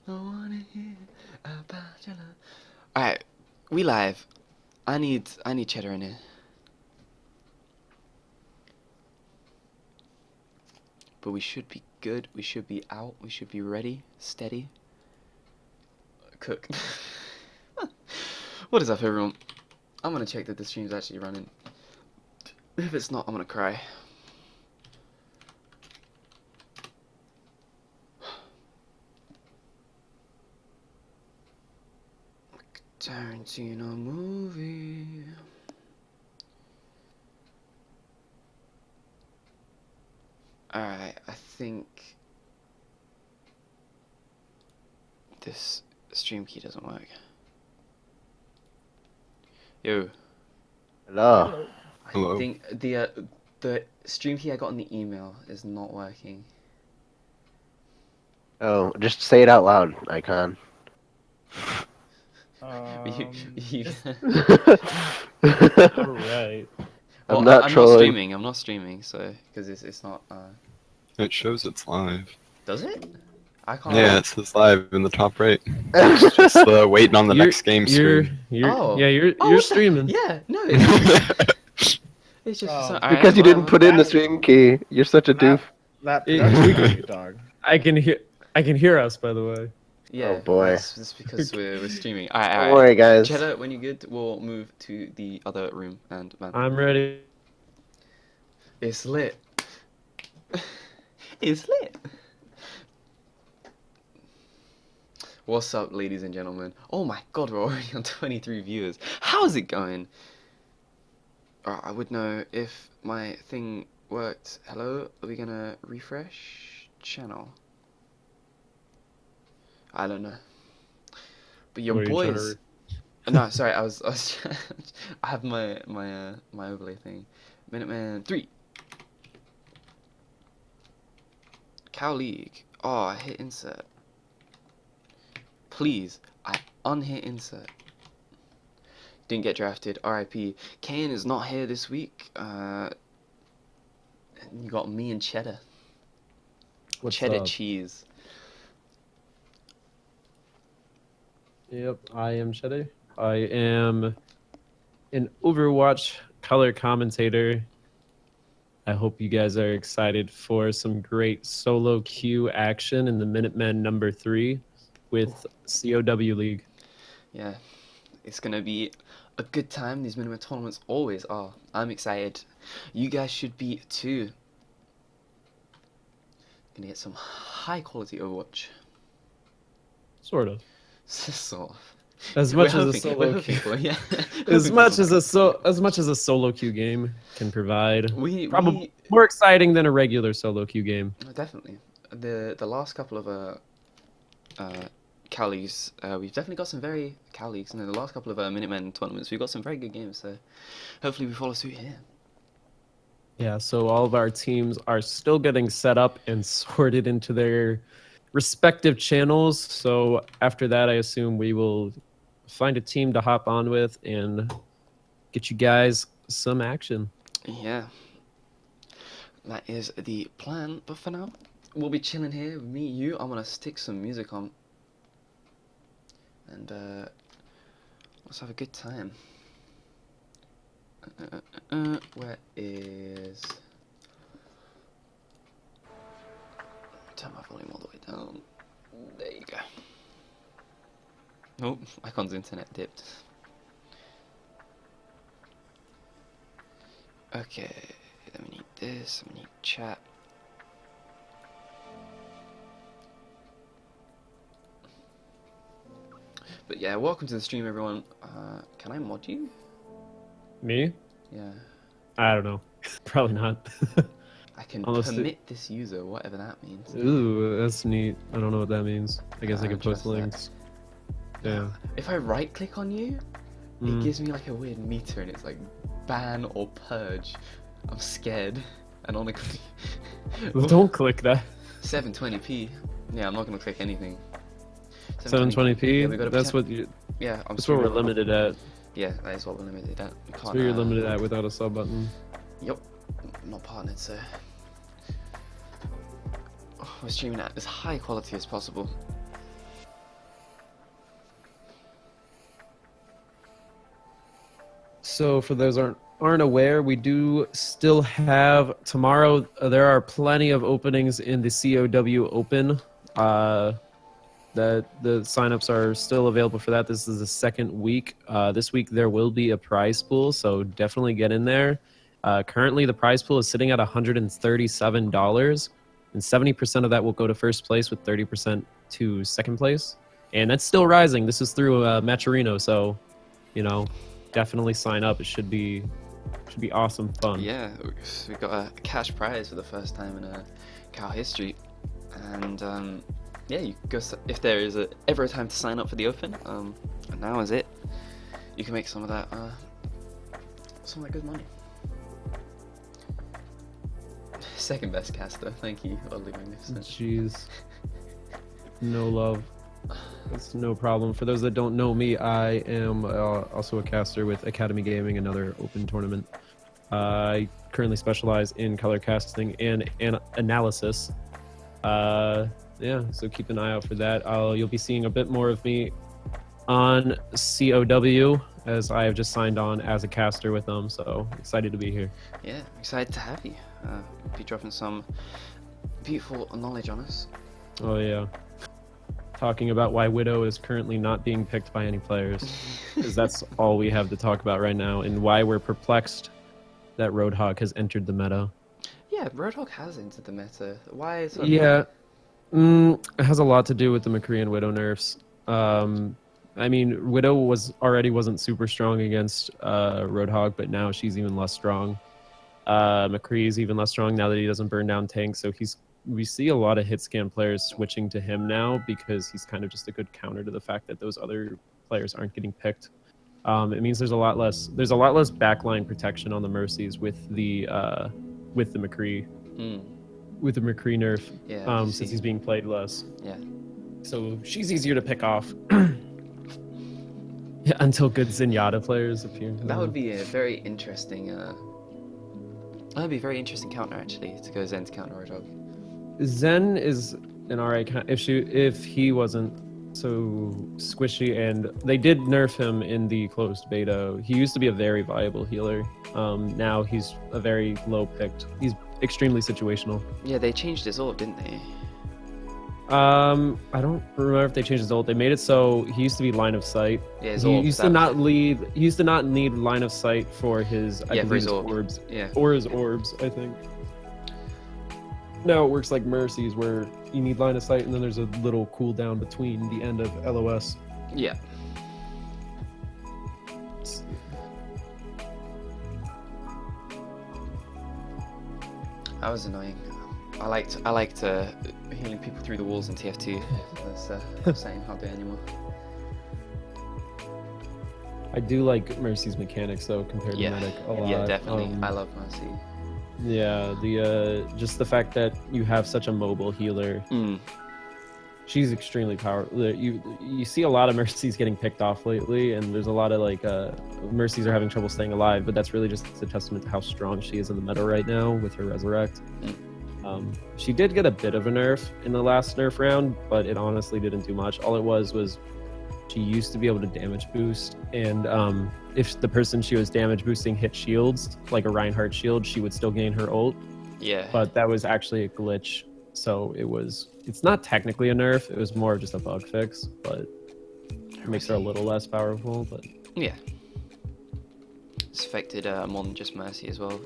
I wanna hear about your love. Alright, we live. I need cheddar in here. But we should be good. We should be out. We should be ready, steady. Cook. What is up, everyone? I'm gonna check that the stream's actually running. If it's not, I'm gonna cry. Tarantino movie. Alright, I think this stream key doesn't work. Yo. Hello. I think the stream key I got in the email is not working. Oh, just say it out loud, Icon. You Alright. well, I'm not I'm trolling. not streaming. I'm not streaming, so because it's not. It shows it's live. Does it? I can't. Yeah, it says live in the top right. It's just waiting on the next game screen. Oh. You're Oh, what the- streaming. Yeah, no. It's just Oh. alright, Because you didn't well, put in the stream key. You're such a doof. That's It- you, dog. I can hear us, by the way. Yeah. Oh, boy. That's because we're streaming. Don't Alright. worry, guys. Cheddar, when you're good, we'll move to the other room and man. I'm ready. It's lit. It's lit. What's up, ladies and gentlemen? Oh my god, we're already on 23 viewers. How's it going? I would know if my thing worked. Hello? Are we gonna refresh channel? I don't know. But your What are you trying boys. No, sorry, I was I have my overlay thing. Minutemen 3. Cow League. Oh, I hit insert. Please, I unhit insert. Didn't get drafted. RIP. Kane is not here this week. You got me and Cheddar. What's Cheddar up? cheese. Yep, I am Cheddar. I am an Overwatch color commentator. I hope you guys are excited for some great solo queue action in the Minutemen number 3 with COW League. Yeah, it's gonna be a good time. These minimum tournaments always are. I'm excited. You guys should be too. Gonna get some high quality Overwatch. Sort of. Sort of. As We're much as a hoping- solo we're hoping queue. for, yeah. As Hoping much for as a solo queue game can provide. we Probably more exciting than a regular solo queue game. definitely the last couple of Cal leagues, we've definitely got some very Cal leagues, and in the last couple of Minutemen tournaments, we've got some very good games. So hopefully we follow suit here. Yeah, so all of our teams are still getting set up and sorted into their respective channels. So after that, I assume we will find a team to hop on with and get you guys some action. Yeah, that is the plan. But for now, we'll be chilling here. Me, you. I'm gonna stick some music on, and let's have a good time. Where is? Turn my volume all the way down. There you go. Oh, Icon's internet dipped. Okay, then we need this, we need chat. But yeah, welcome to the stream, everyone. Can I mod you? Me? Yeah. I don't know. Probably not. I can Unless permit this user, whatever that means. Ooh, that's neat. I don't know what that means. I guess I can trust post that. links. Yeah. If I right click on you, it Mm. gives me like a weird meter and it's like ban or purge. I'm scared. And on the Don't click that. 720p. Yeah, I'm not gonna click anything. 720p. Yeah, we gotta That's pretend- what you. Yeah, I'm That's what we're streaming- limited at. Yeah, that is what we're limited at. We can't. That's what you're limited at without a sub button. Yep. Not partnered, so we're streaming at as high quality as possible. So for those aren't aware, we do still have tomorrow. There are plenty of openings in the COW Open. That the signups are still available for that. This is the second week. This week there will be a prize pool, so definitely get in there. Currently, the prize pool is sitting at $137, and 70% of that will go to first place, with 30% to second place, and that's still rising. This is through Matcherino, so definitely sign up. It should be awesome fun. Yeah, we got a cash prize for the first time in Cal history, and yeah, you go if there is ever a time to sign up for the Open. And now is it. You can make some of that good money. Second best caster, thank you, Oddly Magnificent. Jeez. No love. It's no problem. For those that don't know me, I am also a caster with Academy Gaming, another open tournament. I currently specialize in color casting and analysis. Yeah, so keep an eye out for that. You'll be seeing a bit more of me on COW, as I have just signed on as a caster with them, so excited to be here. Yeah, excited to have you. Be dropping some beautiful knowledge on us. Oh yeah. Talking about why Widow is currently not being picked by any players, because that's all we have to talk about right now, and why we're perplexed that Roadhog has entered the meta. Yeah, Roadhog has entered the meta. Why is that? Yeah, it has a lot to do with the McCree and Widow nerfs. I mean, Widow wasn't super strong against Roadhog, but now she's even less strong. McCree is even less strong now that he doesn't burn down tanks, so we see a lot of hit scan players switching to him now, because he's kind of just a good counter to the fact that those other players aren't getting picked. It means there's a lot less backline protection on the Mercies with the McCree. With the McCree nerf, Yeah, since he's being played less. Yeah. So she's easier to pick off. Yeah, until good Zenyatta players appear. That would be a very interesting. That'd be a very interesting counter, actually, to go Zen to counter Roadhog. Zen is an alright if he wasn't so squishy, and they did nerf him in the closed beta. He used to be a very viable healer. Now he's a very low picked. He's extremely situational. Yeah, they changed his ult, didn't they? I don't remember if they changed his ult. They made it so he used to be line of sight. Yeah, his He ult. used to not need line of sight for his For his ult. orbs. Yeah. Or his orbs, I think. Now it works like Mercies, where you need line of sight, and then there's a little cooldown between the end of LOS. Yeah. That was annoying. I liked healing people through the walls in TF2. That's saying I can't do it anymore. I do like Mercy's mechanics though, compared to Medic a lot. Yeah, definitely. I love Mercy. Yeah, just the fact that you have such a mobile healer. She's extremely powerful. You see a lot of Mercies getting picked off lately, and there's a lot of Mercies are having trouble staying alive, but that's really just a testament to how strong she is in the meta right now with her Resurrect. She did get a bit of a nerf in the last nerf round, but it honestly didn't do much. All it was she used to be able to damage boost, and if the person she was damage boosting hit shields, like a Reinhardt shield, she would still gain her ult. Yeah. But that was actually a glitch, so it's not technically a nerf, it was more of just a bug fix, but it makes her a little less powerful. But yeah, it's affected more than just Mercy as well.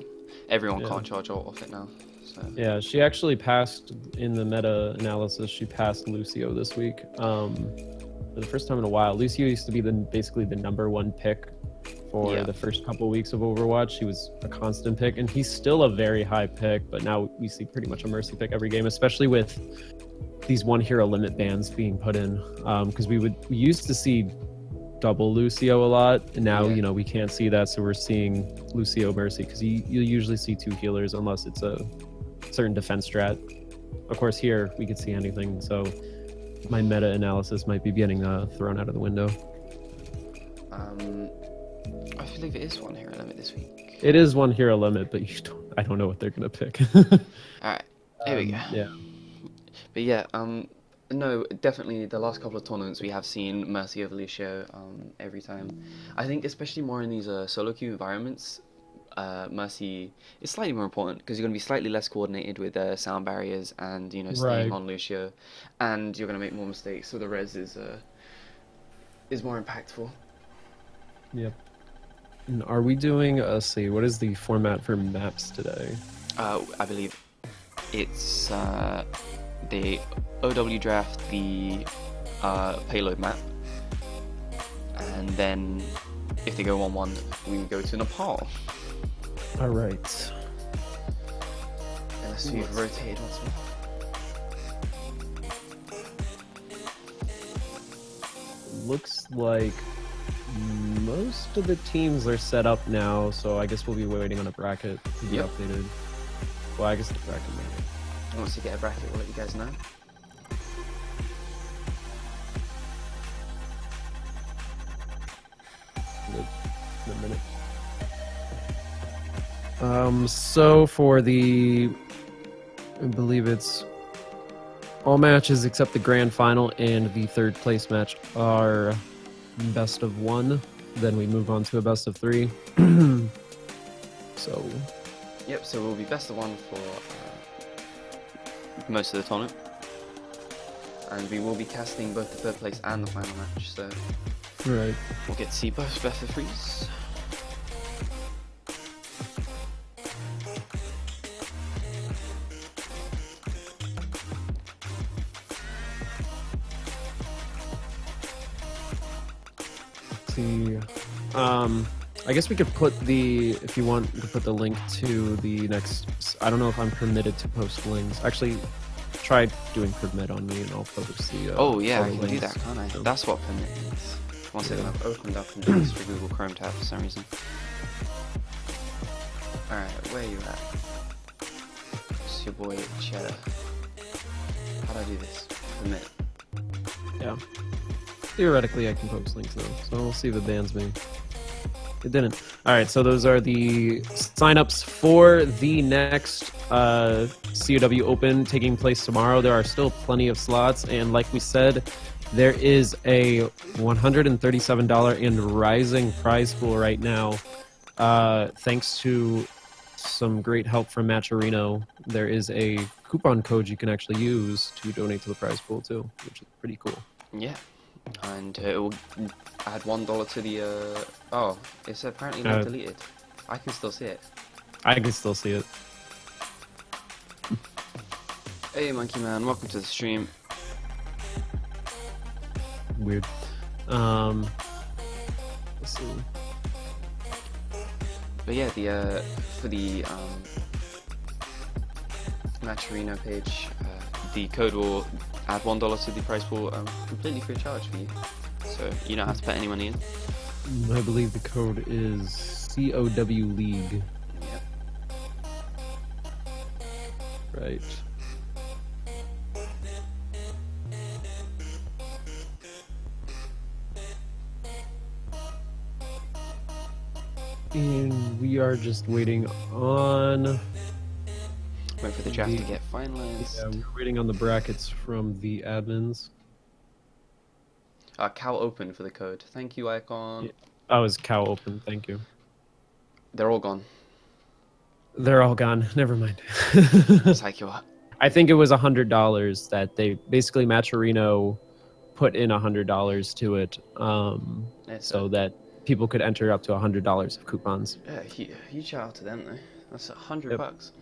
Everyone can't charge ult off it now. So. Yeah, she actually passed in the meta analysis. She passed Lucio this week. For the first time in a while. Lucio used to be basically the #1 pick for the first couple weeks of Overwatch. He was a constant pick, and he's still a very high pick, but now we see pretty much a Mercy pick every game, especially with these one hero limit bans being put in. Because we used to see double Lucio a lot, and now we can't see that, so we're seeing Lucio Mercy, because you usually see 2 healers unless it's a certain defense strat. Of course, here we could see anything, so my meta analysis might be getting thrown out of the window. I believe it is one hero limit this week. It is one hero limit, but I don't know what they're gonna pick. All right, here we go. Yeah. But yeah, No, definitely the last couple of tournaments we have seen Mercy over Lucio every time. I think especially more in these solo queue environments, Mercy is slightly more important because you're going to be slightly less coordinated with sound barriers and staying Right. on Lucio, and you're going to make more mistakes. So the res is more impactful. Yep. And are we doing? Let's see. What is the format for maps today? I believe it's the OW draft, the payload map, and then if they go 1-1, we go to Nepal. All right. Unless we've rotated once more. Looks like most of the teams are set up now, so I guess we'll be waiting on a bracket to be Yep. updated. Well, I guess the bracket might. Once we get a bracket, we'll let you guys know. In a minute. So for the, I believe it's all matches except the grand final and the third place match are best of one. Then we move on to a best of three. So Yep, so we'll be best of one for most of the tournament. And we will be casting both the third place and the final match, so right. we'll get to see both best of threes. See, I guess we could put the, if you want, we could put the link to the next. I don't know if I'm permitted to post links. Actually, try doing permit on me, and I'll post the. Oh yeah, all I the can do links. that, can't I? So- That's what permit means. One second, I've opened up and done this for Google Chrome tab for some reason. Alright, where are you at? It's your boy Cheddar. How do I do this? Permit. Yeah. Theoretically, I can post links now, so we'll see if it bans me. It didn't. All right, so those are the signups for the next COW Open taking place tomorrow. There are still plenty of slots, and like we said, there is a $137 and rising prize pool right now. Thanks to some great help from Matcherino, there is a coupon code you can actually use to donate to the prize pool too, which is pretty cool. Yeah. And it will add $1 to the oh, it's apparently not deleted. I can still see it. I can still see it. Hey Monkey Man, welcome to the stream. Weird. Let's see. But yeah, the for the Matcherino page, the code will add $1 to the prize pool completely free of charge for you. So you don't have to put any money in. I believe the code is COW League. Yep. Right. And we are just waiting on. Wait for the draft to get finalized. Yeah, we're waiting on the brackets from the admins. Cow open for the code. Thank you, Icon. Yeah. Oh, is cow open? Thank you. They're all gone. They're all gone. Never mind. Psych you up. I think it was $100 that they basically Matcherino put in $100 to it, so that people could enter up to $100 of coupons. Yeah, huge shout out to them though. That's $100 Yep. bucks.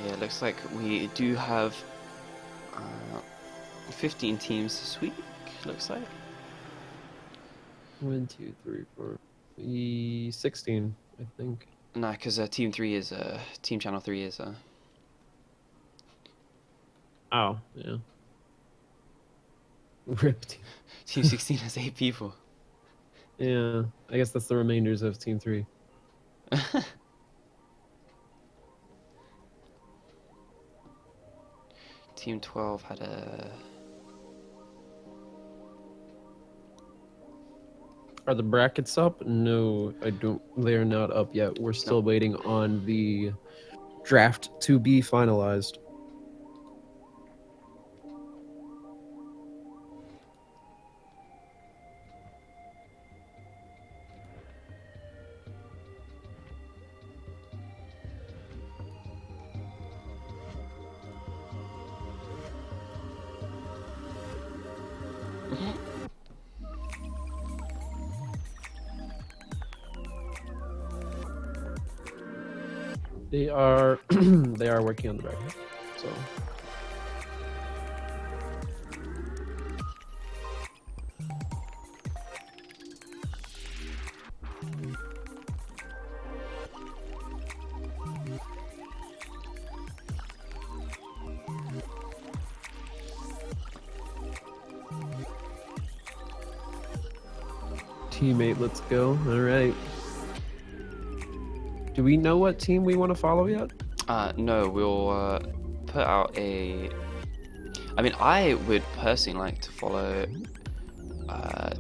Yeah, it looks like we do have 15 teams this week. Looks like 1, 2, 3, 4, 16, I think. nah, because Team 3 is Team Channel 3 is Oh, yeah. Ripped. Team 16 has 8 people. Yeah, I guess that's the remainders of Team 3. Team 12 had a Are the brackets up? No, I don't. They're not up yet. We're still waiting on the draft to be finalized. They are they are working on the bracket. So teammate, let's go. All right. Do we know what team we want to follow yet? No, we'll put out a. I mean, I would personally like to follow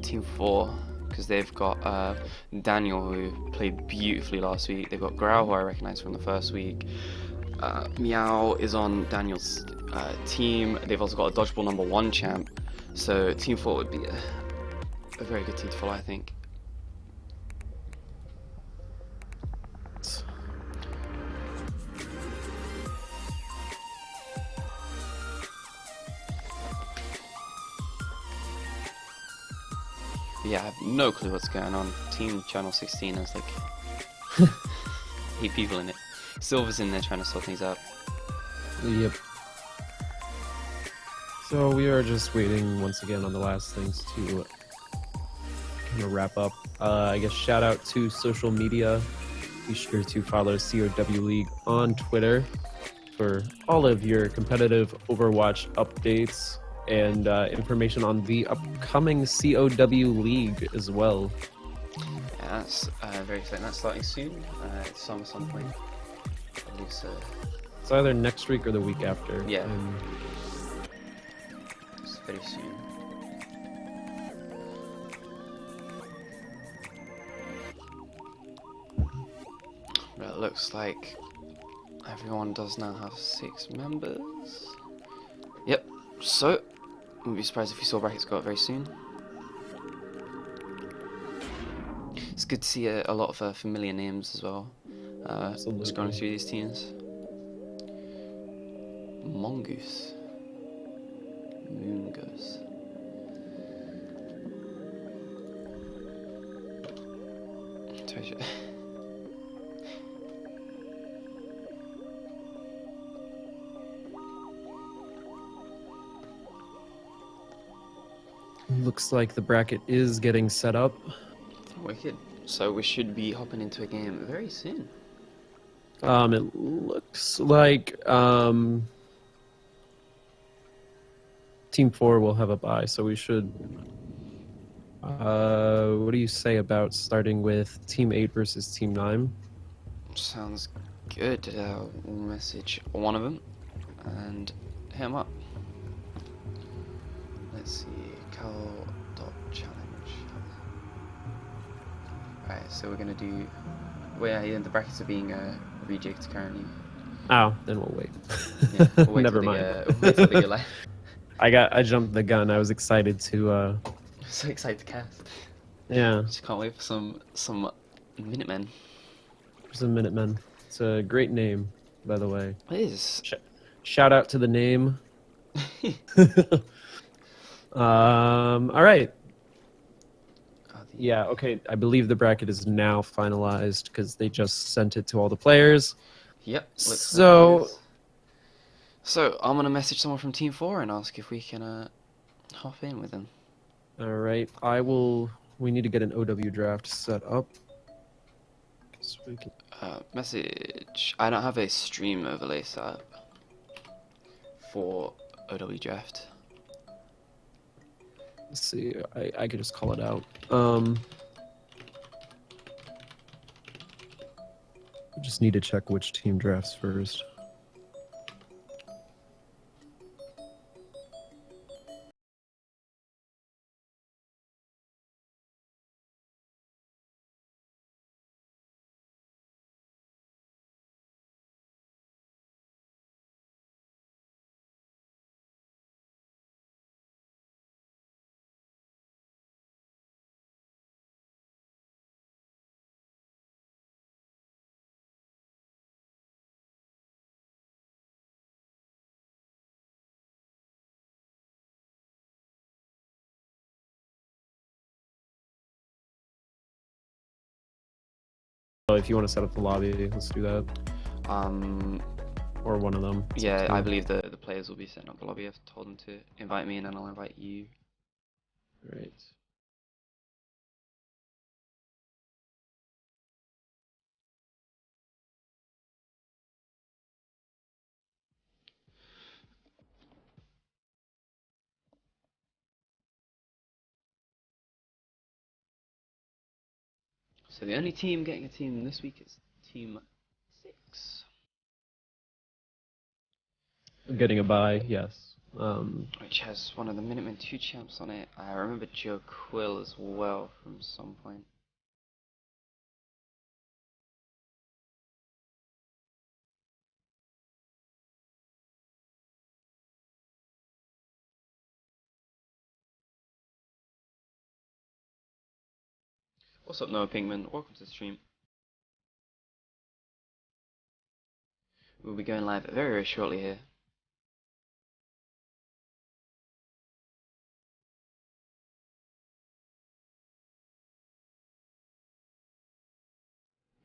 Team 4 because they've got Daniel, who played beautifully last week. They've got Grau, who I recognize from the first week. Meow is on Daniel's team. They've also got a dodgeball #1 champ. So Team 4 would be a very good team to follow, I think. Yeah, I have no clue what's going on. Team Channel 16 has like 8 people in it. Silver's in there trying to sort things out. Yep. So we are just waiting once again on the last things to kind of wrap up. I guess shout out to social media. Be sure to follow COW League on Twitter for all of your competitive Overwatch updates and information on the upcoming COW League as well. Yeah, that's very exciting. That's starting soon. It's summer some point. I believe so. It's either next week or the week after. Yeah. It's very soon. Well, it looks like everyone does now have 6 members. Yep. So, wouldn't be surprised if you saw brackets go up very soon. It's good to see a lot of familiar names as well. Just going through these teams. Mongoose. Moongoose. Treasure. Looks like the bracket is getting set up. Wicked. So we should be hopping into a game very soon. It looks like Team 4 will have a bye, so we should. What do you say about starting with Team 8 versus Team 9? Sounds good. We'll message one of them and hit him up. Let's see. Cal.challenge. Alright, so we're gonna do. Well, yeah, the brackets are being rejigged currently. Oh, then we'll wait. Yeah, we'll wait Never till mind. We'll wait till they go live. I jumped the gun. I was excited to. I'm so excited to cast. Yeah, Just can't wait for some Minutemen. there's a Minutemen. It's a great name, by the way. It is. Shout out to the name. All right. Yeah, okay. I believe the bracket is now finalized because they just sent it to all the players. Yep. So, So I'm gonna message someone from Team 4 and ask if we can hop in with them. all right. I will. We need to get an OW draft set up. So we can... Message. I don't have a stream overlay set up for OW draft. Let's see. I could just call it out. Just need to check which team drafts first. if you want to set up the lobby, let's do that. Or one of them. It's up Yeah, to I you. believe the players will be setting up the lobby. I've told them to invite me and then I'll invite you. Right. So the only team getting a team this week is Team 6. Getting a bye, yes. Which has one of the Minutemen 2 champs on it. I remember Joe Quill as well from some point. What's up, Noah Pinkman? Welcome to the stream. We'll be going live very, very shortly here.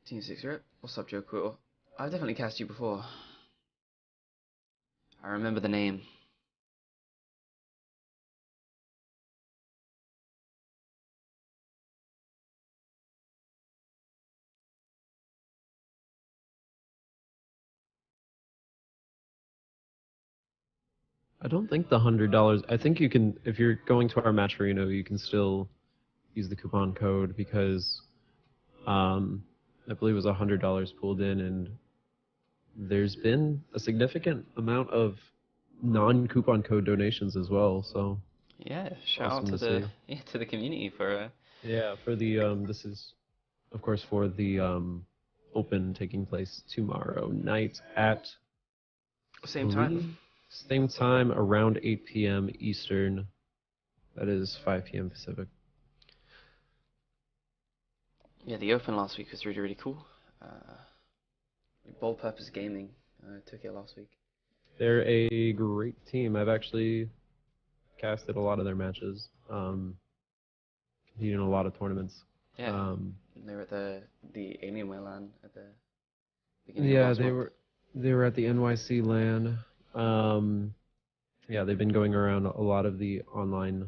Team 6 rep. What's up, Joe Quill? I've definitely cast you before. I remember the name. I don't think the $100. I think you can, if you're going to our match arena, you can still use the coupon code because I believe it was $100 pulled in, and there's been a significant amount of non-coupon code donations as well. So Yeah, shout Awesome out to to the to the community for yeah, for the this is of course for the open taking place tomorrow night at same time. same time around 8 p.m. Eastern. That is 5 p.m. Pacific. Yeah, the open last week was really, really cool. Bold Purpose Gaming took it last week. They're a great team. I've actually casted a lot of their matches. Competed in a lot of tournaments. Yeah, they were at the Alienware LAN at the beginning of Yeah, last they month. were at the NYC LAN. Yeah, they've been going around a lot of the online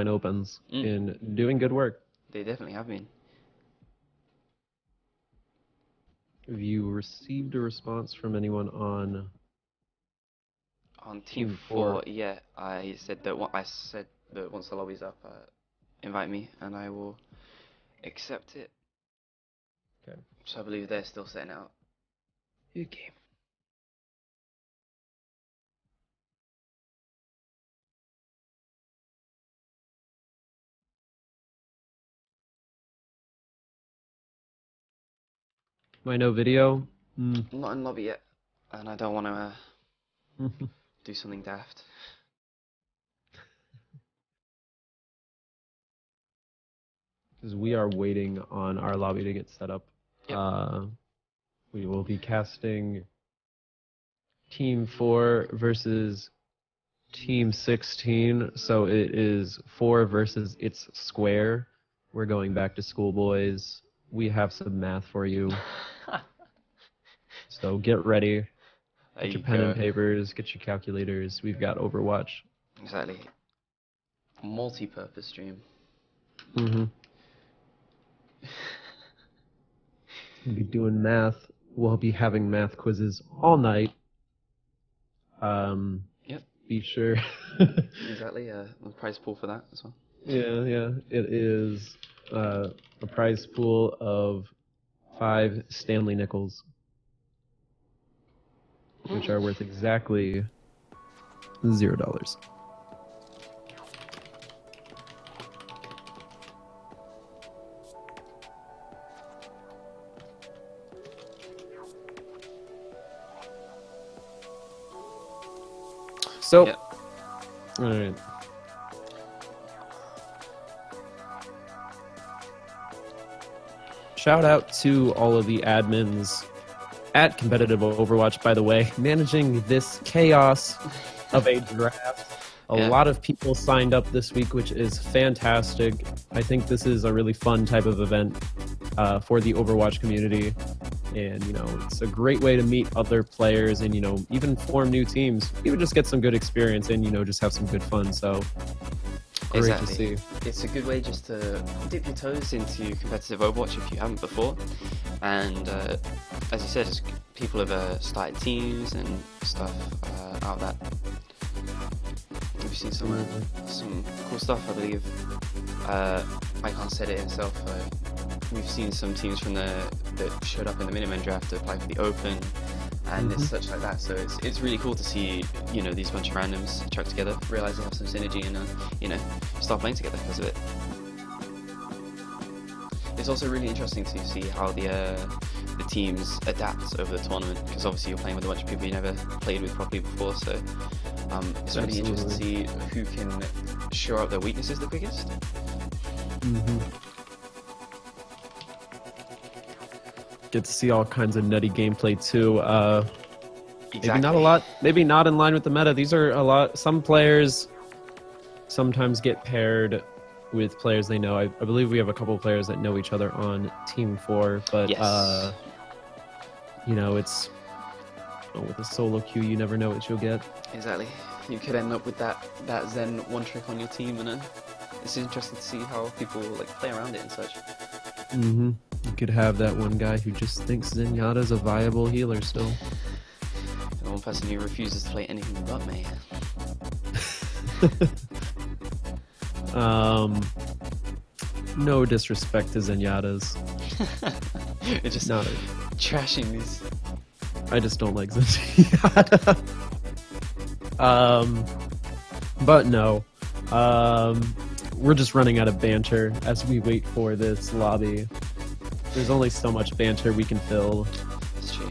opens and doing good work. They definitely have been. Have you received a response from anyone on On Team Team 4, four? yeah, I said that once the lobby's up, invite me and I will accept it. Okay. So I believe they're still setting out. Okay. My no video? I'm not in lobby yet, and I don't want to do something daft. Because we are waiting on our lobby to get set up. Yep. We will be casting Team 4 versus Team 16. So it is 4 versus its square. We're going back to school, boys. We have some math for you. So get ready. Get your pen and papers. Get your calculators. We've got Overwatch. Exactly. Multi-purpose stream. Mm-hmm. We'll be doing math. We'll be having math quizzes all night. Yep. Be sure. Exactly. A prize pool for that as well. Yeah. It is a prize pool of 5 Stanley nickels, which are worth exactly $0. So, Yep. all right. Shout out to all of the admins at Competitive Overwatch, by the way, managing this chaos of a draft. A lot of people signed up this week, which is fantastic. I think this is a really fun type of event. for the Overwatch community. And, it's a great way to meet other players and, even form new teams. Even just get some good experience and, just have some good fun. So, great Exactly. to see. It's a good way just to dip your toes into competitive Overwatch if you haven't before. And as you said, people have started teams and stuff out of that. We've seen some cool stuff, I believe. Icon said it himself. We've seen some teams from that showed up in the Minutemen draft to apply for the Open, and it's such like that. So it's really cool to see these bunch of randoms chucked together, realize they have some synergy, and start playing together because of it. It's also really interesting to see how the teams adapt over the tournament, because obviously you're playing with a bunch of people you never played with properly before. So it's really interesting to see who can shore up their weaknesses the quickest. Get to see all kinds of nutty gameplay too. Exactly. Maybe not a lot. Maybe not in line with the meta. These are a lot. Some players sometimes get paired with players they know. I believe we have a couple of players that know each other on Team 4, but Yes. it's with a solo queue, you never know what you'll get. Exactly. You could end up with that Zen one trick on your team, and it's interesting to see how people play around it and such. You could have that one guy who just thinks Zenyatta's a viable healer still. The one person who refuses to play anything but me. No disrespect to Zenyatta's. It's just Not trashing these. I just don't like Zenyatta. But no. We're just running out of banter as we wait for this lobby. There's only so much banter we can fill. That's true.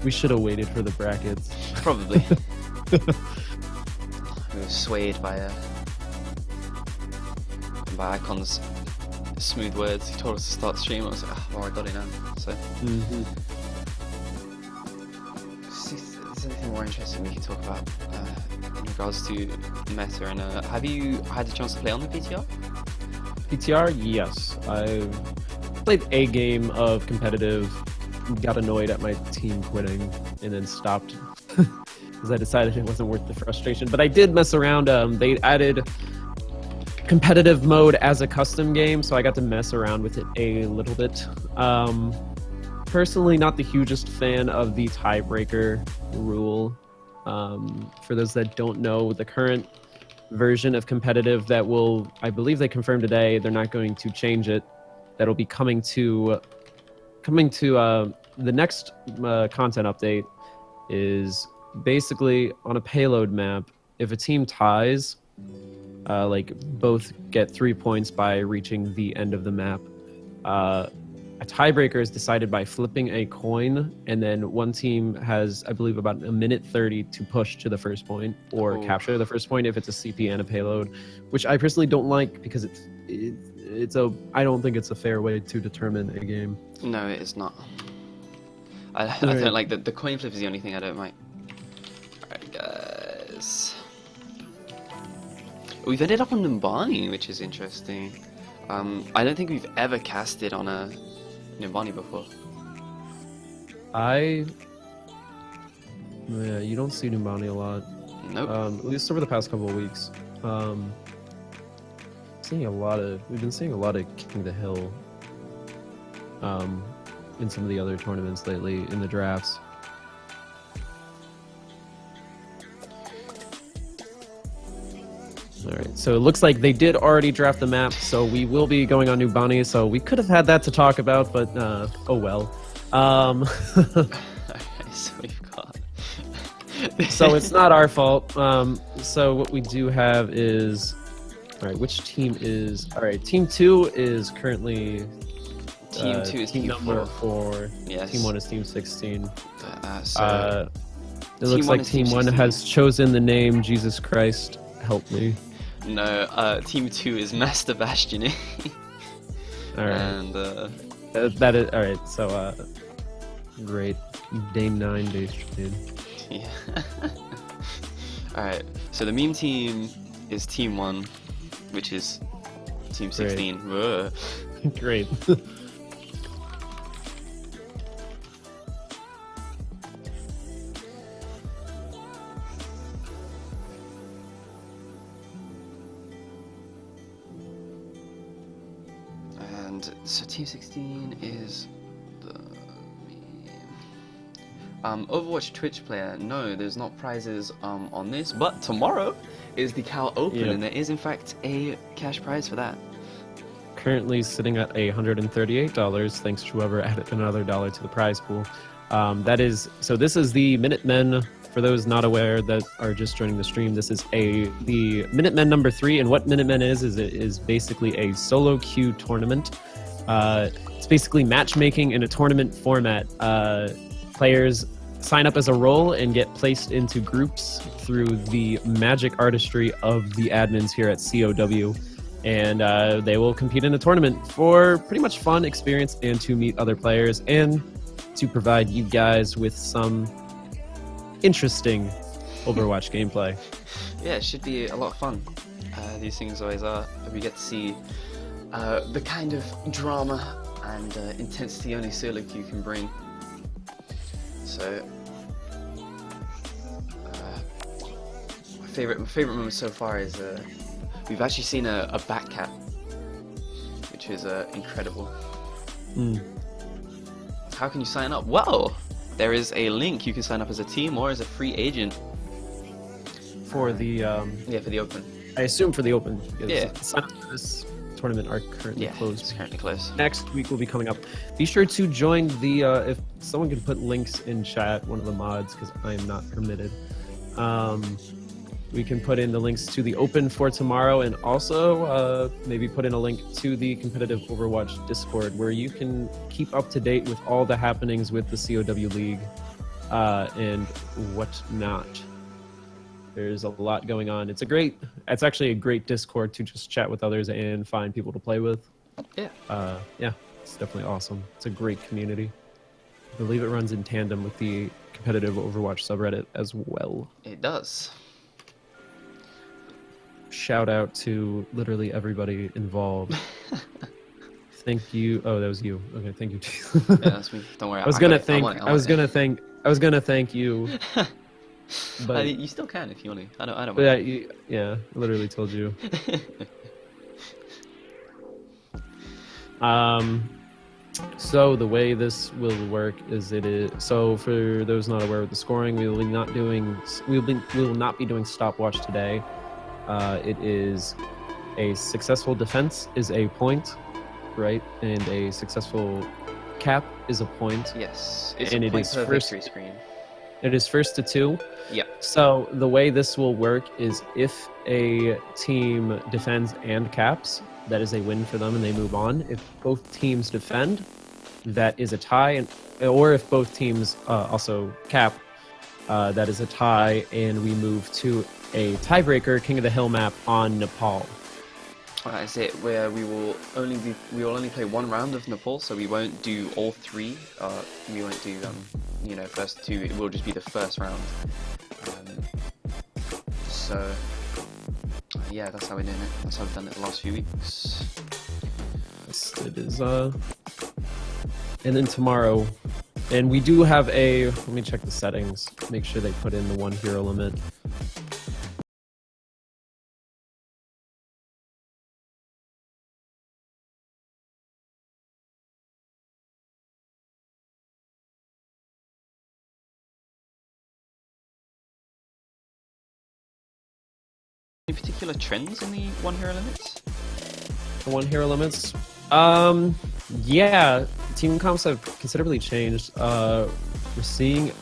We should have waited for the brackets. Probably. We were swayed by Icon's smooth words. He told us to start stream. I was like, oh, I got it now. So, see if there's anything more interesting we can talk about in regards to meta. And have you had the chance to play on the PTR? PTR, yes. I played a game of competitive, got annoyed at my team quitting, and then stopped because I decided it wasn't worth the frustration. But I did mess around. They added competitive mode as a custom game, so I got to mess around with it a little bit. Personally, not the hugest fan of the tiebreaker rule. For those that don't know, the current version of competitive that will, I believe they confirmed today, they're not going to change it. That'll be coming to the next content update is basically on a payload map. If a team ties, both get 3 points by reaching the end of the map. A tiebreaker is decided by flipping a coin, and then one team has, I believe, about 1:30 to push to the first point or capture the first point if it's a CP and a payload, which I personally don't like because I don't think it's a fair way to determine a game. No, it is not. I don't like the coin flip is the only thing I don't like. Alright, guys. We've ended up on Numbani, which is interesting. I don't think we've ever casted on a Numbani before. You don't see Numbani a lot. Nope. At least over the past couple of weeks. We've been seeing a lot of King the Hill in some of the other tournaments lately in the drafts. All right, so it looks like they did already draft the map, so we will be going on Numbani, so we could have had that to talk about, but oh well. So we've got... So it's not our fault. So what we do have is... Alright, which team is... Alright, Team 2 is currently... Team 2 is team Team number 4. 4. Yes. Team 1 is Team 16. So It looks like Team 1 has chosen the name Jesus Christ. Help me. No, Team 2 is Master Bastion. Alright. And That is... Alright, so... Great. Day 9 days trade. yeah. Alright, so the meme team is Team 1, which is Team 16. Ugh. Great. And so Team 16 is the Overwatch Twitch player. No, there's not prizes on this, but tomorrow is the Cal Open, Yep. and there is in fact a cash prize for that. Currently sitting at $138, thanks to whoever added another dollar to the prize pool. So this is the Minutemen. For those not aware that are just joining the stream, this is the Minutemen number 3, and what Minutemen is it is basically a solo queue tournament. It's basically matchmaking in a tournament format. Players sign up as a role and get placed into groups through the magic artistry of the admins here at COW. And they will compete in a tournament for pretty much fun experience and to meet other players and to provide you guys with some interesting Overwatch gameplay. Yeah, it should be a lot of fun. These things always are. We get to see the kind of drama and intensity only solo queue can bring. So, my favorite moment so far is we've actually seen a back cap, which is incredible. How can you sign up? Well, there is a link. You can sign up as a team or as a free agent For the yeah, for the Open. I assume for the Open. Because Yeah. sign up for this tournament are currently Yeah, closed. it's currently closed. Next week will be coming up. Be sure to join the if someone can put links in chat, one of the mods, because I am not permitted. We can put in the links to the Open for tomorrow, and also maybe put in a link to the competitive Overwatch Discord, where you can keep up to date with all the happenings with the COW League and whatnot. There's a lot going on. It's actually a great Discord to just chat with others and find people to play with. Yeah. Yeah, it's definitely awesome. It's a great community. I believe it runs in tandem with the competitive Overwatch subreddit as well. It does. Shout out to literally everybody involved. Thank you. Oh, that was you. Okay, thank you. Yeah, that's me. Don't worry. I was gonna thank you. But you still can if you want to. I don't. yeah, yeah, literally told you. So the way this will work is so for those not aware of the scoring, we will not be doing stopwatch today. It is a successful defense is a point, right? And a successful cap is a point. Yes. It's And a it point is per first- victory screen. It is first to 2. Yep. So the way this will work is if a team defends and caps, that is a win for them and they move on. If both teams defend, that is a tie, or if both teams also cap, that is a tie, and we move to a tiebreaker King of the Hill map on Nepal. That's it. Where we will only play one round of Nepal, so we won't do all 3. We won't do first 2. It will just be the first round. So yeah, that's how we're doing it. That's how we've done it the last few weeks. It is and then tomorrow, and we do have let me check the settings, make sure they put in the 1 hero limit. Any particular trends in the 1 hero limits? The 1 hero limits? Yeah, team comps have considerably changed. We're seeing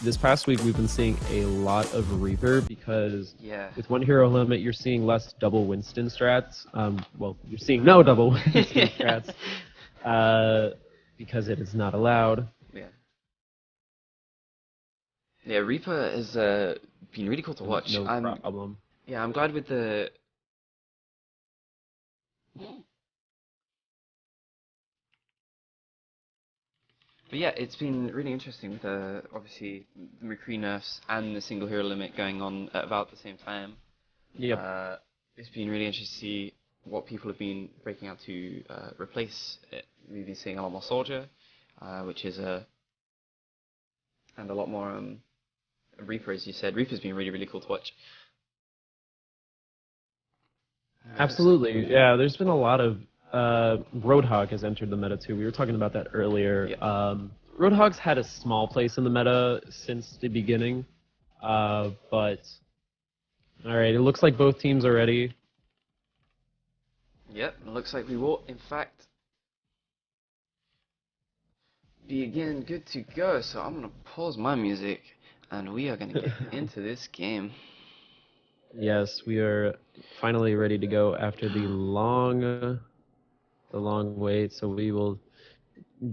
this past week we've been seeing a lot of Reaper because Yeah. with 1 hero limit you're seeing less double Winston strats. Well, you're seeing no double Winston strats because it is not allowed. Yeah. Yeah, Reaper has been really cool to watch. No problem. Yeah, I'm glad with the. But yeah, it's been really interesting with obviously the McCree nerfs and the single hero limit going on at about the same time. Yep. It's been really interesting to see what people have been breaking out to replace it. We've been seeing a lot more Soldier, which is and a lot more Reaper, as you said. Reaper's been really, really cool to watch. Absolutely. Yeah, there's been a lot of Roadhog has entered the meta too. We were talking about that earlier. Yeah. Roadhog's had a small place in the meta since the beginning, but all right, it looks like both teams are ready. Yep, it looks like we will, in fact, be again good to go. So I'm gonna pause my music, and we are gonna get into this game. Yes, we are finally ready to go after the long wait. So we will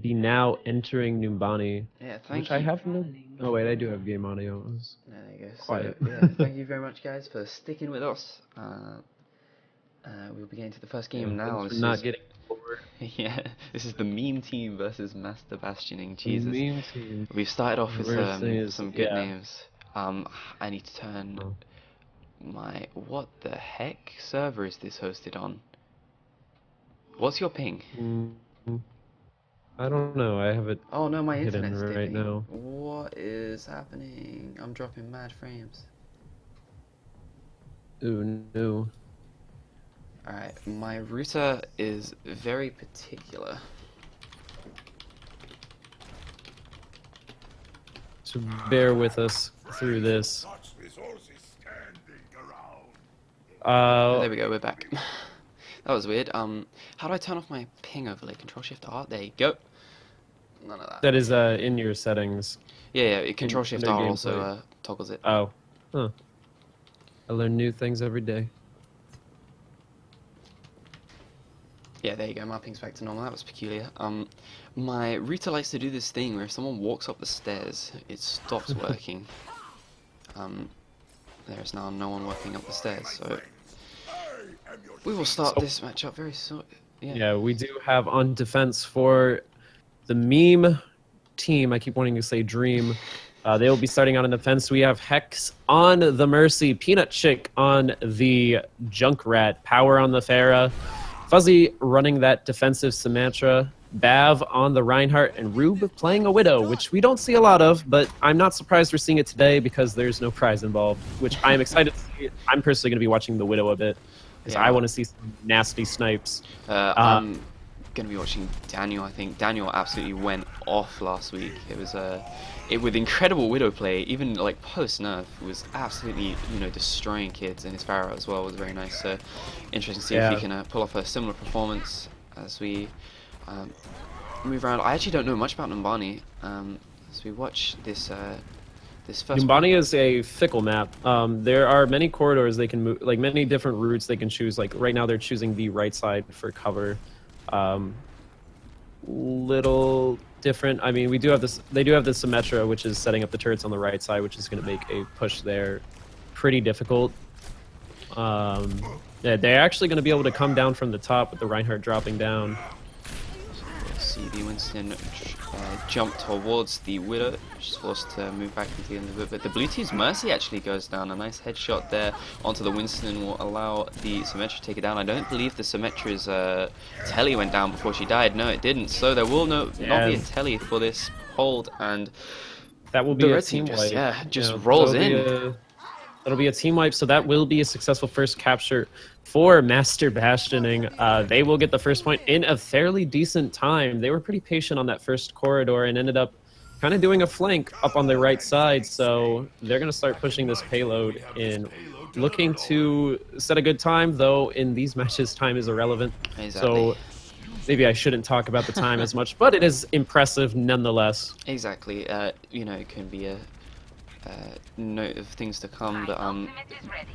be now entering Numbani, Yeah, thank which you. I have no. Oh wait, I do have game audio. There you go. Quiet. So yeah, thank you very much, guys, for sticking with us. We'll be getting to the first game now. Thanks This for not is getting bored. yeah, this is the meme team versus Master Bastioning. Jesus, Meme team. we've started off with Worst thing is- some good yeah. names. I need to turn Oh. my what the heck server is this hosted on? What's your ping? I don't know. I have it. Oh no, my hidden internet's right dipping. now. What is happening? I'm dropping mad frames. Ooh, no. Alright, my router is very particular. So bear with us through this. Oh, there we go, we're back. That was weird. How do I turn off my ping overlay? Control Shift R? There you go. None of that. That is in your settings. Yeah, Control Shift their R gameplay. also toggles it. Oh. Huh. I learn new things every day. Yeah, there you go, my ping's back to normal. That was peculiar. My router likes to do this thing where if someone walks up the stairs, it stops working. There's now no one walking up the stairs, so we will start this matchup very soon. Yeah, we do have on defense for the meme team. I keep wanting to say dream. They will be starting on defense. We have Hex on the Mercy, Peanut Chick on the Junkrat, Power on the Pharah, Fuzzy running that defensive Symmetra, Bav on the Reinhardt, and Rube playing a Widow, which we don't see a lot of, but I'm not surprised we're seeing it today because there's no prize involved, which I'm excited to see. I'm personally going to be watching the Widow a bit because I want to see some nasty snipes. I'm gonna be watching Daniel. I think Daniel absolutely went off last week. It was with incredible Widow play, even like post nerf, was absolutely destroying kids, and his Pharah as well was very nice. So interesting to see if he can pull off a similar performance as we move around. I actually don't know much about Numbani as we watch this first. Numbani is a fickle map. There are many corridors they can move, like many different routes they can choose. Like right now they're choosing the right side for cover. Little different. I mean, we do have this. They do have the Symmetra, which is setting up the turrets on the right side, which is going to make a push there pretty difficult. Yeah, they're actually going to be able to come down from the top with the Reinhardt dropping down. See the Winston jump towards the Widow, which is forced to move back into the end of it. But the blue team's Mercy actually goes down. A nice headshot there onto the Winston will allow the Symmetra to take it down. I don't believe the Symmetra's telly went down before she died. No, it didn't. So there will not be a telly for this hold, and that will be the a red team wipe. just rolls in. That'll be a team wipe, so that will be a successful first capture for Master Bastioning. They will get the first point in a fairly decent time. They were pretty patient on that first corridor and ended up kind of doing a flank up on the right side, so they're going to start pushing this payload in, looking to set a good time, though in these matches time is irrelevant. Exactly. So maybe I shouldn't talk about the time as much, but it is impressive nonetheless. Exactly. It can be a note of things to come, but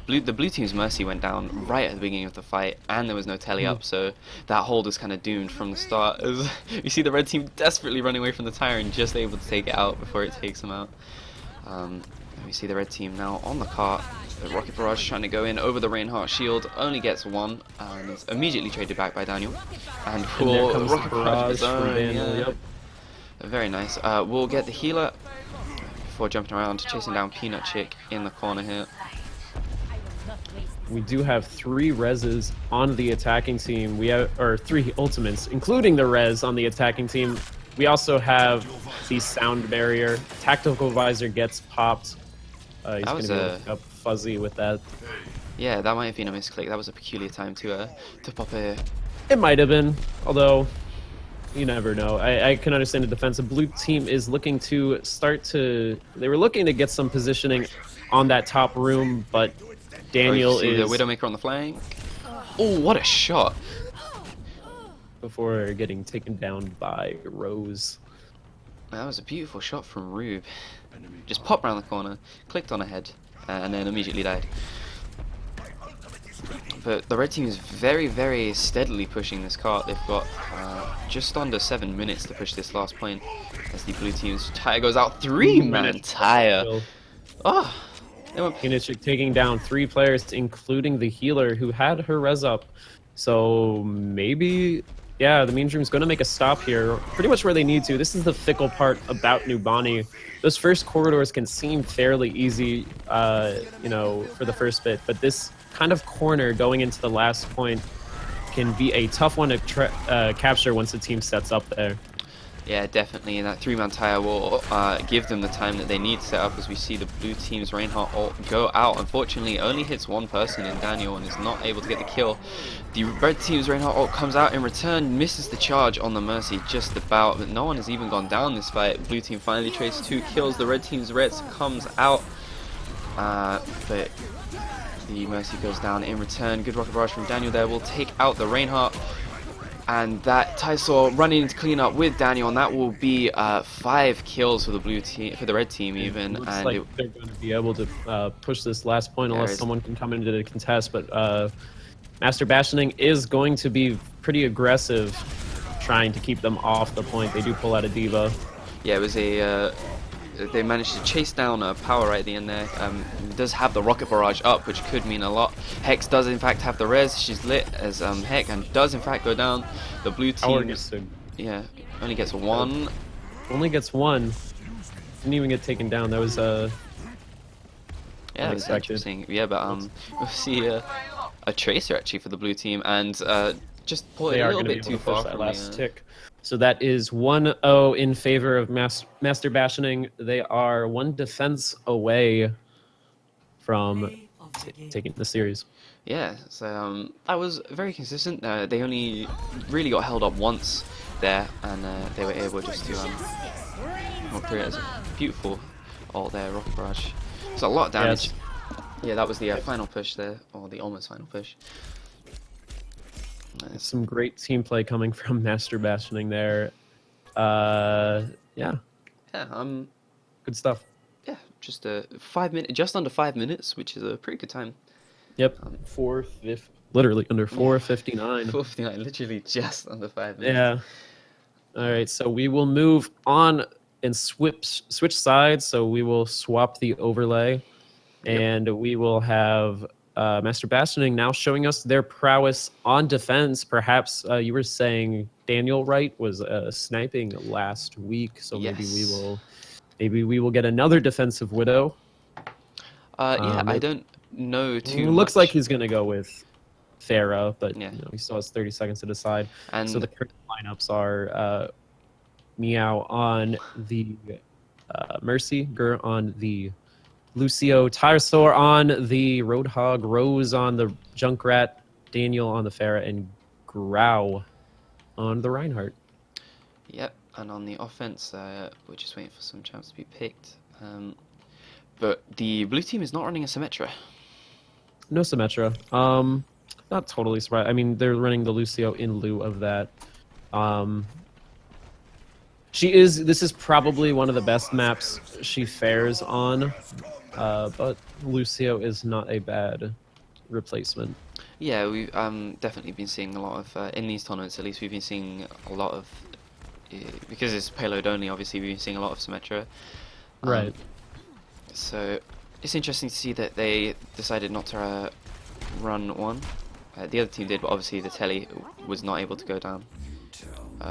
the blue team's Mercy went down right at the beginning of the fight, and there was no telly up, so that hold was kind of doomed from the start. As you see the red team desperately running away from the tower and just able to take it out before it takes them out. And we see the red team now on the cart. The rocket barrage trying to go in over the Reinhardt shield, only gets one, and is immediately traded back by Daniel. And there comes rocket the barrage from zone, Daniel. Yep. Very nice. We'll get the healer before jumping around, chasing down Peanut Chick in the corner here. We do have 3 reses on the attacking team. We have, or 3 ultimates, including the res on the attacking team. We also have the sound barrier. Tactical visor gets popped. He's going to be able to pick up Fuzzy with that. Yeah, that might have been a misclick. That was a peculiar time to pop a It might have been, although you never know. I can understand the defense. The blue team is looking to they were looking to get some positioning on that top room, but Daniel see the is Widowmaker on the flank. Oh, what a shot! before getting taken down by Rose. That was a beautiful shot from Rube. Just popped around the corner, clicked on a head, and then immediately died. But the red team is very, very steadily pushing this cart. They've got just under 7 minutes to push this last point. As the blue team's tire goes out, 3-man tire. Oh, they went Pinchik taking down 3 players, including the healer who had her res up. So maybe, yeah, the Mean Dream's going to make a stop here, pretty much where they need to. This is the fickle part about Nubani. Those first corridors can seem fairly easy, you know, for the first bit, but this kind of corner going into the last point can be a tough one to capture once the team sets up there. Yeah, definitely, and that 3-man tire will give them the time that they need to set up, as we see the blue team's Reinhardt ult go out. Unfortunately, it only hits one person in Daniel and is not able to get the kill. The red team's Reinhardt ult comes out in return, misses the charge on the Mercy just about, but no one has even gone down this fight. Blue team finally trades 2 kills, the red team's Reds comes out, but the Mercy goes down in return. Good rocket barrage from Daniel there will take out the Reinhardt. And that Tysaw running to clean up with Daniel, and that will be 5 kills for the blue team, for the red team even. Looks and like they're going to be able to push this last point unless someone can come into the contest. But Master Bastioning is going to be pretty aggressive, trying to keep them off the point. They do pull out a Diva. yeah, it was a. They managed to chase down a power right at the end there. It does have the rocket barrage up, which could mean a lot. Hex does in fact have the res. She's lit as heck, and does in fact go down. The blue team, yeah, only gets 1. Only gets 1. Didn't even get taken down. That was yeah, that was interesting. Yeah, but we'll see a tracer actually for the blue team, and just pull it a little bit too far that from last tick. So that is 1-0 in favor of Master Bastioning. They are 1 defense away from taking the series. Yeah, so that was very consistent. They only really got held up once there, and they were able just to walk through it. As a beautiful ult there, rocket barrage. It's a lot of damage. Yes. Yeah, that was the final push there, or the almost final push. Nice. Some great team play coming from Master Bastioning there. Yeah. Yeah, Good stuff. yeah, just 5 minutes, just under 5 minutes, which is a pretty good time. Yep. Literally under 4:59. 4:59, literally just under 5 minutes. Yeah. All right, so we will move on and switch sides. So we will swap the overlay, and we will have Master Bastioning now showing us their prowess on defense. Perhaps you were saying Daniel Wright was sniping last week, so maybe we will get another defensive Widow. Yeah, I don't know too much. Looks like he's gonna go with Pharah, but Yeah. you know, he still has 30 seconds to decide. And So the current lineups are Meow on the Mercy, Gur on the Lucio, Tyrasaur on the Roadhog, Rose on the Junkrat, Daniel on the Pharah, and Grau on the Reinhardt. Yep, and on the offense, we're just waiting for some champs to be picked. But the blue team is not running a Symmetra. No Symmetra. Not totally surprised. I mean, they're running the Lucio in lieu of that. This is probably one of the best maps she fares on, but Lucio is not a bad replacement. Yeah, we've definitely been seeing a lot of, in these tournaments at least, we've been seeing a lot of, because it's payload only, obviously, we've been seeing a lot of Symmetra. Right. So it's interesting to see that they decided not to run one. The other team did, but obviously the Telly was not able to go down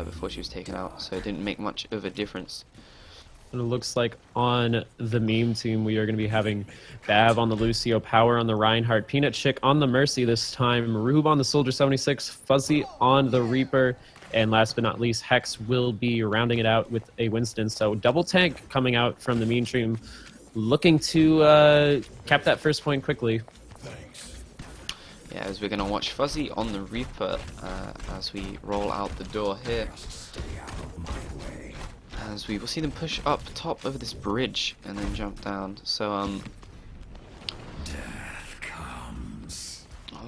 before she was taken out, so it didn't make much of a difference. And it looks like on the meme team, we are going to be having Bav on the Lucio, Power on the Reinhardt, Peanut Chick on the Mercy this time, Rube on the Soldier 76, Fuzzy on the Reaper, and last but not least, Hex will be rounding it out with a Winston. So double tank coming out from the meme team, looking to cap that first point quickly. Yeah, as we're going to watch Fuzzy on the Reaper as we roll out the door here. As we will see them push up top over this bridge and then jump down. So,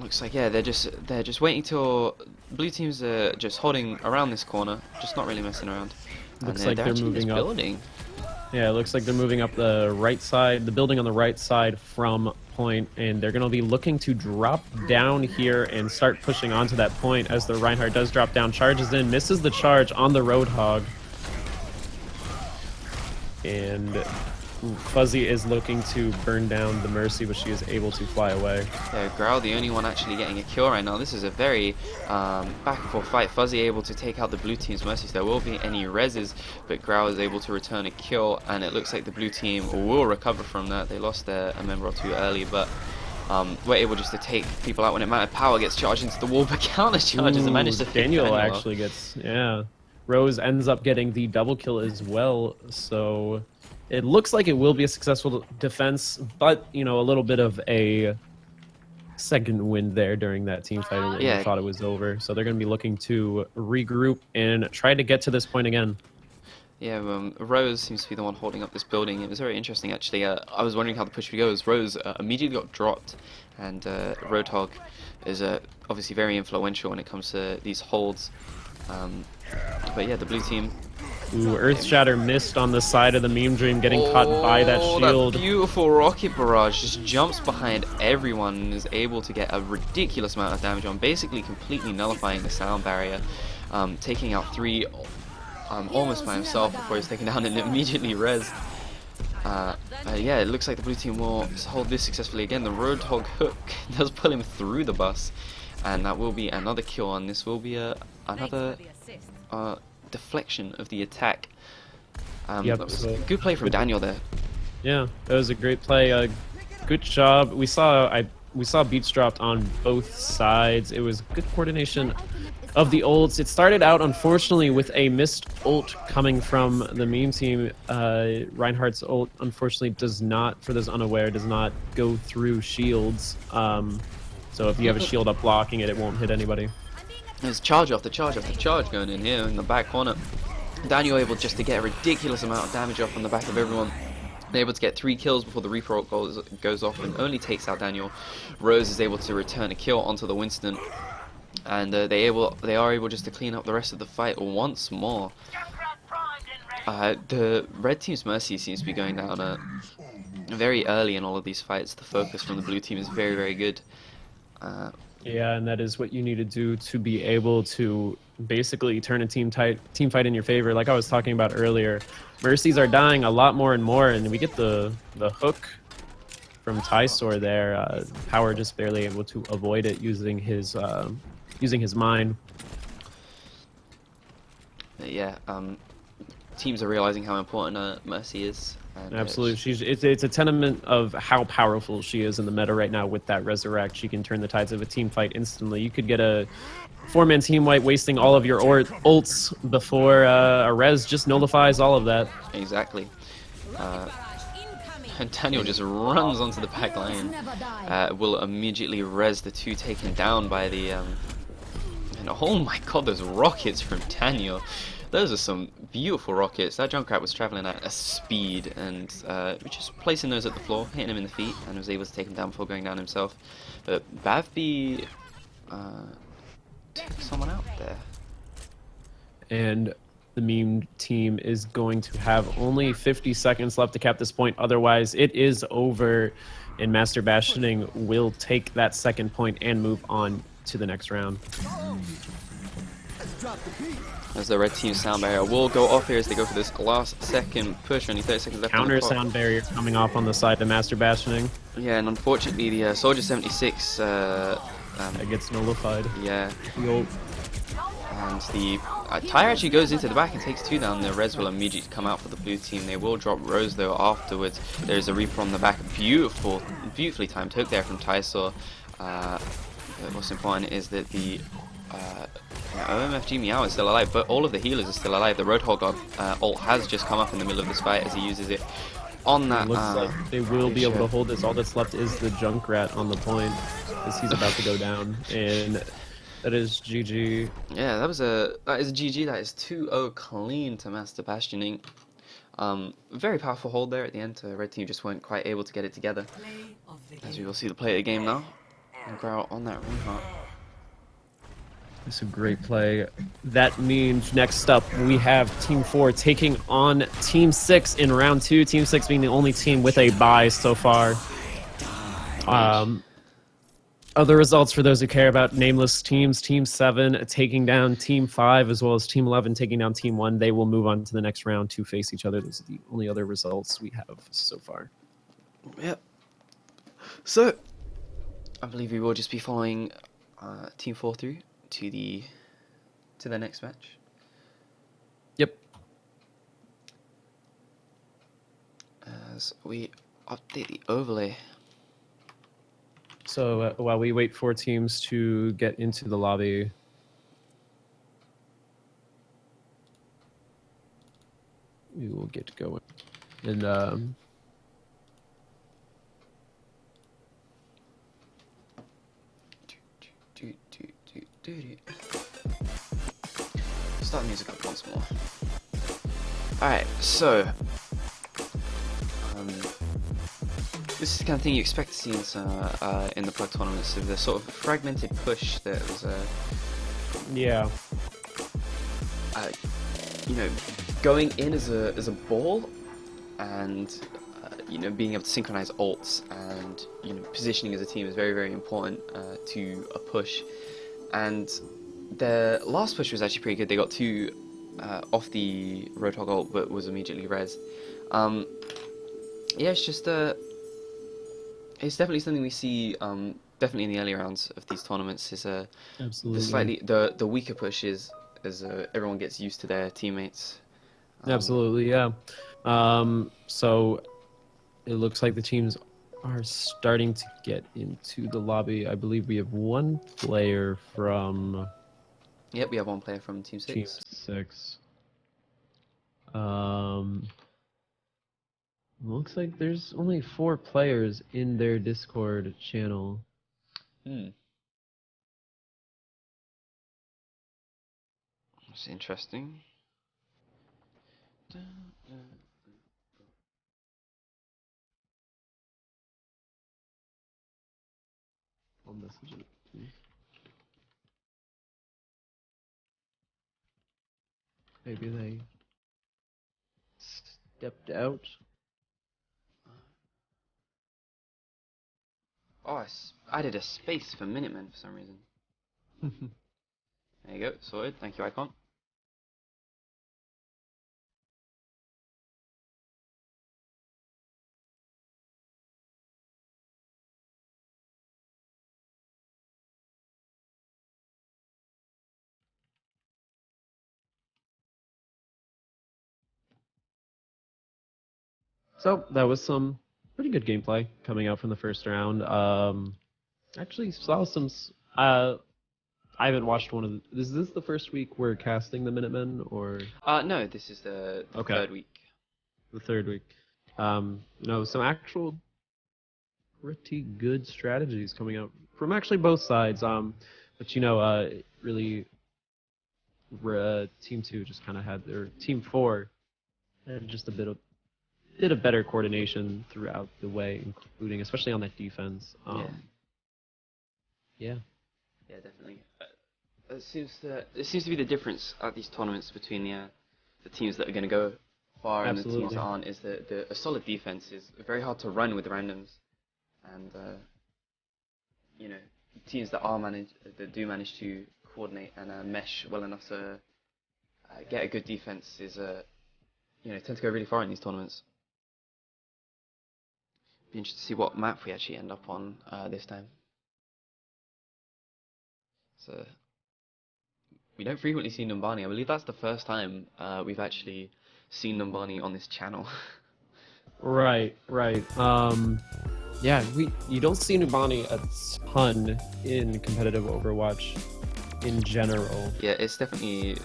looks like, yeah, they're just waiting till blue teams are just holding around this corner, just not really messing around. Looks like they're moving up. Building. Yeah, it looks like they're moving up the right side, the building on the right side from point, and they're going to be looking to drop down here and start pushing onto that point as the Reinhardt does drop down, charges in, misses the charge on the Roadhog. And Fuzzy is looking to burn down the Mercy, but she is able to fly away. Yeah, Growl the only one actually getting a kill right now. This is a very back and forth fight. Fuzzy able to take out the blue team's Mercy, so there will be any reses, but Growl is able to return a kill, and it looks like the blue team will recover from that. They lost a member or two early, but we're able just to take people out when it mattered. Power gets charged into the wall, but counter charges and managed to pick Daniel actually gets, yeah. Rose ends up getting the double kill as well, so it looks like it will be a successful defense, but, you know, a little bit of a second wind there during that team fight when we thought it was over. So they're going to be looking to regroup and try to get to this point again. Yeah, Rose seems to be the one holding up this building. It was very interesting, actually. I was wondering how the push would go as Rose immediately got dropped, and Roadhog is obviously very influential when it comes to these holds. But yeah, the blue team. Ooh, Earth Shatter missed on the side of the Meme Dream, getting caught by that shield. That beautiful rocket barrage just jumps behind everyone and is able to get a ridiculous amount of damage on, basically completely nullifying the sound barrier, taking out 3 almost by himself before he's taken down and immediately res. Yeah, it looks like the blue team will hold this successfully again. The Roadhog hook does pull him through the bus, and that will be another kill, and this will be another deflection of the attack. Yep, that was good play from Daniel there. Yeah, that was a great play. Good job. We saw beats dropped on both sides. It was good coordination of the ults. It started out, unfortunately, with a missed ult coming from the meme team. Reinhardt's ult, unfortunately, does not, for those unaware, does not go through shields. So if you have a shield up blocking it, it won't hit anybody. There's charge after charge after charge going in here in the back corner. Daniel able just to get a ridiculous amount of damage off on the back of everyone. They're able to get 3 kills before the Reaper ult goes off and only takes out Daniel. Rose is able to return a kill onto the Winston. And they are able just to clean up the rest of the fight once more. The red team's Mercy seems to be going down very early in all of these fights. The focus from the blue team is very, very good. Yeah, and that is what you need to do to be able to basically turn a team fight in your favor. Like I was talking about earlier, Mercies are dying a lot more and more, and we get the hook from Tysor there. Power just barely able to avoid it using his mine. Yeah, teams are realizing how important Mercy is. And absolutely, it's a tenement of how powerful she is in the meta right now with that Resurrect. She can turn the tides of a team fight instantly. You could get a 4-man team wipe, wasting all of your ults before a res just nullifies all of that. Exactly. And Daniel just runs onto the back line. Will immediately res the 2 taken down by the... and oh my god, those rockets from Daniel. Those are some beautiful rockets. That Junkrat was traveling at a speed, and just placing those at the floor, hitting him in the feet, and was able to take him down before going down himself. But Bavby took someone out there. And the meme team is going to have only 50 seconds left to cap this point. Otherwise, it is over, and Master Bastioning will take that second point and move on to the next round. As the red team sound barrier will go off here as they go for this last second push. Only 30 seconds left. Counter sound barrier coming off on the side of Master Bastioning. Yeah, and unfortunately the Soldier 76 it gets nullified. Yeah. Yo. And the Tyre actually goes into the back and takes 2 down. The Reds will immediately come out for the blue team. They will drop Rose though afterwards. There's a Reaper on the back. Beautifully timed hook there from Tysor. What's important is that the OMFG Meow is still alive, but all of the healers are still alive. The Roadhog ult has just come up in the middle of this fight as he uses it on that. Looks like they will be able to hold this. All that's left is the Junkrat on the point. as he's about to go down, and that is GG. Yeah, that is a GG. That is 2-0 clean to Master Bastioning. Very powerful hold there at the end. Red team just weren't quite able to get it together. As we will see the play of the game now. And Growl on that Reinhardt. It's a great play. That means next up we have Team 4 taking on Team 6 in round 2. Team 6 being the only team with a bye so far. Other results for those who care about nameless teams: Team 7 taking down Team 5, as well as Team 11 taking down Team 1. They will move on to the next round to face each other. Those are the only other results we have so far. Yep. So, I believe we will just be following Team 4 through to the next match. Yep. As we update the overlay. So while we wait for teams to get into the lobby, we will get going. And Start the music up once more. Alright, so this is the kind of thing you expect to see in the plug tournaments. So the sort of fragmented push that was yeah, you know, going in as a ball, and you know, being able to synchronize ults and, you know, positioning as a team is very, very important to a push. And their last push was actually pretty good. They got 2 off the Roadhog ult, but was immediately rezzed. Yeah, it's just it's definitely something we see definitely in the early rounds of these tournaments. Is absolutely. the weaker push is as everyone gets used to their teammates. Absolutely, yeah. So it looks like the teams are starting to get into the lobby. I believe we have one player from Yep, we have one player from Team 6. Team 6. Looks like there's only 4 players in their Discord channel. That's interesting. I'll message it. Maybe they stepped out. Oh, I added a space for Minutemen for some reason. There you go, sorted. Thank you, Icon. So that was some pretty good gameplay coming out from the first round. Actually saw some. I haven't watched one of. Is this the first week we're casting the Minutemen, or No, this is the Okay. 3rd week. the 3rd week? Some actual pretty good strategies coming out from actually both sides. But really, Team 2 just kind of had their Team 4 had just a bit of better coordination throughout the way, including especially on that defense. Yeah. Yeah, definitely. It seems to be the difference at these tournaments between the teams that are going to go far and the teams Absolutely. that aren't. Is that a solid defense is very hard to run with randoms, and teams that do manage to coordinate and mesh well enough to get a good defense is tend to go really far in these tournaments. Be interested to see what map we actually end up on this time. So we don't frequently see Numbani. I believe that's the first time we've actually seen Numbani on this channel. Right. You don't see Nubani a ton in competitive Overwatch in general. Yeah, it's definitely.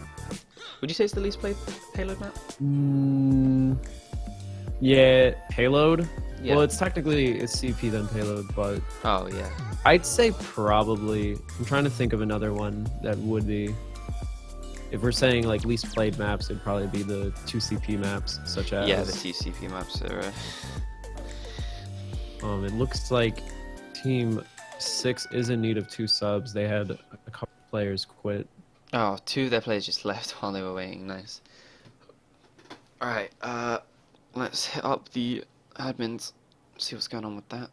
Would you say it's the least played payload map? Yeah, payload. Yeah. Well, it's technically it's CP then payload, but Oh yeah. I'd say probably. I'm trying to think of another one that would be. If we're saying like least played maps, it'd probably be the 2 CP maps, such as. Yeah, the CCP maps are. It looks like Team 6 is in need of 2 subs. They had a couple players quit. Oh, 2 of their players just left while they were waiting. Nice. All right. Let's hit up the admins. See what's going on with that.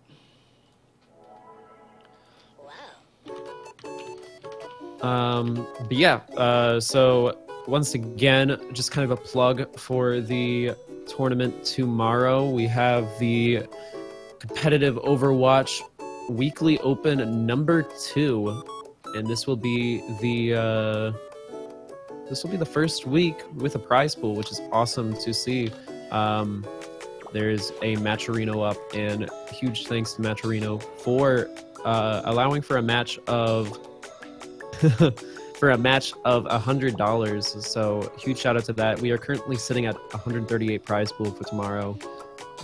But yeah, so once again, just kind of a plug for the tournament tomorrow. We have the competitive Overwatch weekly open number 2, and this will be the first week with a prize pool, which is awesome to see. There's a Matcherino up, and huge thanks to Matcherino for allowing for a match of for a match of $100. So huge shout out to that. We are currently sitting at 138 prize pool for tomorrow,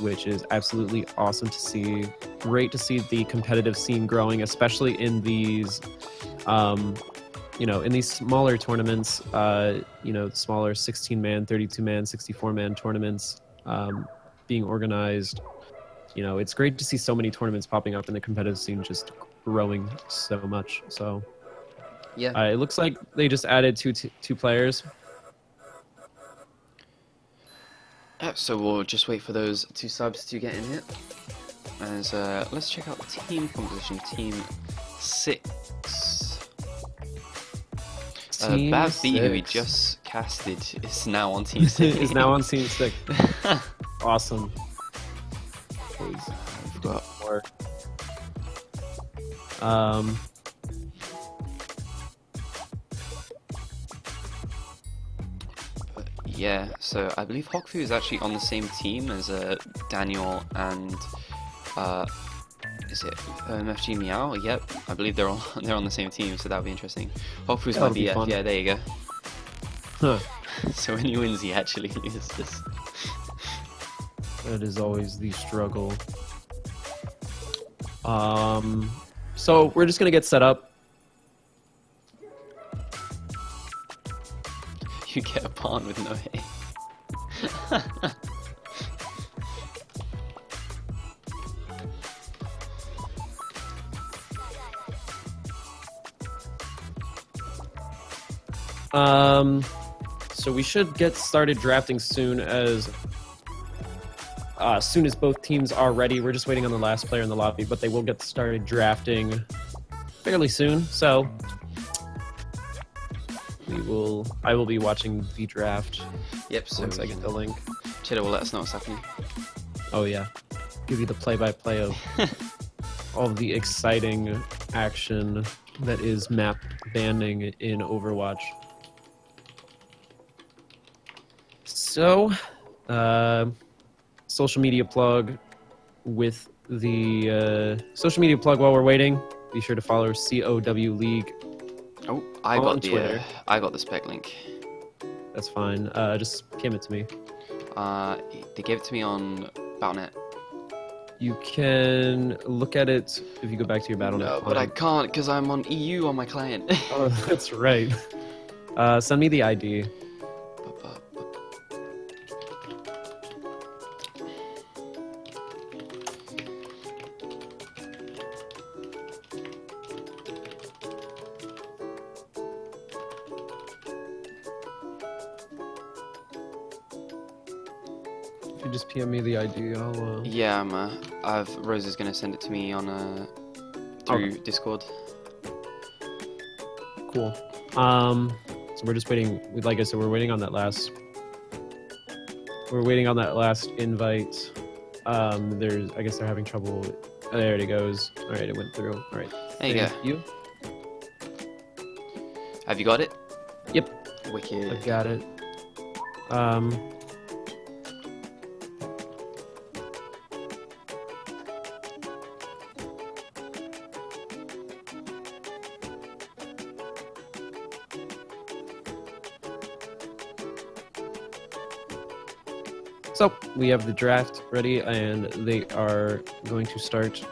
which is absolutely awesome to see. Great to see the competitive scene growing, especially in these in these smaller tournaments, smaller 16-man, 32-man, 64-man tournaments being organized. It's great to see so many tournaments popping up and the competitive scene just growing so much. So Yeah. it looks like they just added two players. So we'll just wait for those 2 subs to get in here. As let's check out the team composition. Team 6. Bad B, who we just casted, is now on Team 6. Is now on Team 6. Awesome. We've got more. Yeah, so I believe Hokfu is actually on the same team as Daniel and is it MFG Meow? Yep, I believe they're on the same team, so that'll be interesting. Hokfu's my That'll be BF. fun. Yeah, there you go. Huh. So when he wins, he actually loses. That is always the struggle. So we're just gonna get set up. You get a pawn with no hay. So we should get started drafting soon as both teams are ready. We're just waiting on the last player in the lobby, but they will get started drafting fairly soon. So I will be watching the draft Yep, so once I get the link. Cheddar will let us know what's happening. Oh yeah, give you the play-by-play of all of the exciting action that is map banning in Overwatch. So, social media plug with the social media plug while we're waiting. Be sure to follow COW League. Oh, I On got Twitter. I got the spec link. That's fine. Just give it to me. They gave it to me on Battle.net. You can look at it if you go back to your Battle.net. No, but I can't because I'm on EU on my client. Oh, that's right. Send me the ID. If you just PM me the ID, I'll. Yeah, Rose is gonna send it to me on through Okay. Discord. Cool. So we're just waiting. Like I said, we're waiting on that last. We're waiting on that last invite. I guess they're having trouble. Oh, there it goes. All right, it went through. All right. There you Thank go. you. Have you got it? Yep. Wicked. I've got it. So we have the draft ready, and they are going to start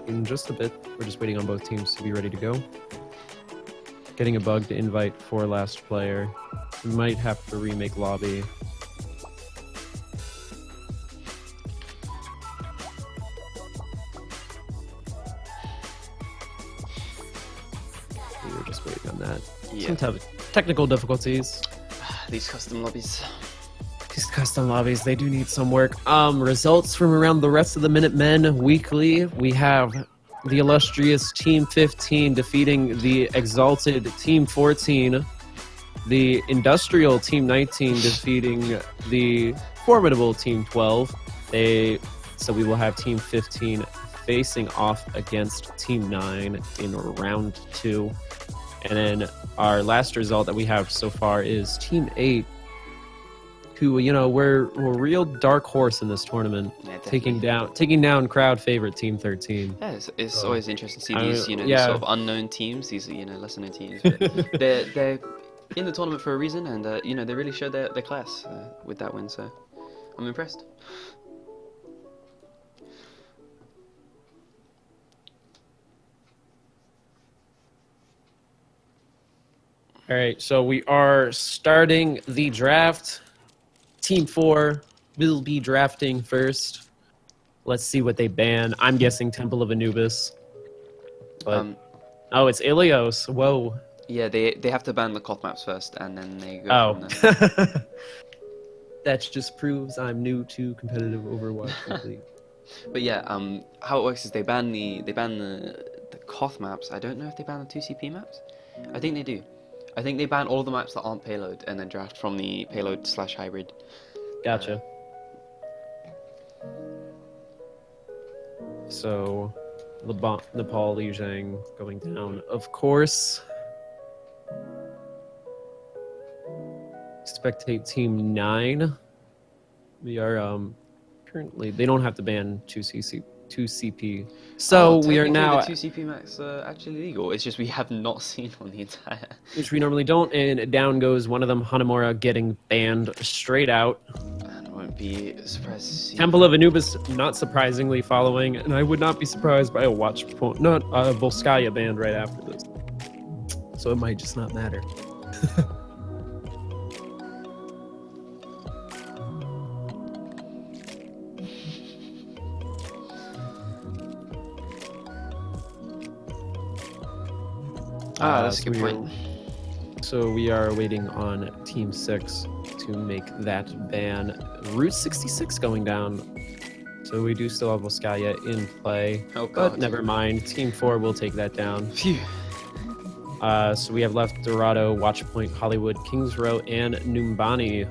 in just a bit. We're just waiting on both teams to be ready to go. Getting a bug to invite for last player. We might have to remake lobby. We were just waiting on that. Yeah. Some technical difficulties. These custom lobbies. These custom lobbies, they do need some work. Results from around the rest of the Minutemen weekly. We have the illustrious Team 15 defeating the exalted Team 14. The industrial Team 19 defeating the formidable Team 12. So we will have Team 15 facing off against Team 9 in round 2. And then our last result that we have so far is Team 8, who, you know, we're a real dark horse in this tournament, Yeah, taking down crowd favorite Team 13. Yeah, it's always interesting to see these, these yeah. sort of unknown teams, these, lesser known teams. But they're in the tournament for a reason, and they really showed their class with that win. So I'm impressed. All right, so we are starting the draft. Team 4 will be drafting first. Let's see what they ban. I'm guessing Temple of Anubis. But oh, it's Ilios. Whoa. Yeah, they have to ban the Koth maps first, and then they go from there. That just proves I'm new to competitive Overwatch. But yeah, how it works is they ban the Koth maps. I don't know if they ban the 2CP maps. I think they do. I think they ban all the maps that aren't payload, and then draft from the payload/hybrid. Gotcha. So, Nepal Lijiang going down, of course. Spectate Team 9. We are currently, they don't have to ban 2CP. So we are now the 2CP maps are actually legal. It's just we have not seen one the entire. Which we normally don't, and down goes one of them, Hanamura, getting banned straight out. And I won't be surprised to see. Temple of Anubis, not surprisingly, following, and I would not be surprised by a Volskaya banned right after this. So it might just not matter. That's a good point. So we are waiting on Team 6 to make that ban. Route 66 going down. So we do still have Volskaya in play. Oh, God. But never mind. Team 4 will take that down. Phew. So we have left Dorado, Watchpoint, Hollywood, Kings Row, and Numbani.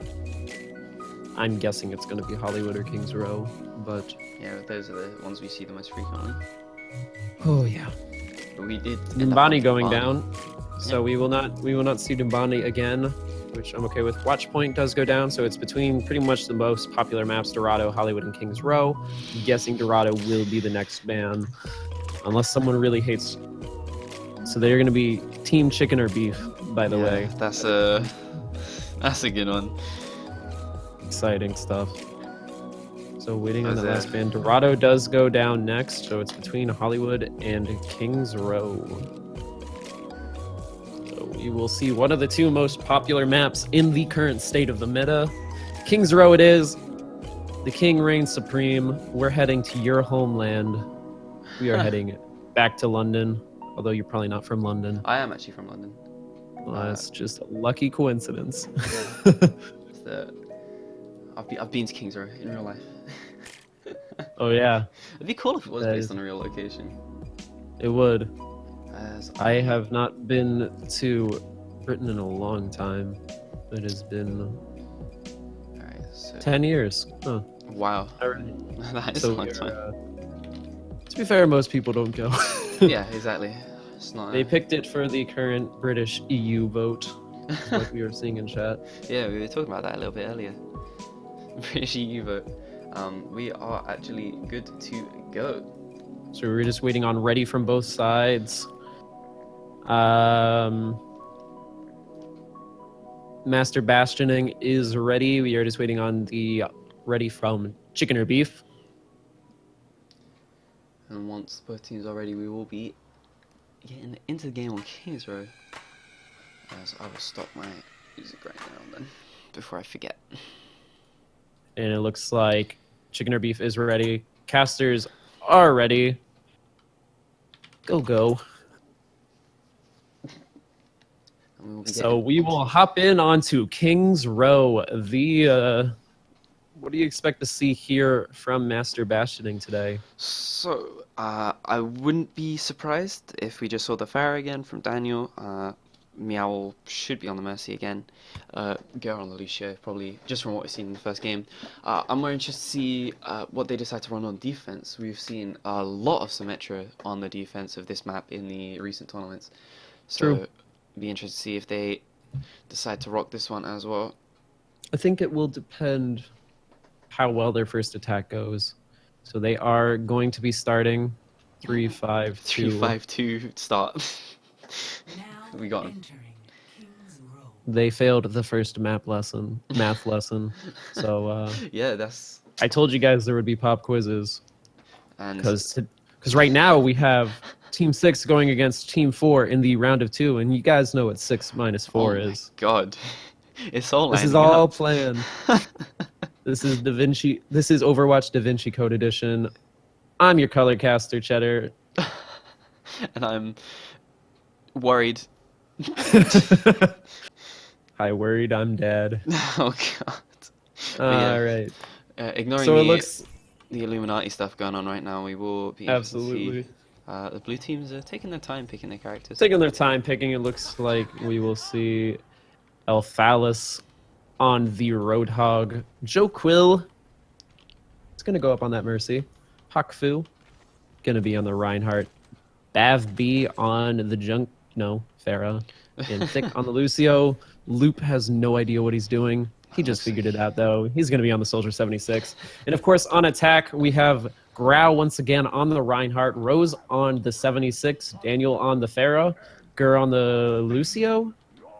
I'm guessing it's going to be Hollywood or Kings Row, but... Yeah, those are the ones we see the most frequently. Oh, yeah. But we did. Numbani going down, so we will not see Numbani again, which I'm okay with. Watchpoint does go down, so it's between pretty much the most popular maps: Dorado, Hollywood, and Kings Row. I'm guessing Dorado will be the next ban, unless someone really hates. So they're going to be Team Chicken or Beef, by the way. That's a good one. Exciting stuff. So waiting on the last ban. Dorado does go down next, so it's between Hollywood and Kings Row. So we will see one of the two most popular maps in the current state of the meta. Kings Row it is. The king reigns supreme. We're heading to your homeland. We are heading back to London, although you're probably not from London. I am actually from London. Well, that's just a lucky coincidence. Yeah. I've been to Kings Row in real life. Oh yeah. It'd be cool if it was based on a real location. It would. I I have not been to Britain in a long time. It has been Alright, so 10 years. Huh. wow. Alright. That is So a long we're, time. to be fair, most people don't go. Yeah, exactly. It's not. They picked it for the current British EU vote, like we were seeing in chat. Yeah, we were talking about that a little bit earlier. British EU vote. We are actually good to go. So we're just waiting on ready from both sides. Master Bastioning is ready. We are just waiting on the ready from Chicken or Beef. And once both teams are ready, we will be getting into the game on Kings Row. As I will stop my music right now then, before I forget. And it looks like Chicken or Beef is ready. Casters are ready. Go. And we will be So we will hop in onto Kings Row. What do you expect to see here from Master Bastioning today? So, I wouldn't be surprised if we just saw the Pharaoh again from Daniel. Meow should be on the Mercy again. Go on the Lucio, probably, just from what we've seen in the first game. I'm more interested to see what they decide to run on defense. We've seen a lot of Symmetra on the defense of this map in the recent tournaments. So, True. be interested to see if they decide to rock this one as well. I think it will depend how well their first attack goes. So they are going to be starting 3-5-2. 3-5-2 start. We got him. They failed the first math lesson. So Yeah, that's... I told you guys there would be pop quizzes. And Because right now we have Team 6 going against Team 4 in the round of 2, and you guys know what 6 minus 4 is. God, it's all This is lining all up. planned. This is Overwatch Da Vinci Code Edition. I'm your color caster, Cheddar. And I'm worried. Hi, worried I'm dead. Oh God. But yeah, All right. ignoring So it looks the Illuminati stuff going on right now, we will be interested to absolutely see. The blue teams are taking their time picking their characters. taking their time picking. It looks like we will see Elphalis on the Roadhog. Joe Quill is going to go up on that Mercy. Hakfu going to be on the Reinhardt. Bav B on the Farah. And Thick on the Lucio. Loop has no idea what he's doing. He just figured it out, though. He's going to be on the Soldier 76. And, of course, on attack, we have Grau once again on the Reinhardt. Rose on the 76. Daniel on the Farah. Gur on the Lucio.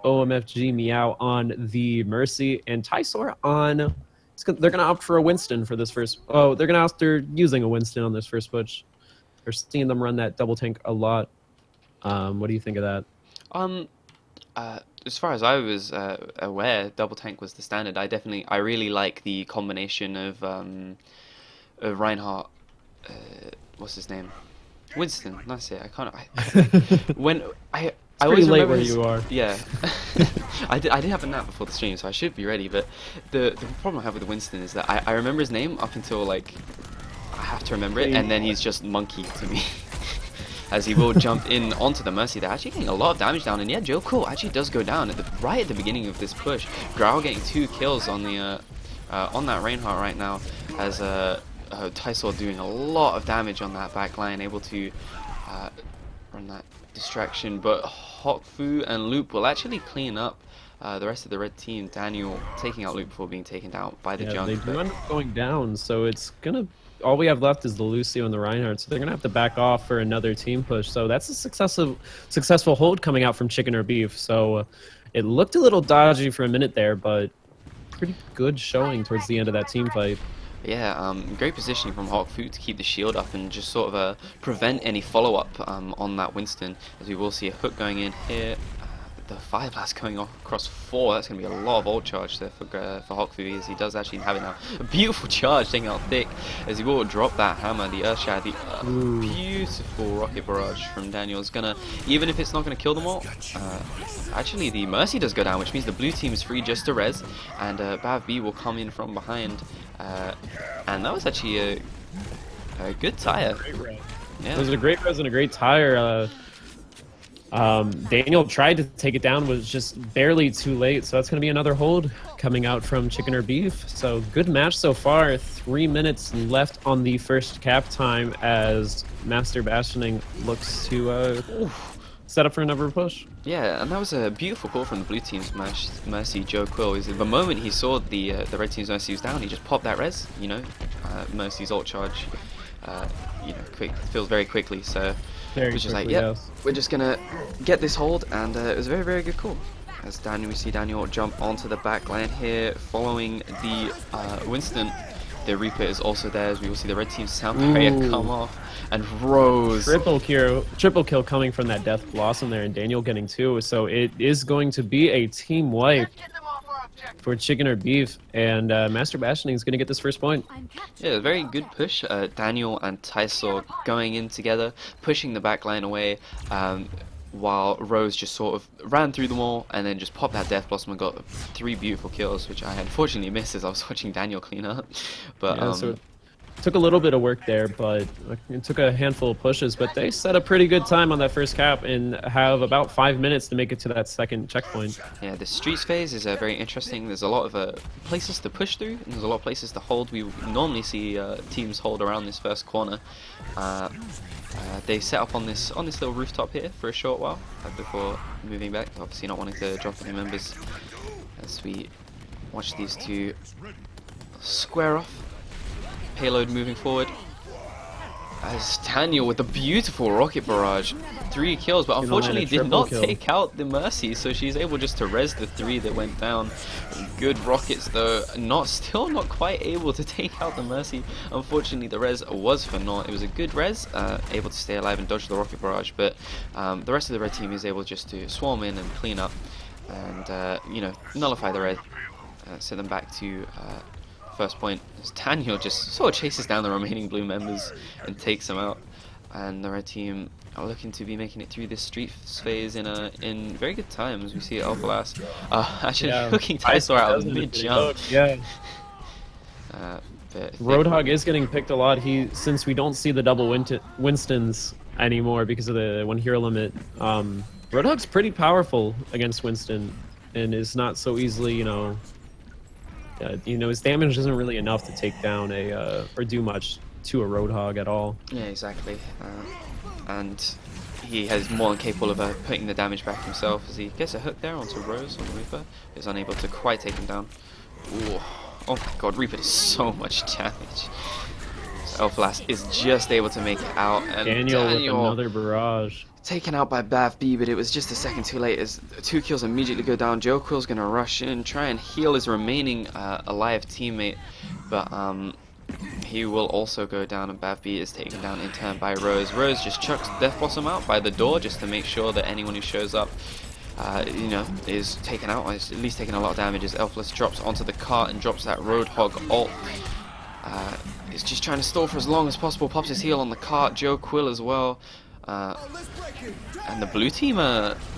OMFG Meow on the Mercy. And Tysor on... They're going to opt for a Winston for this first... Oh, they're using a Winston on this first push. We're seeing them run that double tank a lot. What do you think of that? As far as I was aware, double tank was the standard. I really like the combination of Reinhardt. What's his name? Winston. That's it. I can't. I always late remember where you are. Yeah, I did have a nap before the stream, so I should be ready. But the problem I have with Winston is that I remember his name up until like I have to remember it, and then he's just monkey to me. As he will jump in onto the Mercy. They're actually getting a lot of damage down, and yeah, Joe Cool actually does go down right at the beginning of this push. Grau getting 2 kills on the on that Reinhardt right now, as Tysor doing a lot of damage on that back line, able to run that distraction. But Hokfu and Loop will actually clean up the rest of the red team. Daniel taking out Loop before being taken out by the junk. They do end up going down, so it's gonna. All we have left is the Lucio and the Reinhardt, so they're gonna have to back off for another team push. So that's a successful hold coming out from Chicken or Beef. So it looked a little dodgy for a minute there, but pretty good showing towards the end of that team fight. Yeah, great positioning from Hawkfu to keep the shield up and just sort of prevent any follow-up on that Winston, as we will see a hook going in here. The Fire Blast going across 4, that's going to be a lot of ult charge there for Hawkfu, as he does actually have it now. A beautiful charge taking out Thick, as he will drop that hammer, the Earth Shatter, the beautiful rocket barrage from Daniel is going to, even if it's not going to kill them all, actually the Mercy does go down, which means the blue team is free just to res, and Bav B will come in from behind, and that was actually a good tire. Yeah. It was a great res and a great tire. Daniel tried to take it down, was just barely too late, so that's going to be another hold coming out from Chicken or Beef. So good match so far. 3 minutes left on the first cap time as Master Bastioning looks to set up for another push. Yeah, and that was a beautiful call from the blue team's Mercy, Joe Quill. Is the moment he saw the red team's Mercy was down, he just popped that res, you know, Mercy's ult charge, you know, feels very quickly, so... Very Which is like, quickly, yeah, yes. we're just gonna get this hold, and it was a very, very good call. As we see Daniel jump onto the back line here, following the Winston. The Reaper is also there, as we will see the red team's sound barrier come off, and Rose. Triple kill coming from that Death Blossom there, and Daniel getting 2. So it is going to be a team wipe for Chicken or Beef, and Master Bastioning is going to get this first point. Yeah, a very good push. Daniel and Tysaw going in together, pushing the backline away, while Rose just sort of ran through them all and then just popped that Death Blossom and got 3 beautiful kills, which I unfortunately missed as I was watching Daniel clean up. But Yeah, so it took a little bit of work there, but it took a handful of pushes, but they set a pretty good time on that first cap and have about 5 minutes to make it to that second checkpoint. yeah, the streets phase is very interesting. There's a lot of places to push through, and there's a lot of places to hold. We normally see teams hold around this first corner. They set up on this little rooftop here for a short while before moving back. Obviously, not wanting to drop any members as we watch these two square off. Payload moving forward. As Daniel with a beautiful rocket barrage, 3 kills, but unfortunately did not take out the Mercy, so she's able just to res the 3 that went down. Good rockets though, still not quite able to take out the Mercy. Unfortunately the res was for naught. It was a good res, able to stay alive and dodge the rocket barrage, but the rest of the red team is able just to swarm in and clean up and you know, nullify the red, send them back to first point. As Daniel just sort of chases down the remaining blue members and takes them out, and the red team are looking to be making it through this streets phase in very good time, as we see Alpha Last actually hooking Tysaw out of mid jump. Yeah. Roadhog is getting picked a lot. Since we don't see the double Winstons anymore because of the 1 hero limit, Roadhog's pretty powerful against Winston and is not so easily, you know, his damage isn't really enough to take down or do much to a Roadhog at all. Yeah, exactly. And he is more than capable of putting the damage back himself as he gets a hook there onto Rose on the Reaper. Is unable to quite take him down. Ooh. Oh my god, Reaper does so much damage. So Elflas is just able to make it out, and Daniel with another barrage. Taken out by Bav B, but it was just a second too late as 2 kills immediately go down. Joe Quill's gonna rush in, try and heal his remaining alive teammate, but he will also go down, and Bav B is taken down in turn by Rose. Rose just chucks Death Blossom out by the door just to make sure that anyone who shows up you know, is taken out, or is at least taking a lot of damage as Elfless drops onto the cart and drops that Roadhog ult. He's just trying to stall for as long as possible, pops his heal on the cart, Joe Quill as well. And the blue team,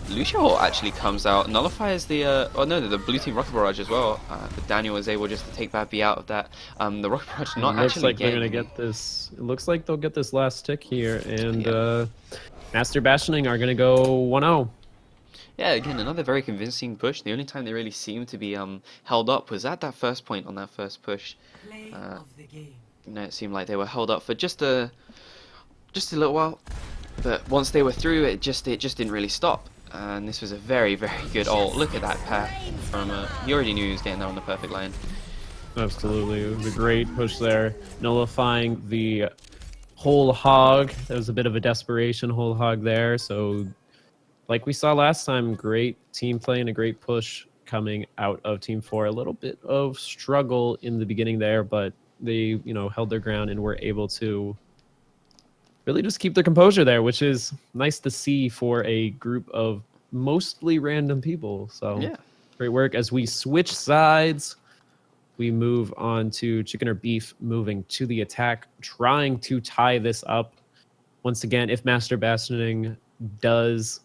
Lucio actually comes out, nullifies the, oh no, the blue team rocket barrage as well. But Daniel is able just to take Bad B out of that. The rocket barrage not actually they're gonna get this. It looks like they'll get this last tick here, and Master Bastioning are gonna go 1-0. Yeah, again, another very convincing push. The only time they really seemed to be held up was at that first point on that first push. You know, it seemed like they were held up for just a little while. But once they were through, it just didn't really stop. And this was a very, very good ult. Look at that path from he already knew he was getting there on the perfect line. Absolutely, it was a great push there, nullifying the whole hog. There was a bit of a desperation whole hog there. So, like we saw last time, great team play and a great push coming out of Team 4. A little bit of struggle in the beginning there, but they, you know, held their ground and were able to really just keep their composure there, which is nice to see for a group of mostly random people. So yeah, great work. As we switch sides, we move on to Chicken or Beef, moving to the attack, trying to tie this up. Once again, if Master Bastioning does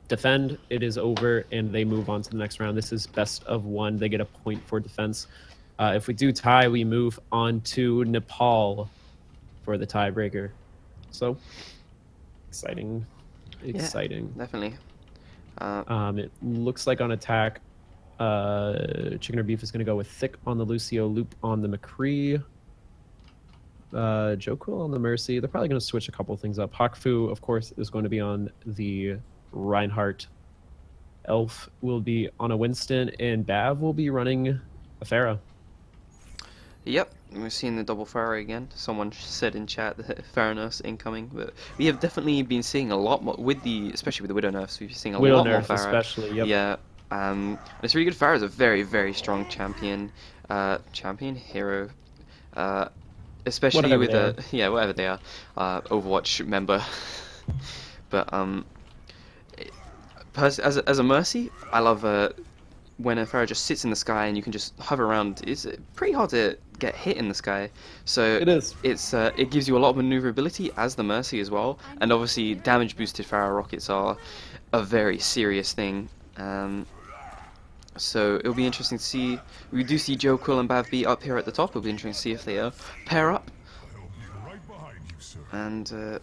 defend, it is over and they move on to the next round. This is best of 1. They get a point for defense. If we do tie, we move on to Nepal for the tiebreaker. So exciting. Yeah, definitely. It looks like on attack, Chicken or Beef is going to go with Thick on the Lucio, Loop on the McCree, Joe Quill on the Mercy. They're probably going to switch a couple things up. Hakfu, of course, is going to be on the Reinhardt. Elf will be on a Winston, and Bav will be running a Pharah. Yep, we're seeing the double Pharah again. Someone said in chat that Pharah incoming, but we have definitely been seeing a lot more with especially with the Widow nerfs. We've been seeing a lot more Pharah. Especially, yep. Yeah, It's really good. Pharah's a very, very strong champion, hero, especially Whatever with they yeah, whatever they are, Overwatch member. But as a Mercy, I love when a Pharah just sits in the sky and you can just hover around. It's pretty hard to get hit in the sky, so It is. it gives you a lot of maneuverability as the Mercy as well, and obviously damage boosted Pharah rockets are a very serious thing. So it'll be interesting to see. We do see Joe Quill and Bav B up here at the top. It'll be interesting to see if they pair up, and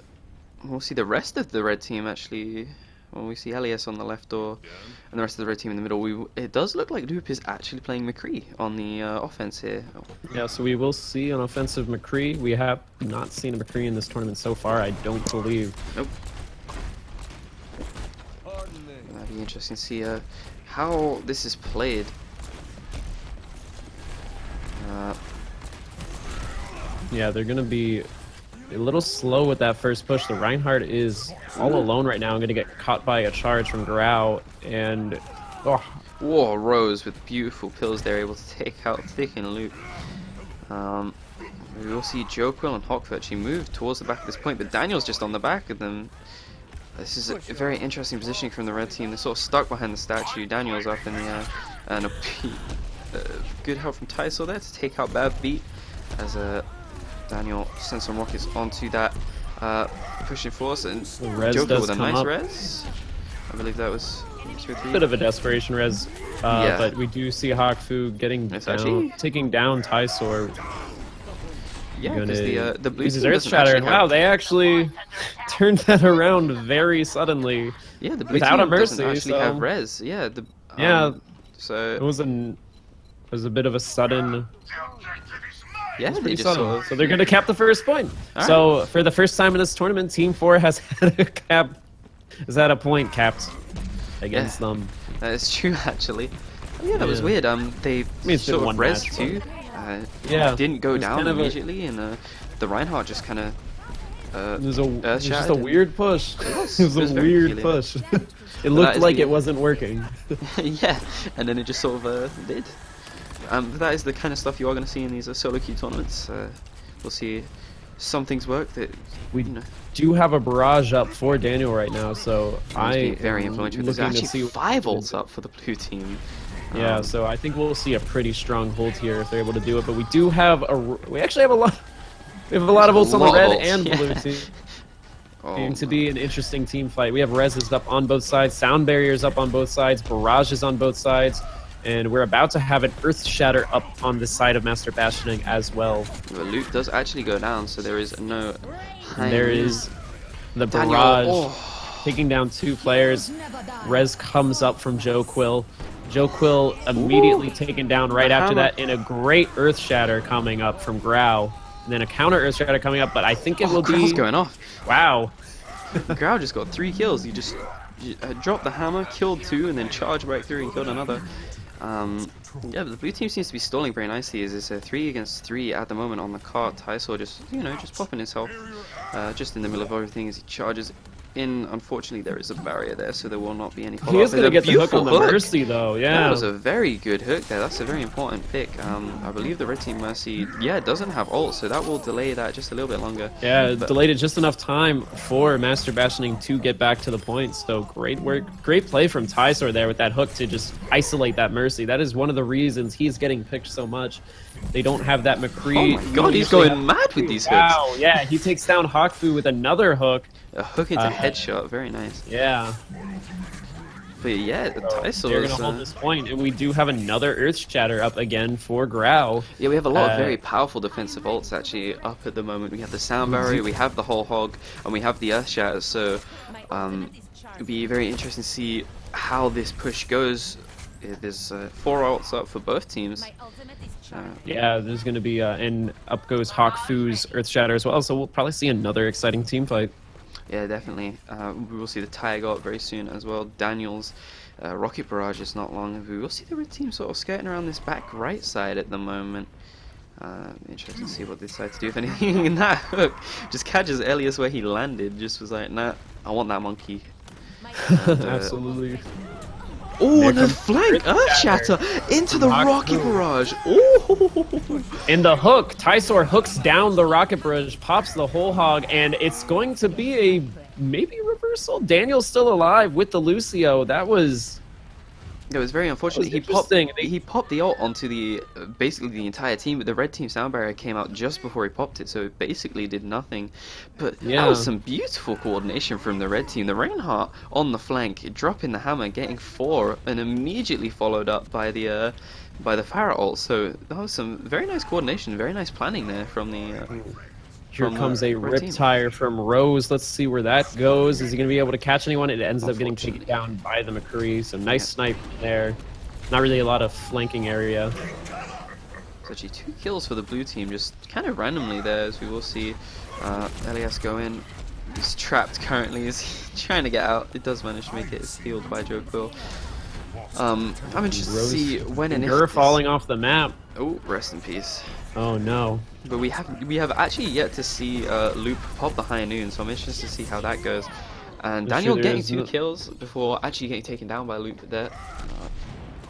we'll see the rest of the red team actually. Well, we see Elias on the left door, and the rest of the red team in the middle. It does look like Loop is actually playing McCree on the offense here. Yeah, so we will see an offensive McCree. We have not seen a McCree in this tournament so far, I don't believe. Nope. That'd be interesting to see how this is played. Yeah, they're going to be a little slow with that first push. The Reinhardt is all alone right now. I'm going to get caught by a charge from Grau, and oh, Whoa, Rose with beautiful pills there, able to take out Thick and Luke. We will see Joe Quill and Hawk actually move towards the back at this point, but Daniel's just on the back of them. This is a very interesting positioning from the red team. They're sort of stuck behind the statue. Daniel's up in the air, and a good help from Tyso there to take out Bad Beat as Daniel sends some rockets onto that pushing force, and res Joker does with a come nice up. res. I believe that was 2 or 3. Bit of a desperation res, Yeah. but we do see Hawkfu getting It's down, actually- taking down Tysor. Yeah, because the blue uses team Earth doesn't Shatter, actually and have- wow, they actually turned that around very suddenly. Yeah, the blue without team a doesn't mercy, actually so- have res. Yeah, Yeah. So It was a bit of a sudden. yeah, they Pretty just subtle. sort of, So they're going to cap the first point. All So for the first time in this tournament, Team 4 has had a point capped against them. that is true actually. Oh, yeah, that was Yeah. weird. They it's been sort of one res match, too. Yeah, Didn't go it was down kind of a- immediately, and the Reinhardt just kind of It was just shattered a and- weird push. It was It was a very weird peculiar. push. It looked is like the- it wasn't working. yeah, and then it just sort of did. That is the kind of stuff you are going to see in these solo queue tournaments. We'll see some things work that We you know. do have a barrage up for Daniel right now, so I I very am influential. There's looking to actually see 5 ults up for the blue team. Yeah, so I think we'll see a pretty strong hold here if they're able to do it. But we do have we actually have a lot. We have a lot of ults on the lot red of ults, and yeah. blue team. Oh, Going to be an interesting team fight. We have reses up on both sides, sound barriers up on both sides, barrages on both sides, and we're about to have an Earth Shatter up on the side of Master Bastioning as well. the loot does actually go down, so there is no. And there is the Daniel. barrage Oh, taking down 2 players. Res comes up from Joe Quill. Joe Quill immediately taken down right The after hammer. that, in a great Earth Shatter coming up from Grau. And then a counter Earth Shatter coming up, but I think it will Grau's be... going off. Wow. Grau just got 3 kills. You just dropped the hammer, killed 2, and then charged right through and killed another. Yeah, but the blue team seems to be stalling very nicely. It's a 3 against 3 at the moment on the cart. Tysaw just, just popping his health just in the middle of everything as he charges in. Unfortunately, there is a barrier there, so there will not be any follow-up. He is going to It's a get the hook on the beautiful hook. Mercy, though. That Yeah. was a very good hook there. That's a very important pick. I believe the red team Mercy, doesn't have ult, so that will delay that just a little bit longer. Yeah, it But- delayed it just enough time for Master Bastioning to get back to the point. So great work, great play from Tysor there with that hook to just isolate that Mercy. That is one of the reasons he's getting picked so much. They don't have that McCree. Oh my god, he's usually going have- mad with these hooks. Wow, yeah, he takes down Hawkfu with another hook. A hook into Uh, headshot, very nice. Yeah, But yeah, the they're Tysaw going is, to hold this point, and we do have another Earth Shatter up again for Grau. yeah, we have a lot of Uh, very powerful defensive ults actually up at the moment. We have the sound barrier, we have the whole hog, and we have the earth shatter. So it'd be very interesting to see how this push goes. There's 4 ults up for both teams. Yeah, there's going to be, and up goes Hawkfu's Earth Shatter as well, so we'll probably see another exciting team fight. Yeah, definitely. We will see the tie go up very soon as well. Daniel's rocket barrage is not long. We will see the red team sort of skirting around this back right side at the moment. Interesting to see what they decide to do. If anything, in that hook just catches Elias where he landed. Just was like, nah, I want that monkey. And, Absolutely. Oh, and There a comes flank Earth Shatter into the Rock Rocket Boom. Barrage. Oh, And the hook, Tysaur hooks down the rocket bridge, pops the whole hog, and it's going to be a maybe reversal. Daniel's still alive with the Lucio. That was it was very unfortunate. He popped. interesting. He popped the ult onto the basically the entire team, but the red team sound barrier came out just before he popped it, so it basically did nothing. But that Yeah. was some beautiful coordination from the red team. The Reinhardt on the flank, dropping the hammer, getting 4, and immediately followed up by the Pharah ult. So that was some very nice coordination, very nice planning there from the. Here from comes the a red rip team. tire from Rose. Let's see where that goes. Is he going to be able to catch anyone? It ends up getting Unfortunately. taken down by the McCree. So nice Yeah. snipe there. Not really a lot of flanking area. So actually 2 kills for the blue team, just kind of randomly there, as we will see. Elias go in. He's trapped currently. He's trying to get out. It does manage to make it. It's healed by Joe Quill. I'm interested to Rose see when and if Gur this... falling off the map. Oh, rest in peace. Oh no. But we have actually yet to see Loop pop the high noon, so I'm interested to see how that goes. And For Daniel sure getting there's 2 no- kills before actually getting taken down by Loop there.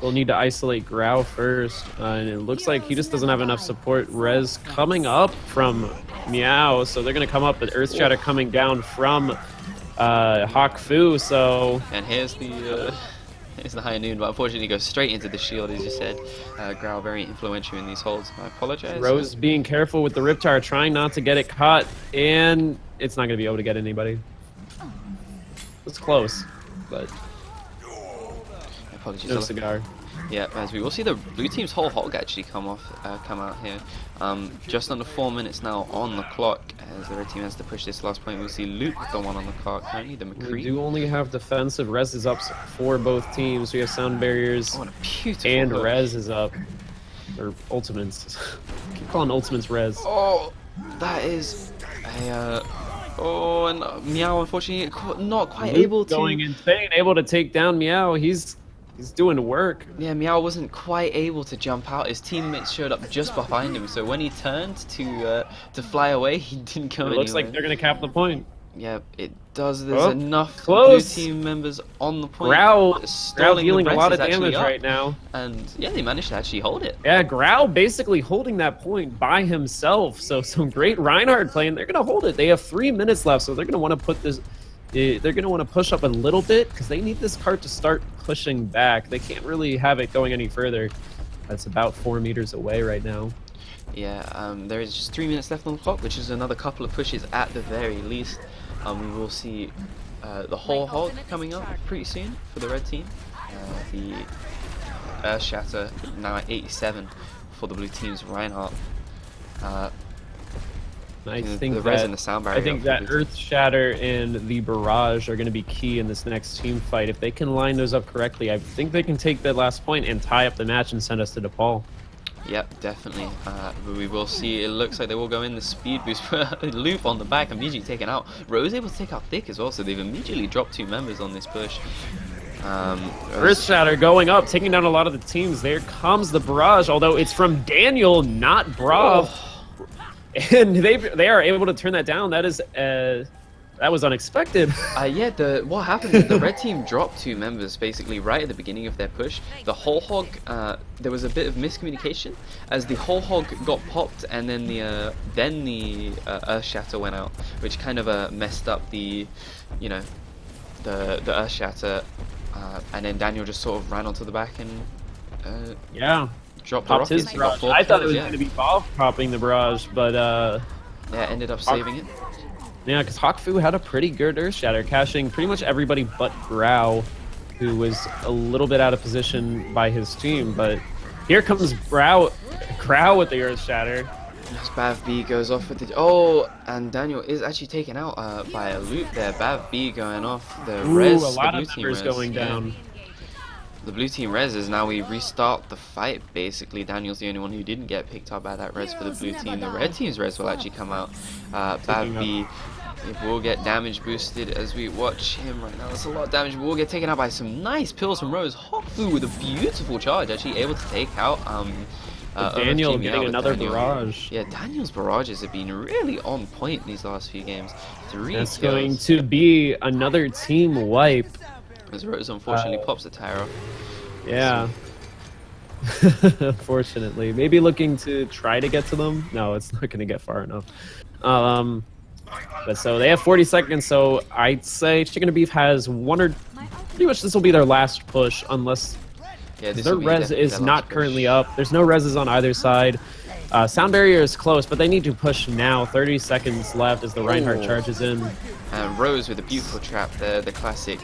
We'll need to isolate Grau first. And it looks like he just doesn't have enough support. Rez coming up from Meow. So they're going to come up, but Earth Shatter coming down from Hawk Fu. So And here's the high noon, but unfortunately goes straight into the shield, as you said. Growl very influential in these holds. I apologize. Rose being careful with the Riptire, trying not to get it caught. And it's not going to be able to get anybody. It's close, but Apologies. no cigar. Yeah, as we will see the blue team's whole hog actually come out here. Just under 4 minutes now on the clock, as the red team has to push this last point. We'll see Luke, the one on the clock currently, the We McCree. do only have defensive. Rez is up for both teams. We have sound barriers. Oh, and a beautiful And hook. Rez is up. Or Ultimates. Keep calling Ultimates Rez. Oh, that is a... oh, and Meow, unfortunately, not quite Luke able to... going insane, able to take down Meow. He's doing work. Yeah, Meow wasn't quite able to jump out. His teammates showed up just behind him, so when he turned to fly away, he didn't go It looks anywhere. like they're gonna cap the point. Yeah, it does. There's Oh, enough close. blue team members on the point. Grau Stalling the dealing a Reds lot is of actually damage up, right now. And yeah, they managed to actually hold it. Yeah, Grau basically holding that point by himself. So some great Reinhardt playing. They're gonna hold it. They have 3 minutes left, so they're gonna want to put this. They're gonna want to push up a little bit because they need this cart to start pushing back. They can't really have it going any further. That's about 4 meters away right now. Yeah, there is just 3 minutes left on the clock, which is another couple of pushes at the very least. We will see the whole hog coming up pretty soon for the red team. The Earth Shatter now at 87 for the blue team's Reinhardt. I The think res that and the sound barrier I think up that for the blue team. Earth Shatter and the Barrage are going to be key in this next team fight. If they can line those up correctly, I think they can take that last point and tie up the match and send us to DePaul. Yep, definitely. But we will see. It looks like they will go in the speed boost. Loop on the back, immediately taken out. Rose able to take out Thick as well, so they've immediately dropped 2 members on this push. Earth Shatter going up, taking down a lot of the teams. There comes the Barrage, although it's from Daniel, not Brav. And they are able to turn that down. That is that was unexpected. Yeah, what happened is the red team dropped 2 members basically right at the beginning of their push. The whole hog, there was a bit of miscommunication as the whole hog got popped, and then the Earth Shatter went out, which kind of messed up the Earth Shatter, and then Daniel just sort of ran onto the back and Yeah, dropped the popped rockets. his He got Barrage. 4 I thought it kills, was yeah. going to be Bob popping the Barrage, but Yeah, ended up saving it. yeah, because Hawkfu had a pretty good Earth Shatter, cashing pretty much everybody but Grau, who was a little bit out of position by his team. But here comes Grau with the Earth Shatter. As Bav B goes off with the... oh, and Daniel is actually taken out by a loop there. Bav B going off. The res, Ooh, a lot the blue of team members res, going yeah. down. The blue team res is now we restart the fight. Basically, Daniel's the only one who didn't get picked up by that res for the blue team. The red team's res will actually come out. Bav B will get damage boosted as we watch him right now. That's a lot of damage. We'll get taken out by some nice pills from Rose. Hawkfu with a beautiful charge, actually able to take out Daniel OFG getting with another Daniel. barrage. Yeah, Daniel's barrages have been really on point these last few games. 3 That's kills. going to be another team wipe. As Rose unfortunately pops the tire off. Yeah. Unfortunately, maybe looking to try to get to them. No, it's not going to get far enough. But so they have 40 seconds. So I'd say Chicken and Beef has pretty much this will be their last push, unless their res is not currently up. There's no reses on either side. Sound barrier is close, but they need to push now. 30 seconds left as the Reinhardt charges in. And Rose with a beautiful trap there, the classic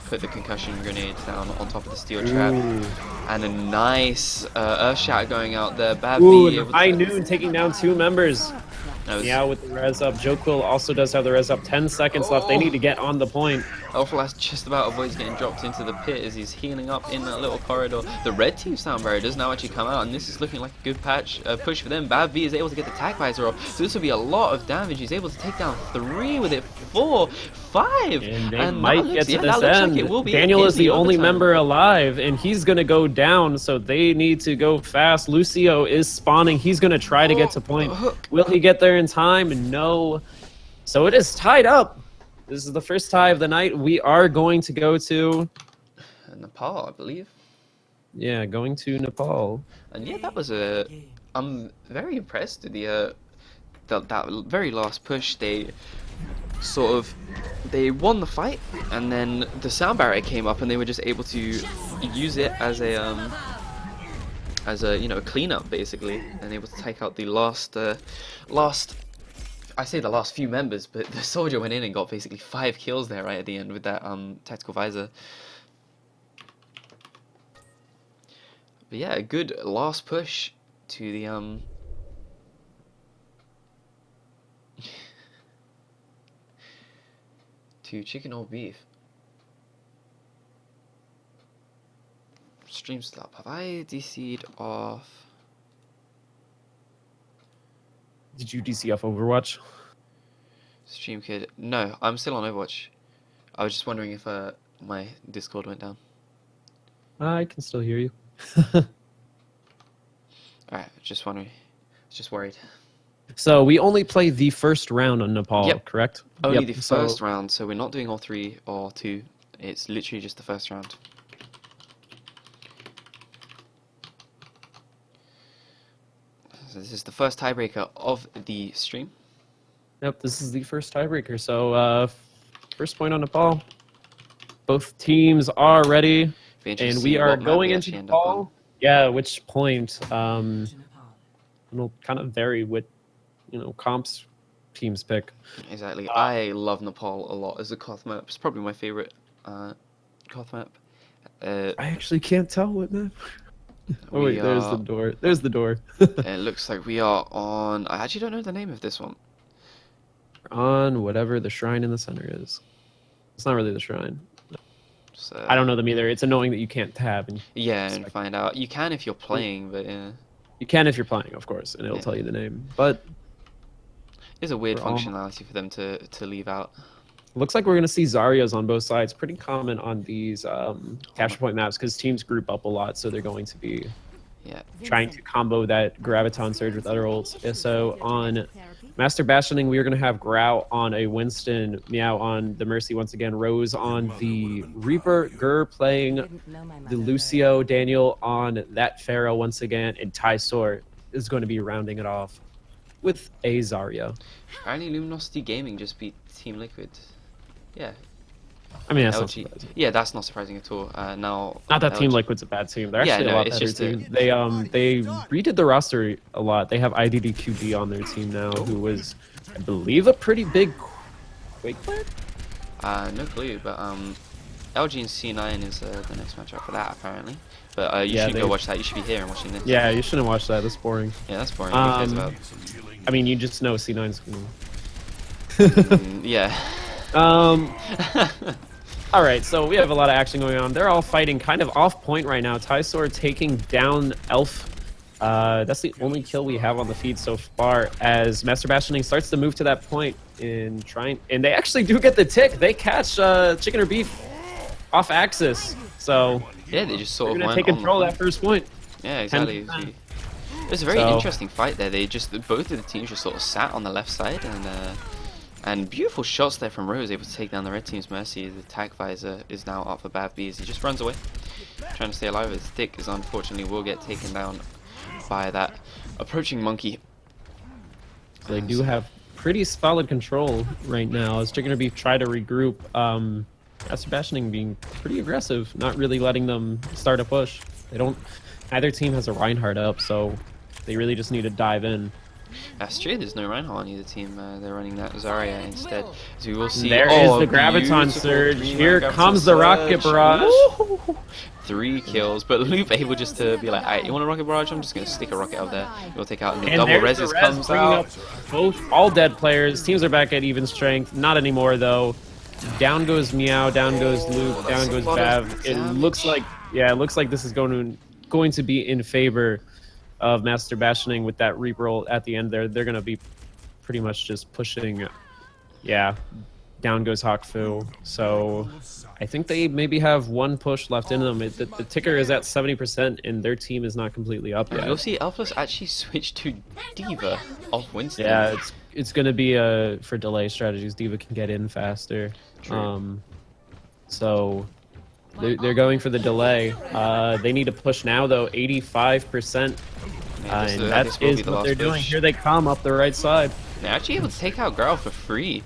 put the concussion grenade down on top of the steel trap. And a nice Earth Shatter going out there. Bad Ooh, High Noon taking down 2 members. Was... Yeah, with the res up. Joe Quill also does have the res up. 10 seconds left. They need to get on the point. Elflast just about avoids getting dropped into the pit as he's healing up in that little corridor. The red team sound barrier does now actually come out, and this is looking like a good push for them. Bad V is able to get the tag visor off, so this will be a lot of damage. He's able to take down 3 with it, 4, 5. And they might get to this end. Like Daniel is the only member alive, and he's going to go down, so they need to go fast. Lucio is spawning. He's going to try to get to point. Will he get there in time? No. So it is tied up. This is the first tie of the night. We are going to go to Nepal, I believe. Yeah, going to Nepal. And yeah, that was I'm very impressed with that very last push. They won the fight, and then the sound barrier came up, and they were just able to use it as a cleanup basically, and able to take out the last I say the last few members, but the soldier went in and got basically 5 kills there right at the end with that tactical visor. But yeah, a good last push to the to Chicken or Beef. Stream stop. Have I DC'd off? Did you DC off Overwatch? Stream Kid. No, I'm still on Overwatch. I was just wondering if my Discord went down. I can still hear you. Alright, just wondering. Just worried. So we only play the first round on Nepal, correct? Only the first round, so we're not doing all 3 or 2. It's literally just the first round. So this is the first tiebreaker of the stream. Yep, this is the first tiebreaker. So first point on Nepal. Both teams are ready, and we are going into Nepal. Yeah, which point? It'll kind of vary with, comps teams pick. Exactly. I love Nepal a lot as a Koth map. It's probably my favorite Koth map. I actually can't tell what map. Oh wait, there's the door. There's the door. It looks like we are on... I actually don't know the name of this one. On whatever the shrine in the center is. It's not really the shrine. So, I don't know them either. It's annoying that you can't tab. And find out. You can if you're playing, but yeah. You can if you're playing, of course, and it'll tell you the name. But it's a weird functionality for them to leave out. Looks like we're going to see Zaryas on both sides. Pretty common on these capture point maps because teams group up a lot, so they're going to be trying to combo that Graviton Surge with other ults. So on Master Bastioning, we are going to have Grau on a Winston, Meow on the Mercy once again, Rose on the Reaper, Gur playing the Lucio, Daniel on that Pharaoh once again, and Tysor is going to be rounding it off with a Zarya. Apparently Luminosity Gaming just beat Team Liquid. Yeah. I mean, that's not surprising. Yeah, that's not surprising at all. Now, not that Team Liquid's a bad team. They're actually a lot better team. They redid the roster a lot. They have IDDQD on their team now, who was, I believe, a pretty big Quake player. No clue, but LG and C9 is the next matchup for that apparently. But you should go watch that. You should be here and watching this. Yeah, you shouldn't watch that. That's boring. Yeah, that's boring. I mean, you just know C9's yeah. All right, so we have a lot of action going on. They're all fighting kind of off point right now. Tysor taking down Elf. That's the only kill we have on the feed so far as Master Bastioning starts to move to that point and they actually do get the tick. They catch Chicken or Beef off axis. So yeah, they just sort of went take control of that first point. Yeah, exactly. It's a very interesting fight there. Both of the teams just sort of sat on the left side and And beautiful shots there from Rose, able to take down the red team's Mercy. The tag visor is now up for Bav B as he just runs away, trying to stay alive. His stick is unfortunately will get taken down by that approaching monkey. So they do have pretty solid control right now. As Chicken or Beef try to regroup, Master Bastioning being pretty aggressive, not really letting them start a push. They don't. Neither team has a Reinhardt up, so they really just need to dive in. That's true, there's no Reinhardt on either team. They're running that Zarya instead. So we will see. There is the Graviton Surge. Here comes the Rocket Barrage. Woo! 3 kills, but Loop able just to be like, alright, you want a Rocket Barrage? I'm just going to stick a rocket out there. We'll take out, and the double there's reses the res comes bringing out. up both all dead players. Teams are back at even strength. Not anymore, though. Down goes Meow, down goes Loop, down goes Bav. It looks like, yeah, it looks like this is going to be in favor of Master Bastioning with that reroll at the end there. They're going to be pretty much just pushing, yeah, down goes Hawkfu. So I think they maybe have one push left in them. The ticker is at 70% and their team is not completely up yet. You'll see Alphas actually switch to Diva off Winston. Yeah, it's going to be for delay strategies. Diva can get in faster. True. So they're going for the delay. They need to push now, though, 85%. And that is what they're doing. Here they come up the right side. They're actually able to take out Grau for free.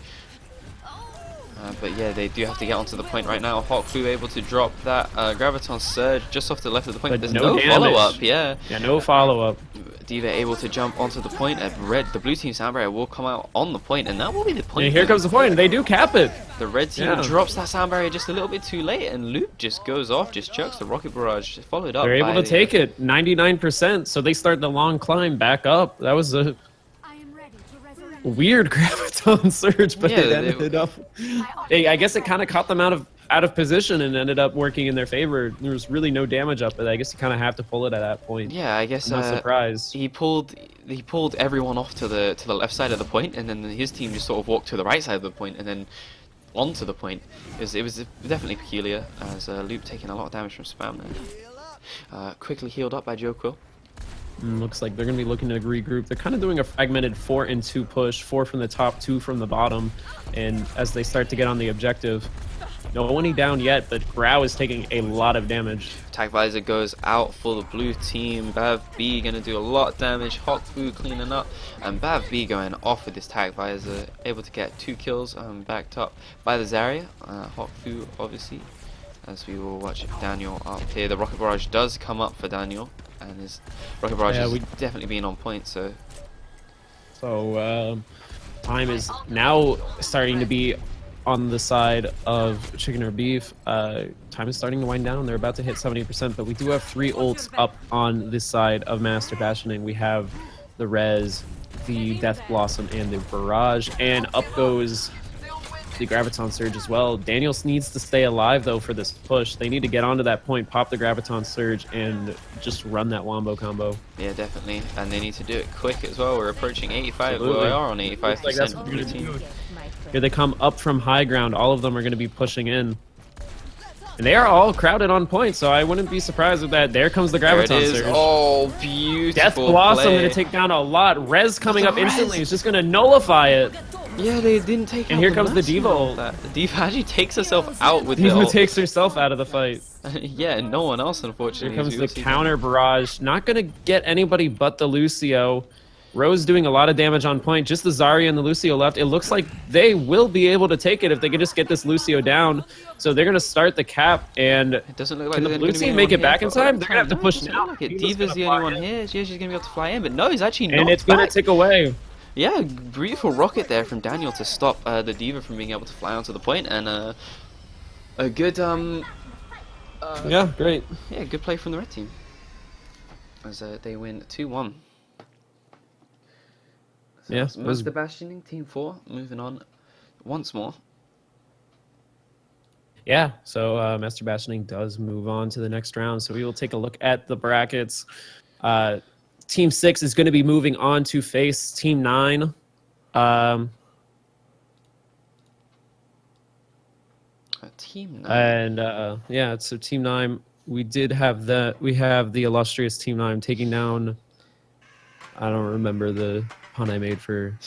But yeah, they do have to get onto the point right now. Hawkfu able to drop that Graviton Surge just off the left of the point. But There's no no damage. follow-up, yeah. Yeah, no follow-up. Diva able to jump onto the point, and the blue team sound barrier will come out on the point, and that will be the point. And here comes the point. They do cap it. The red team drops that sound barrier just a little bit too late, and Loop just goes off, just chucks the Rocket Barrage, followed up. They're able to take it, 99%. So they start the long climb back up. That was a weird Graviton Surge, but it ended up. I guess it kind of caught them out of position and ended up working in their favor. There was really no damage up, but I guess you kind of have to pull it at that point. Yeah, I guess. I'm not surprised. He pulled everyone off to the left side of the point, and then his team just sort of walked to the right side of the point, and then onto the point. It was definitely peculiar, as Loop taking a lot of damage from spam there. Quickly healed up by Joe Quill. Looks like they're going to be looking to regroup. They're kind of doing a fragmented 4-2 push, 4 from the top, 2 from the bottom. And as they start to get on the objective, no one down yet, but Grau is taking a lot of damage. Tag visor goes out for the blue team. Bav B going to do a lot of damage. Hawkfu cleaning up, and Bav B going off with this tag visor, able to get 2 kills, backed up by the Zarya. Hawkfu obviously, as we will watch Daniel up here. The Rocket Barrage does come up for Daniel, and his Rocket Barrage has definitely been on point. So time is now starting to be on the side of Chicken or Beef. Time is starting to wind down. They're about to hit 70%, but we do have 3 ults up on this side of Master Bastioning. We have the Res, the Death Blossom, and the Barrage, and up goes the Graviton Surge as well. Daniels needs to stay alive, though, for this push. They need to get onto that point, pop the Graviton Surge, and just run that Wombo combo. Yeah, definitely. And they need to do it quick as well. We're approaching 85. Absolutely. Well, we are on 85% Like that's for what the we're blue gonna team. do. Here they come up from high ground. All of them are going to be pushing in. And they are all crowded on point, so I wouldn't be surprised with that. There comes the Graviton There it is. Surge. Oh, beautiful Death Blossom play. going to take down a lot. Res coming up Res. instantly. It's just going to nullify it. Yeah, they didn't take And out here the comes the Mercy Diva with ult. that. The Diva actually takes herself out with the Diva ult. takes herself out of the fight. Yeah, and no one else, unfortunately. Here comes as we the will see counter barrage. Not going to get anybody but the Lucio. Rose doing a lot of damage on point. Just the Zarya and the Lucio left. It looks like they will be able to take it if they can just get this Lucio down. So they're going to start the cap, and It doesn't look like can the there's blue gonna be team make anyone it back here in for time? a They're going to have to No, push it doesn't now. look like it. Diva's Diva's gonna the fly only one in. here. Yeah, she's going to be able to fly in, but no, he's actually not And it's going to back. tick away. Yeah, beautiful rocket there from Daniel to stop the Diva from being able to fly onto the point, and a good Yeah, great. yeah, good play from the red team as they win 2-1. So Yeah, that's it was- Master Bastioning Team 4 moving on once more. Yeah, so Master Bastioning does move on to the next round. So we will take a look at the brackets. Team 6 is going to be moving on to face Team 9. Team 9. And yeah, so Team 9, we have the illustrious Team 9 taking down, I don't remember the pun I made for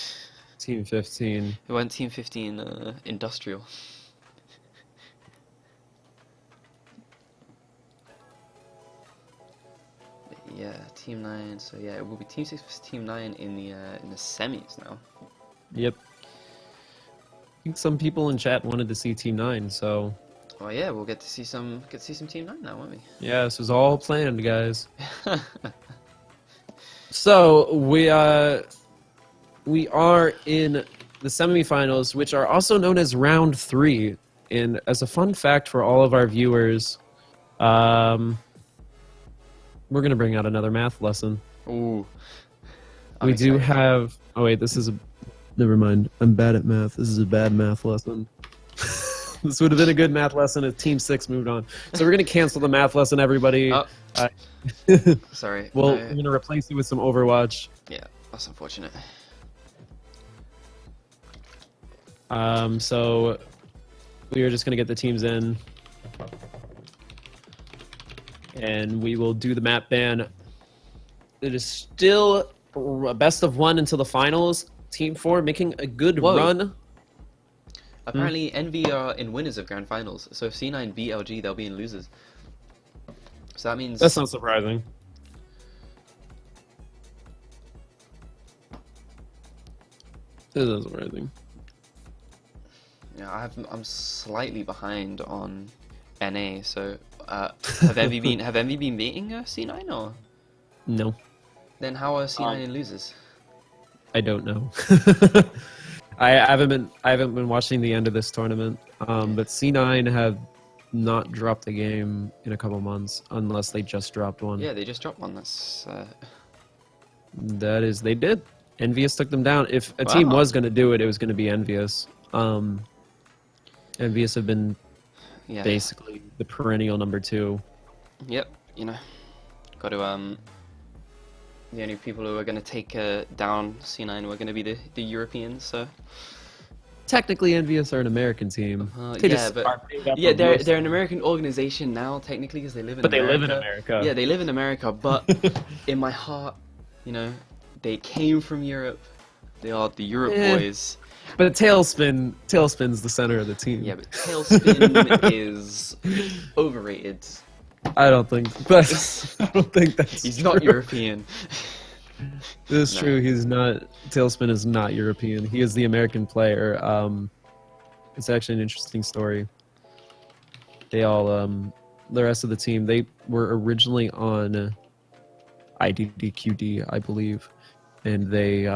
Team 15. We went Team 15 Industrial. Yeah, Team 9. So yeah, it will be Team 6 versus Team 9 in the semis now. Yep. I think some people in chat wanted to see Team 9, so Oh yeah, we'll get to see some Team 9 now, won't we? yeah, this was all planned, guys. So we are in the semifinals, which are also known as round 3. And as a fun fact for all of our viewers, we're gonna bring out another math lesson. Ooh. I'm We do excited. have. Oh wait, this is a. Never mind. I'm bad at math. This is a bad math lesson. This would have been a good math lesson if Team 6 moved on. So we're gonna cancel the math lesson, everybody. Oh. Uh, Sorry. well, no. we're gonna replace it with some Overwatch. Yeah, that's unfortunate. So we are just gonna get the teams in, and we will do the map ban. It is still a best of 1 until the finals. Team 4 making a good Whoa. run. Apparently, Envy are in winners of grand finals. So if C9 beat LG, they'll be in losers. So that means That's not surprising. This is surprising. yeah, I'm slightly behind on NA. So have Envy been beating C9 or No, then how are C9 in losers? I don't know. I haven't been watching the end of this tournament. But C9 have not dropped the game in a couple months, unless they just dropped one. Yeah, they just dropped one. That's They did. Envious took them down. If a team Wow. was going to do it, it was going to be Envious. Envious have been yeah. basically the perennial number 2. Yep. You know, got to The only people who are going to take down C9 were going to be the Europeans. So Technically, Envious are an American team. They yeah, just but are made up yeah, of they're most- an American organization now technically because they live in But they America. live in America. Yeah, they live in America, but in my heart, you know, they came from Europe. They are the Europe Eh. boys. But Tailspin's the center of the team. Yeah, but Tailspin is overrated. I don't think that's. I don't think that's. He's true. not European. This is No. true. He's not. Tailspin is not European. He is the American player. It's actually an interesting story. They all, the rest of the team, they were originally on IDDQD, I believe, and they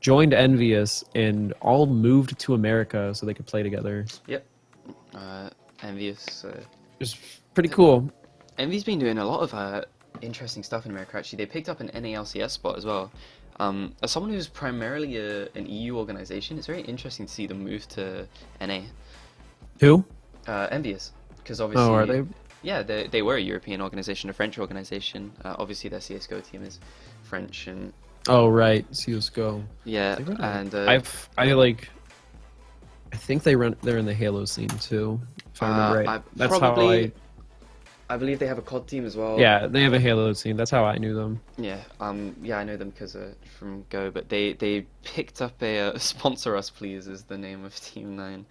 joined Envious and all moved to America so they could play together. Yep. Envious. It's pretty cool. Envy's been doing a lot of interesting stuff in America. Actually, they picked up an NALCS spot as well. As someone who's primarily an EU organization, it's very interesting to see them move to NA. Who? Envious, because obviously. Oh, are they? Yeah, they were a European organization, a French organization. Obviously, their CS:GO team is French, and Oh, right. CS:GO. yeah, They run and I think they're in the Halo scene too, if I remember right. That's probably, how I believe they have a COD team as well. Yeah, they have a Halo scene. That's how I knew them. Yeah, yeah, I know them because from Go, but they picked up a sponsor us please is the name of Team 9.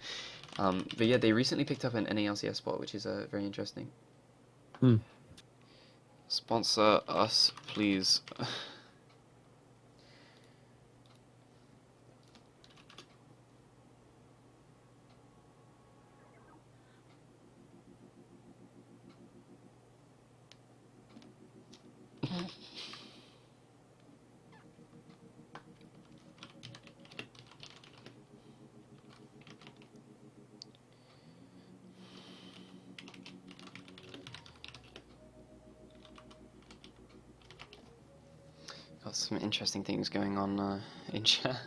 But yeah, they recently picked up an NALCS spot, which is very interesting. Hmm. Sponsor us please. Got some interesting things going on in chat.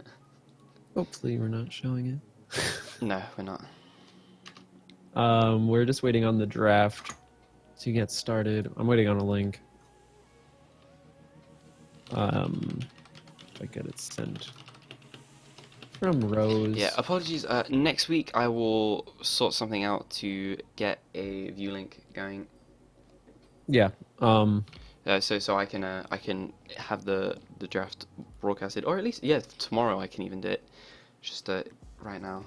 Hopefully, we're not showing it. No, we're not. We're just waiting on the draft to get started. I'm waiting on a link. If I get it sent from Rose. Yeah, apologies. Next week I will sort something out to get a view link going. Yeah. So I can have the draft broadcasted, or at least yeah, tomorrow I can even do it. Just right now.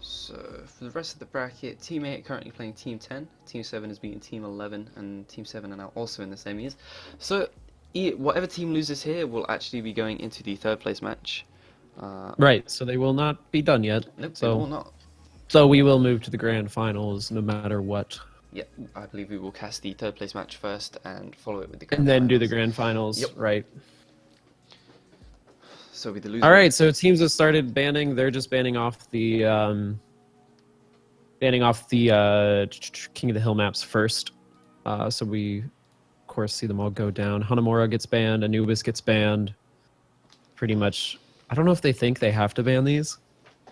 So for the rest of the bracket, Team 8 currently playing Team 10, Team 7 is beating Team 11, and Team 7 are now also in the semis. So whatever team loses here will actually be going into the third place match. Right, so they will not be done yet. Nope, so they will not. So we will move to the grand finals no matter what. Yeah, I believe we will cast the third place match first and follow it with the grand And then finals. do the grand finals. Yep. Right. So with the loser. All right, so teams have started banning. They're just banning off the King of the Hill maps first. So we, of course, see them all go down. Hanamura gets banned. Anubis gets banned. Pretty much. I don't know if they think they have to ban these,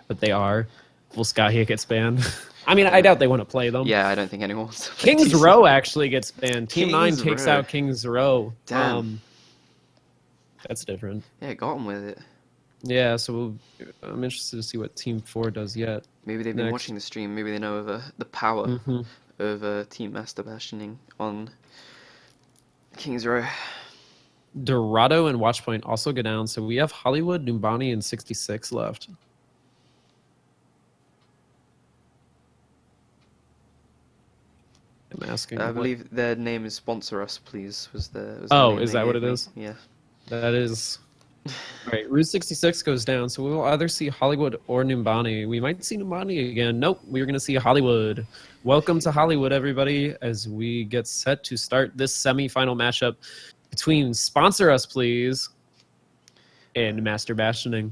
but they are. Volskaya gets banned. I mean, I doubt they want to play them. Yeah, I don't think anyone wants to play King's TC. Row actually gets banned. Team 9 King's takes Row. out King's Row. Damn. That's different. Yeah, got him with it. Yeah, so I'm interested to see what Team 4 does yet. Maybe they've been Next. watching the stream. Maybe they know of the power Mhm. of Team Master Bastioning on King's Row. Dorado and Watchpoint also go down, so we have Hollywood, Numbani, and 66 left. I'm asking. I what- believe their name is Sponsor Us, Please. Was the Oh, name is they that what gave it me. is? Yeah. That is. Alright, Route 66 goes down, so we will either see Hollywood or Numbani. We might see Numbani again. Nope, we're going to see Hollywood. Welcome to Hollywood, everybody, as we get set to start this semi-final matchup between Sponsor Us, Please, and Master Bastioning.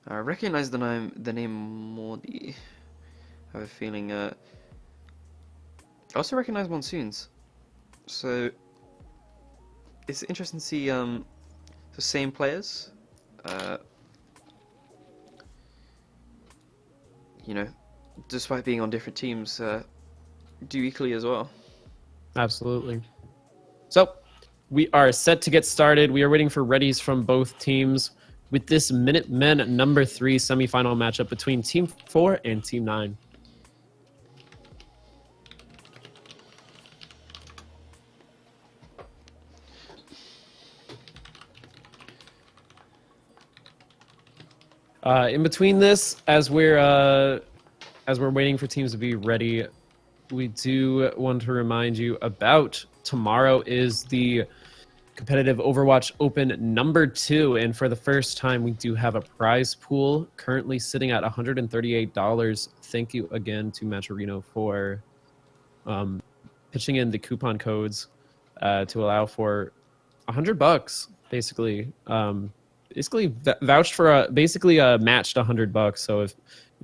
I recognize the name Mordi. I have a feeling. I also recognize Monsoons. So it's interesting to see the same players. You know, despite being on different teams, do equally as well. Absolutely. So, we are set to get started. We are waiting for readies from both teams with this Minutemen number 3 semifinal matchup between Team 4 and Team 9. In between this, as we're waiting for teams to be ready, we do want to remind you about tomorrow is the competitive Overwatch Open number 2, and for the first time we do have a prize pool currently sitting at $138. Thank you again to Matcherino for pitching in the coupon codes to allow for $100 basically. Vouched for basically matched $100. So if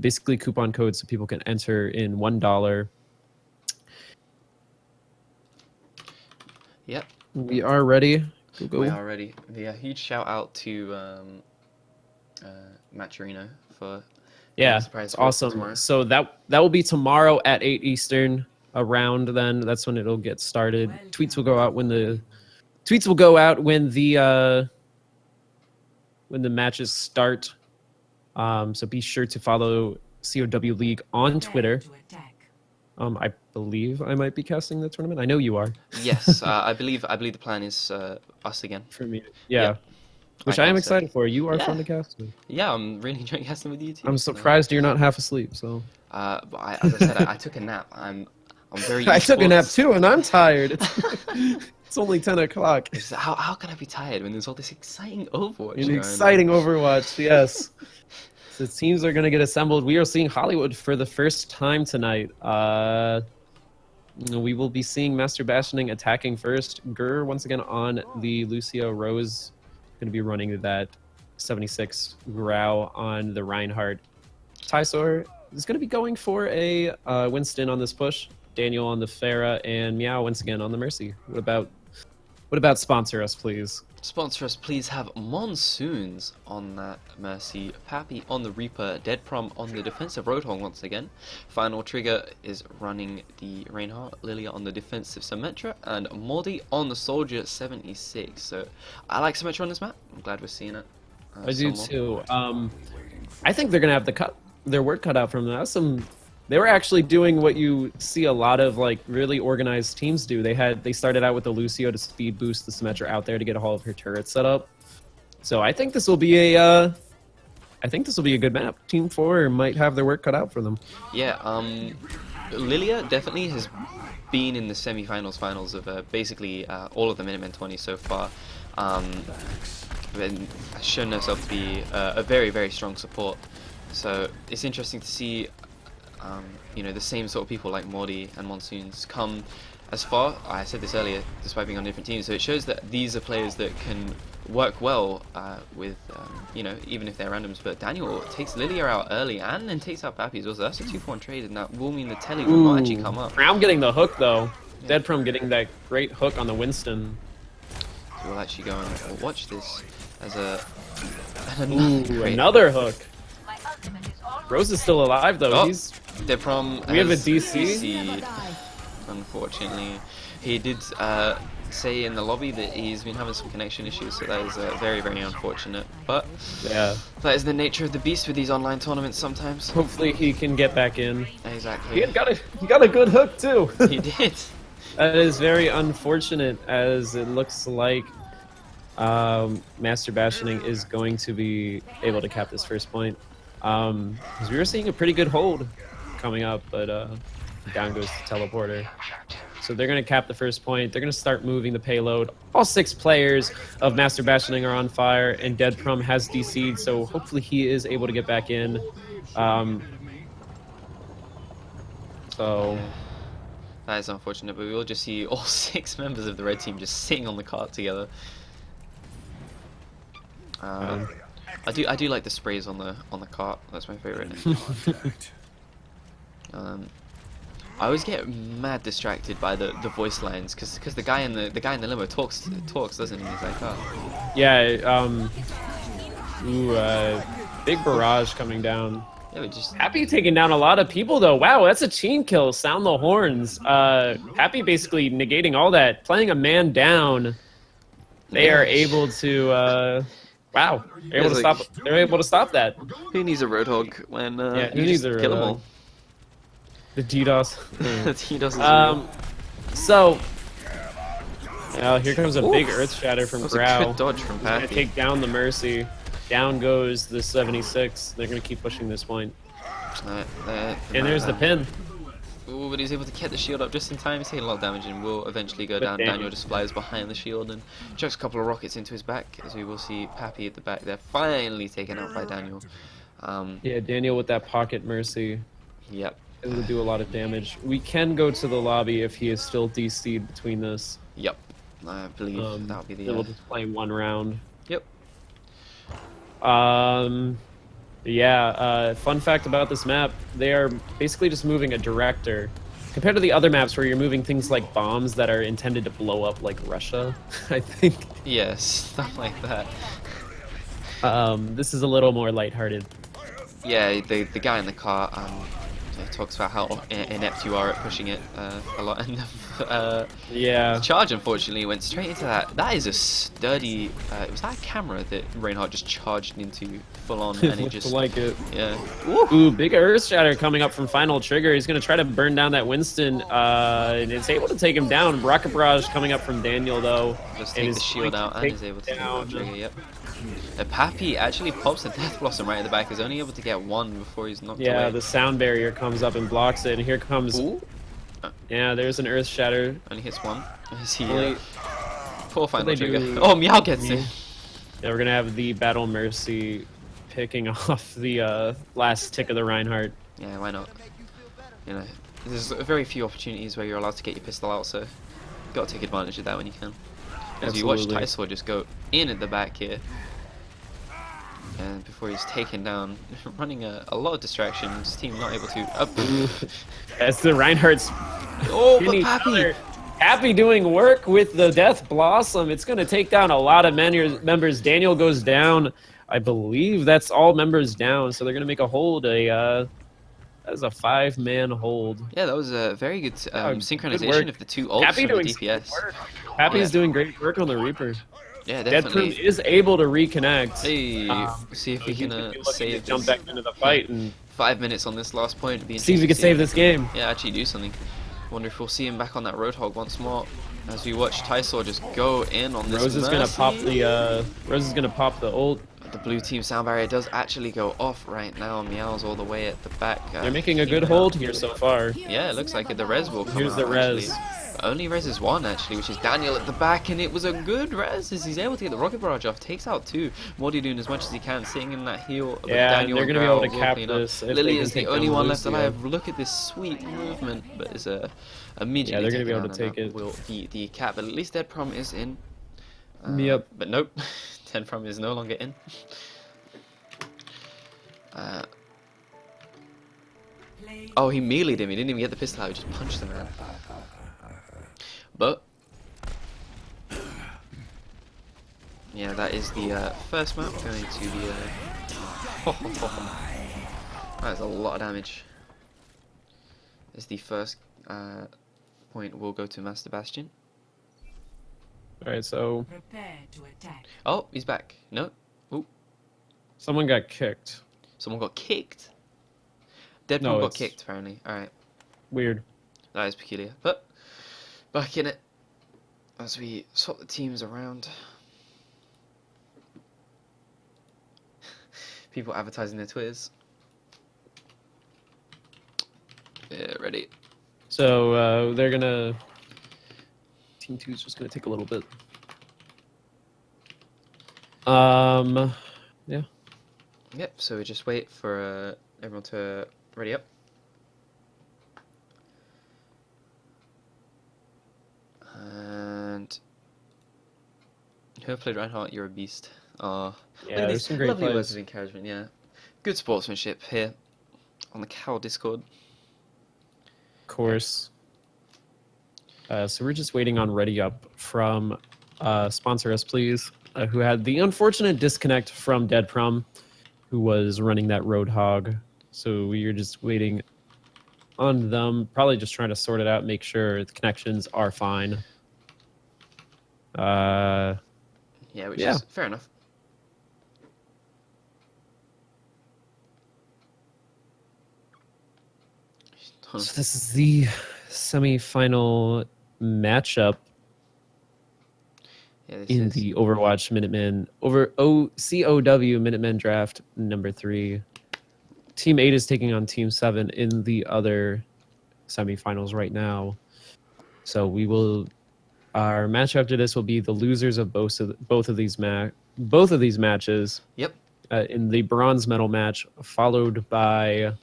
basically coupon codes so people can enter in $1. Yep. We are ready. Go. We are ready. Yeah, huge shout out to Matcherino for Yeah, surprise it's for awesome. tomorrow. So that will be tomorrow at 8 Eastern. Around then, that's when it'll get started. Tweets will go out when the matches start. So be sure to follow COW League on Twitter. I believe I might be casting the tournament. I know you are. Yes, I believe the plan is us again. For me, yeah. Yep. Which I I am think so. excited for. You are Yeah. fun to cast with. Yeah, I'm really enjoying casting with you too. I'm surprised you're not half asleep. So But as I said, I took a nap. I'm very. I took a nap esports- too, and I'm tired. It's only 10 o'clock. How can I be tired when there's all this exciting Overwatch? An going exciting on? Overwatch, yes. So teams are going to get assembled. We are seeing Hollywood for the first time tonight. We will be seeing Master Bastioning attacking first. Gur once again on the Lucio. Rose going to be running that 76 Grau on the Reinhardt. Tysor is going to be going for a Winston on this push. Daniel on the Pharah, and Meow once again on the Mercy. What about What about sponsor us, please? Sponsor us, please. Have Monsoons on that Mercy, Pappy on the Reaper, Dead Prom on the defensive Roadhog once again. Final Trigger is running the Reinhardt, Lilia on the defensive Symmetra, and Mordi on the Soldier 76. So I like Symmetra on this map. I'm glad we're seeing it. I do too. I think they're gonna have their work cut out from them. They were actually doing what you see a lot of like really organized teams do. They started out with the Lucio to speed boost the Symmetra out there to get all of her turrets set up. So I think this will be a good map. Team 4 might have their work cut out for them. Yeah, Lilia definitely has been in the semi-finals, finals of basically all of the Minutemen 20 so far. And shown herself to be a very, very strong support. So it's interesting to see, you know, the same sort of people like Mordi and Monsoons come as far. I said this earlier, despite being on different teams. So it shows that these are players that can work well with, you know, even if they're randoms. But Daniel takes Lilia out early and then takes out Pappy as well. So that's a 2-for-1 trade, and that will mean the Telly will not actually come up. I'm getting the hook though. Yeah. Dead Prom getting that great hook on the Winston. So we'll actually go and watch this as another hook. Rose is still alive though. Oh, He's Dead Prom. We have a DC. DC'd, unfortunately, he did say in the lobby that he's been having some connection issues, so that is very, very unfortunate. But yeah, that is the nature of the beast with these online tournaments sometimes. Hopefully he can get back in. Exactly. He got a good hook too. He did. That is very unfortunate, as it looks like Master Bastioning is going to be able to cap this first point. Because we were seeing a pretty good hold coming up, but down goes the teleporter. So they're going to cap the first point. They're going to start moving the payload. All 6 players of Master Bastioning are on fire, and Dead Prom has DC'd, so hopefully he is able to get back in. So that is unfortunate, but we will just see all 6 members of the red team just sitting on the cart together. I do like the sprays on the cart. That's my favorite. I always get mad distracted by the voice lines because the guy in the limo talks, doesn't he? He's like, oh. Yeah. Big barrage coming down. Yeah, we just Happy taking down a lot of people though. Wow, that's a team kill. Sound the horns. Happy basically negating all that, playing a man down. They are able to. Wow, they're able to stop that. Who needs a Roadhog when who you needs just a kill them Roadhog? all? The DDoS. The DDoS is So here comes a big Earth Shatter from that was a Grau. good dodge from He's gonna Pappy. take down the Mercy. Down goes the 76. They're gonna keep pushing this point. And there's the pin. Ooh, but he's able to get the shield up just in time. He's taking a lot of damage and will eventually go But down. Daniel- Daniel just flies behind the shield and chucks a couple of rockets into his back, as we will see Pappy at the back. They're finally taken out by Daniel. Yeah, Daniel with that pocket Mercy. Yep. Able to do a lot of damage. We can go to the lobby if he is still DC'd between this. Yep. I believe that'll be the. We'll just play 1 round. Yep. Yeah, fun fact about this map, they are basically just moving a director. Compared to the other maps where you're moving things like bombs that are intended to blow up like Russia, I think. Yes, stuff like that. This is a little more lighthearted. Yeah, the guy in the car talks about how inept you are at pushing it a lot, and Yeah. the charge unfortunately went straight into that. That is a sturdy. Was that a camera that Reinhardt just charged into full on, and it Looks just like it. yeah. Ooh, big Earth Shatter coming up from Final Trigger. He's going to try to burn down that Winston, and it's able to take him down. Rocket Barrage coming up from Daniel, though. Just and take the is shield going out to and take is able to down. trigger. Yep. Pappy actually pops the Death Blossom right at the back. He's only able to get 1 before he's knocked Yeah, away. the sound barrier comes up and blocks it, and here comes... Ooh. Yeah, there's an Earth Shatter. Only hits 1. Is he? Only- Poor final they trigger. do- Oh, Meow gets it. Yeah, we're going to have the Battle Mercy picking off the last tick of the Reinhardt. Yeah, why not? You know, there's very few opportunities where you're allowed to get your pistol out, so you got to take advantage of that when you can. As you watch Absolutely. Tysaw just go in at the back here, and before he's taken down, running a lot of distractions. Team not able to. As the Reinhardt's Oh, but Penny Pappy! Keller Happy doing work with the Death Blossom. It's going to take down a lot of members. Daniel goes down. I believe that's all members down, so they're going to make a hold. That is a 5-man hold. Yeah, that was a very good Good synchronization work. of the two ults Happy from the doing some good DPS. work. Happy's Yeah. doing great work on the Reaper. Yeah, Dead Prune definitely. is able to reconnect. Hey, see if So we he's can gonna be looking save to jump this. back into the fight and 5 minutes on this last point. It'd be see if we interesting can to save this game. Yeah, actually do something. Wonder if we'll see him back on that Roadhog once more. As we watch Tysaw just go in on this Rose is gonna pop Mercy. the ult. The blue team sound barrier does actually go off right now. Meow's all the way at the back. They're making a good keeping hold out. here so far. Yeah, it looks like it. The res will come Here's out, the res. actually. Only res is one, actually, which is Daniel at the back, and it was a good res as he's able to get the rocket barrage off. Takes out two. Morty doing as much as he can, sitting in that heal. But Yeah, Daniel they're and gonna be able to Growl will cap clean up. this if they Lily can is the take only down one left Lucio. alive. Look at this sweet movement, but it's immediately Yeah, they're gonna be taken able to down, take and it. that will be the cap. But at least Dead Prom is in. Yep. But nope, Dead Prom is no longer in. Oh, he meleeed him. He didn't even get the pistol out. He just punched the man. But yeah, that is the first map going to the. That is a lot of damage. As the first point will go to Master Bastion. All right, so Prepare to attack. Oh, he's back. No, someone got kicked. someone got kicked. Deadpool No, got it's- kicked apparently. All right. Weird. That is peculiar, but back in it as we swap the teams around. People advertising their Twitters. Yeah, ready. So they're gonna. Team 2 is just gonna take a little bit. Yeah. Yep. So we just wait for everyone to ready up. And hopefully, Reinhardt, you're a beast. Oh, Yeah, there's some great lovely words plays. of encouragement. Yeah, good sportsmanship here on the Cow Discord. Of course. So we're just waiting on Ready Up from Sponsor Us Please, who had the unfortunate disconnect from Dead Prom, who was running that Roadhog. So we are just waiting on them, probably just trying to sort it out, make sure the connections are fine. Yeah, which Yeah. is fair enough. So this is the semi-final matchup Yeah, this in is the Overwatch Minutemen COW Minutemen draft number 3. Team 8 is taking on Team 7 in the other semifinals right now. So we will. Our match after this will be the losers of both of these matches. Yep. In the bronze medal match, followed by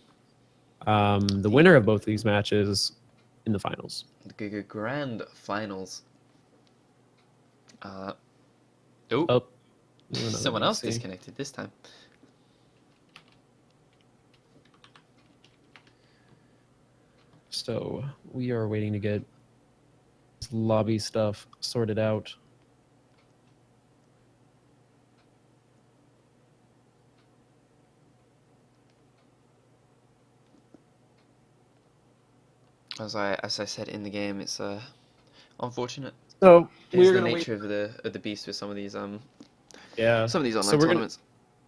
the winner of both these matches in the finals. the grand finals. Oh, Oh, someone else see. disconnected this time. So we are waiting to get this lobby stuff sorted out. As I said in the game, it's unfortunate. So It's we're the gonna nature of the beast with some of these Yeah. some of these So online we're tournaments.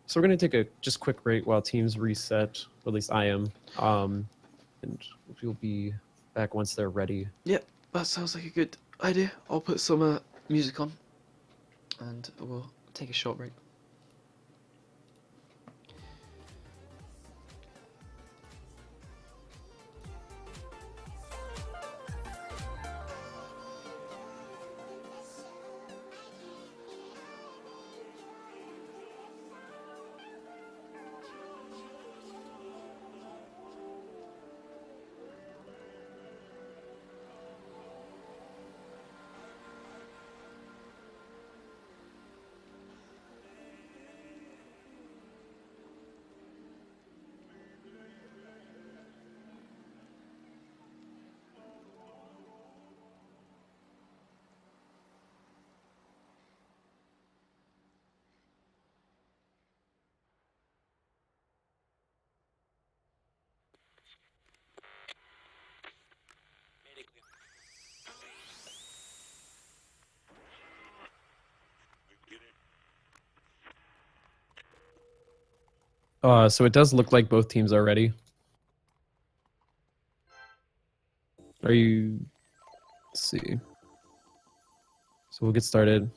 So we're gonna take a just quick break while teams reset. Or at least I am. And we'll be back once they're ready. Yep, that sounds like a good idea. I'll put some music on, and we'll take a short break. So it does look like both teams are ready. Are you? Let's see. So we'll get started.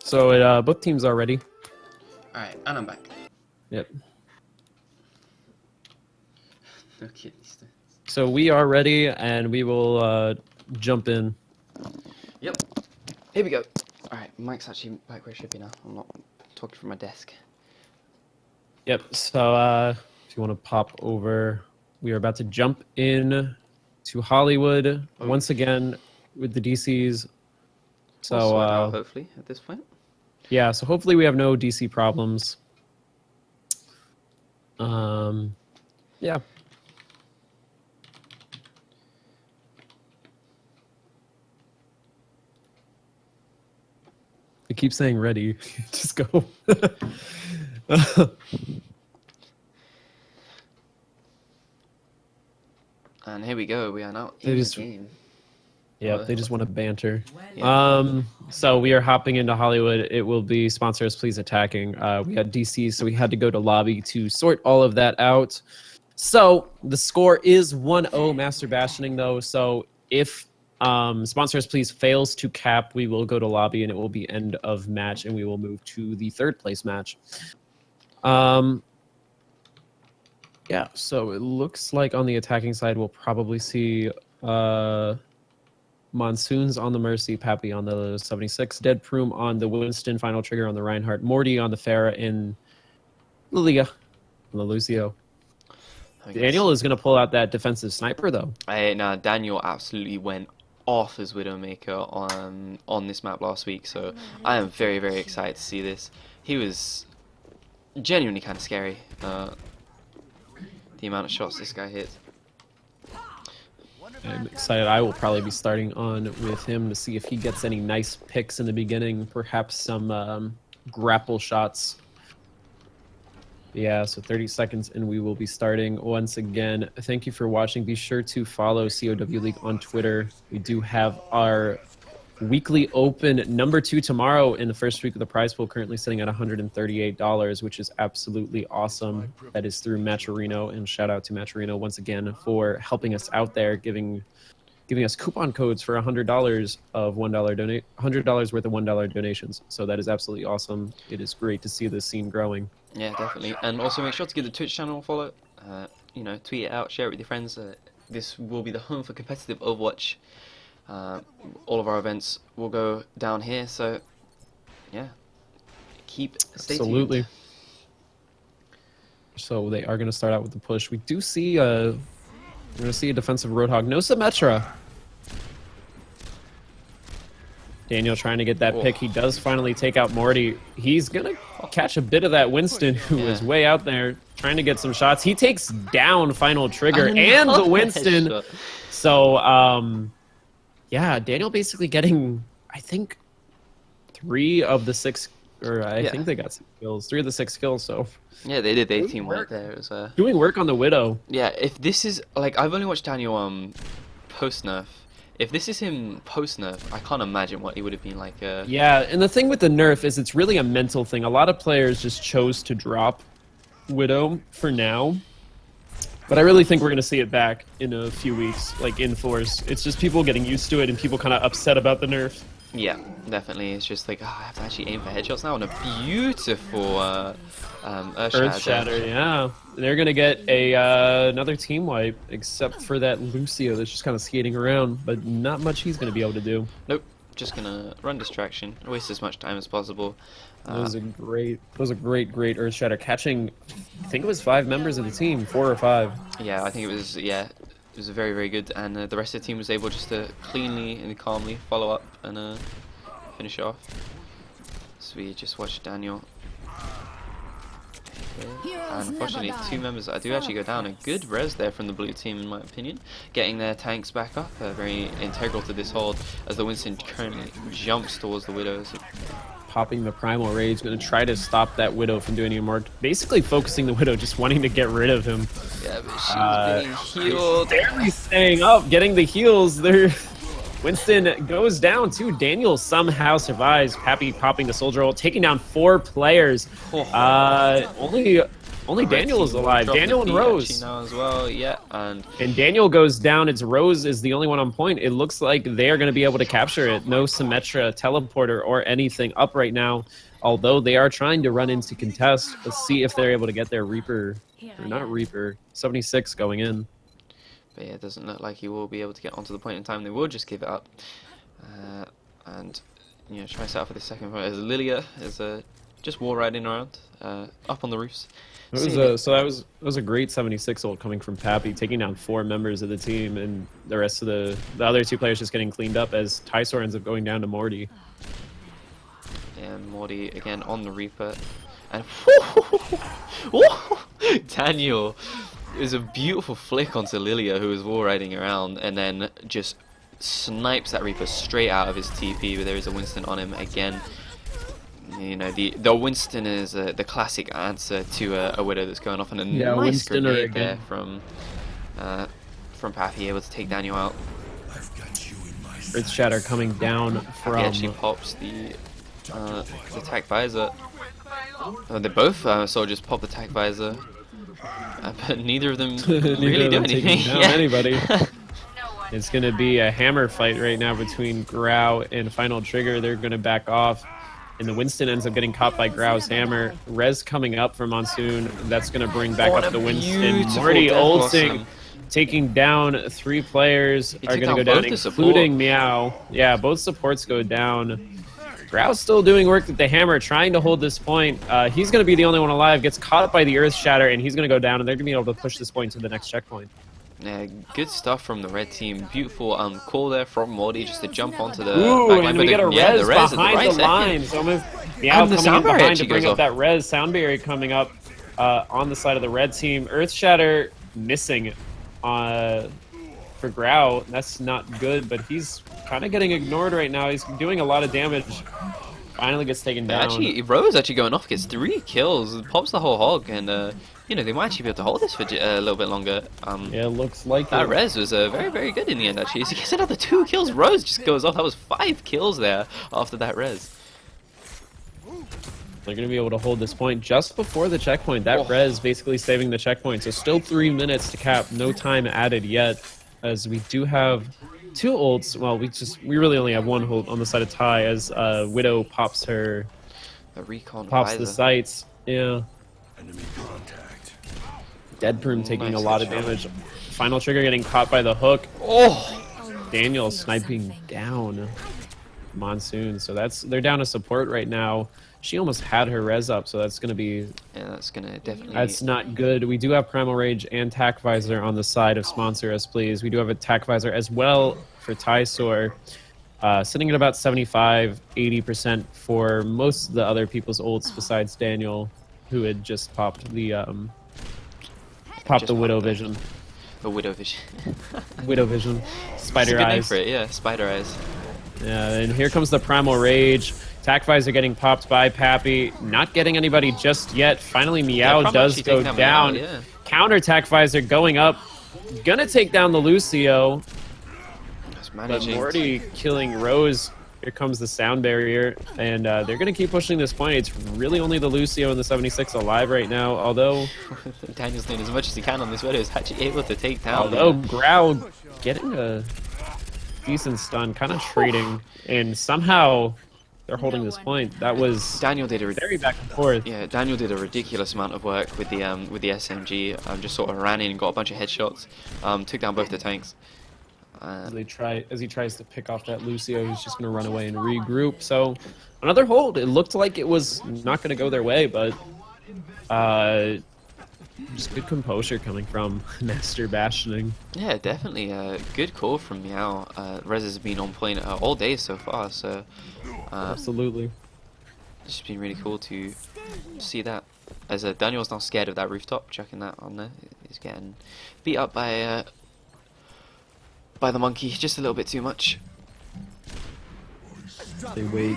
So both teams are ready. Alright, and I'm back. Yep. No kidding. So we are ready, and we will jump in. Yep. Here we go. Alright, mic's actually back where it should be now. I'm not talking from my desk. Yep. So if you want to pop over, we are about to jump in to Hollywood once again with the DCs. So We'll sort it out, hopefully, at this point. yeah. So hopefully we have no DC problems. Yeah. I keep saying ready. Just go. And here we go. We are now They in just- the game. Yeah, they just want to banter. Yeah. So we are hopping into Hollywood. It will be sponsors please attacking. We had DC, so we had to go to lobby to sort all of that out. So the score is 1-0 Master Bastioning though. So if sponsors please fails to cap, we will go to lobby and it will be end of match and we will move to the third place match. Yeah, so it looks like on the attacking side we'll probably see Monsoons on the Mercy, Pappy on the 76, Dead Proom on the Winston, Final Trigger on the Reinhardt, Morty on the Farah, and Lilia on the Lucio. I guess. Daniel is going to pull out that defensive sniper, though. Nah, Daniel absolutely went off as Widowmaker on this map last week, so I am very, very excited to see this. He was genuinely kind of scary, the amount of shots this guy hit. I'm excited. I will probably be starting on with him to see if he gets any nice picks in the beginning, perhaps some grapple shots. Yeah, so 30 seconds and we will be starting once again. Thank you for watching. Be sure to follow COW League on Twitter. We do have our weekly open number 2 tomorrow in the first week of the prize pool, currently sitting at $138, which is absolutely awesome. That is through Matcherino, and shout out to Matcherino once again for helping us out there, giving us coupon codes for $100 of $1 donate, $100 worth of $1 donations. So that is absolutely awesome. It is great to see this scene growing. Yeah, definitely. And also make sure to give the Twitch channel a follow. You know, tweet it out, share it with your friends. This will be the home for competitive Overwatch. All of our events will go down here, so yeah, stay Absolutely. tuned. So they are going to start out with the push. We do see we're going to see a defensive Roadhog. No Symmetra. Daniel trying to get that pick. He does finally take out Morty. He's going to catch a bit of that Winston, who was way out there trying to get some shots. He takes down Final Trigger and the Winston. So, yeah, Daniel basically getting, I think, 3 of the 6, or I think they got 6 kills. 3 of the 6 kills, so. Yeah, they did. They teamwork there. It was, doing work on the Widow. yeah, if this is, like, I've only watched Daniel post-nerf. If this is him post-nerf, I can't imagine what he would have been like. Yeah, and the thing with the nerf is it's really a mental thing. A lot of players just chose to drop Widow for now. But I really think we're going to see it back in a few weeks, like in force. It's just people getting used to it and people kind of upset about the nerf. Yeah, definitely. It's just like, I have to actually aim for headshots now on a beautiful Earthshatter, yeah. They're going to get a another team wipe, except for that Lucio that's just kind of skating around, but not much he's going to be able to do. Nope, just going to run distraction, waste as much time as possible. That was a great Earthshatter, catching, I think it was 5 members of the team, 4 or 5. Yeah, I think it was, it was very, very good, and the rest of the team was able just to cleanly and calmly follow up and finish off. So we just watched Daniel And unfortunately, 2 members do actually go down. A good res there from the blue team, in my opinion. Getting their tanks back up, very integral to this hold, as the Winston currently jumps towards the Widows. Popping the Primal Rage, going to try to stop that Widow from doing any more. Basically focusing the Widow, just wanting to get rid of him. Yeah, but she's being healed. Barely staying up, getting the heals. There, Winston goes down too. Daniel somehow survives. Pappy popping the Soldier ult, taking down 4 players. Only Daniel is alive. Daniel and Rose. Now as well, yeah, and Daniel goes down. It's Rose is the only one on point. It looks like they are going to be able to capture it. No Symmetra, teleporter, or anything up right now. Although they are trying to run into contest. Let's see if they're able to get their Reaper, or not Reaper, 76 going in. But yeah, it doesn't look like he will be able to get onto the point in time. They will just give it up, and you know, try to set up for the second point. As Lilia is just wall riding around up on the roofs. That was a great 76 ult coming from Pappy, taking down 4 members of the team, and the rest of the other 2 players just getting cleaned up as Tysor ends up going down to Morty. And Morty again on the Reaper, and Daniel. It was a beautiful flick onto Lilia, who was wall riding around, and then just snipes that Reaper straight out of his TP. But there is a Winston on him again. You know, the Winston is the classic answer to a Widow that's going off, and a nice Winston grenade there from Pappy, able to take Daniel out. Earth Shatter coming down from. He actually pops the attack visor. They both soldiers pop the attack visor, but neither of them really do anything. Down anybody. It's going to be a hammer fight right now between Grau and Final Trigger. They're going to back off. And the Winston ends up getting caught by Grau's hammer. Rez coming up for Monsoon. That's going to bring back up the Winston. Morty ulting, taking down 3 players are going to go down, including Meow. Yeah, both supports go down. Grau's still doing work with the hammer, trying to hold this point. He's going to be the only one alive. Gets caught by the Earth Shatter, and he's going to go down, and they're going to be able to push this point to the next checkpoint. Yeah, good stuff from the red team. Beautiful call there from Morty just to jump onto the backline. And we get a res behind the lines. Almost Meow coming in behind to bring up that res. Sound barrier coming up on the side of the red team. Earth Shatter missing for Grau. That's not good, but he's kind of getting ignored right now. He's doing a lot of damage. Finally gets taken down. Actually, Rose actually going off, gets 3 kills, pops the whole hog, and you know, they might actually be able to hold this for a little bit longer. Yeah, it looks like that res was very, very good in the end, actually. So he gets another 2 kills. Rose just goes off. That was 5 kills there after that res. They're going to be able to hold this point just before the checkpoint. That res basically saving the checkpoint. So still 3 minutes to cap. No time added yet, as we do have 2 ults. Well, we really only have 1 ult on the side of Ty, as Widow pops her... The recon pops visor. The sights. Yeah. Enemy contact. Dead Broom taking a lot of damage. Final Trigger getting caught by the hook. Daniel sniping down Monsoon. So they're down to support right now. She almost had her res up, so that's going to be... Yeah, that's going to definitely... That's not good. We do have Primal Rage and Tac Visor on the side of Sponsor Us, Please. We do have a Tac Visor as well for Tysor. Sitting at about 75-80% for most of the other people's ults besides Daniel, who had just popped the Widow Vision. The Widow Vision. Widow Vision. Spider That's a good Eyes. name for it, yeah, Spider Eyes. Yeah, and here comes the Primal Rage. Tac Visor getting popped by Pappy. Not getting anybody just yet. Finally, Meow does go down. Yeah. Counter Tac Visor going up. Gonna take down the Lucio. But Morty killing Rose. Here comes the sound barrier, and they're going to keep pushing this point. It's really only the Lucio and the 76 alive right now, although... Daniel's doing as much as he can on this video. He's actually able to take down... Although Grau getting a decent stun, kind of trading, and somehow they're holding this point. That was Daniel did a very back and forth. Yeah, Daniel did a ridiculous amount of work with the SMG. Just sort of ran in and got a bunch of headshots. Took down both the tanks. As he tries to pick off that Lucio, he's just going to run away and regroup. So another hold. It looked like it was not going to go their way, but just good composure coming from Master Bastioning. Yeah, definitely. Good call from Meow. Rez has been on point all day so far, so absolutely. It's been really cool to see that. As Daniel's now scared of that rooftop, chucking that on there. He's getting beat up by the monkey just a little bit too much. They wait.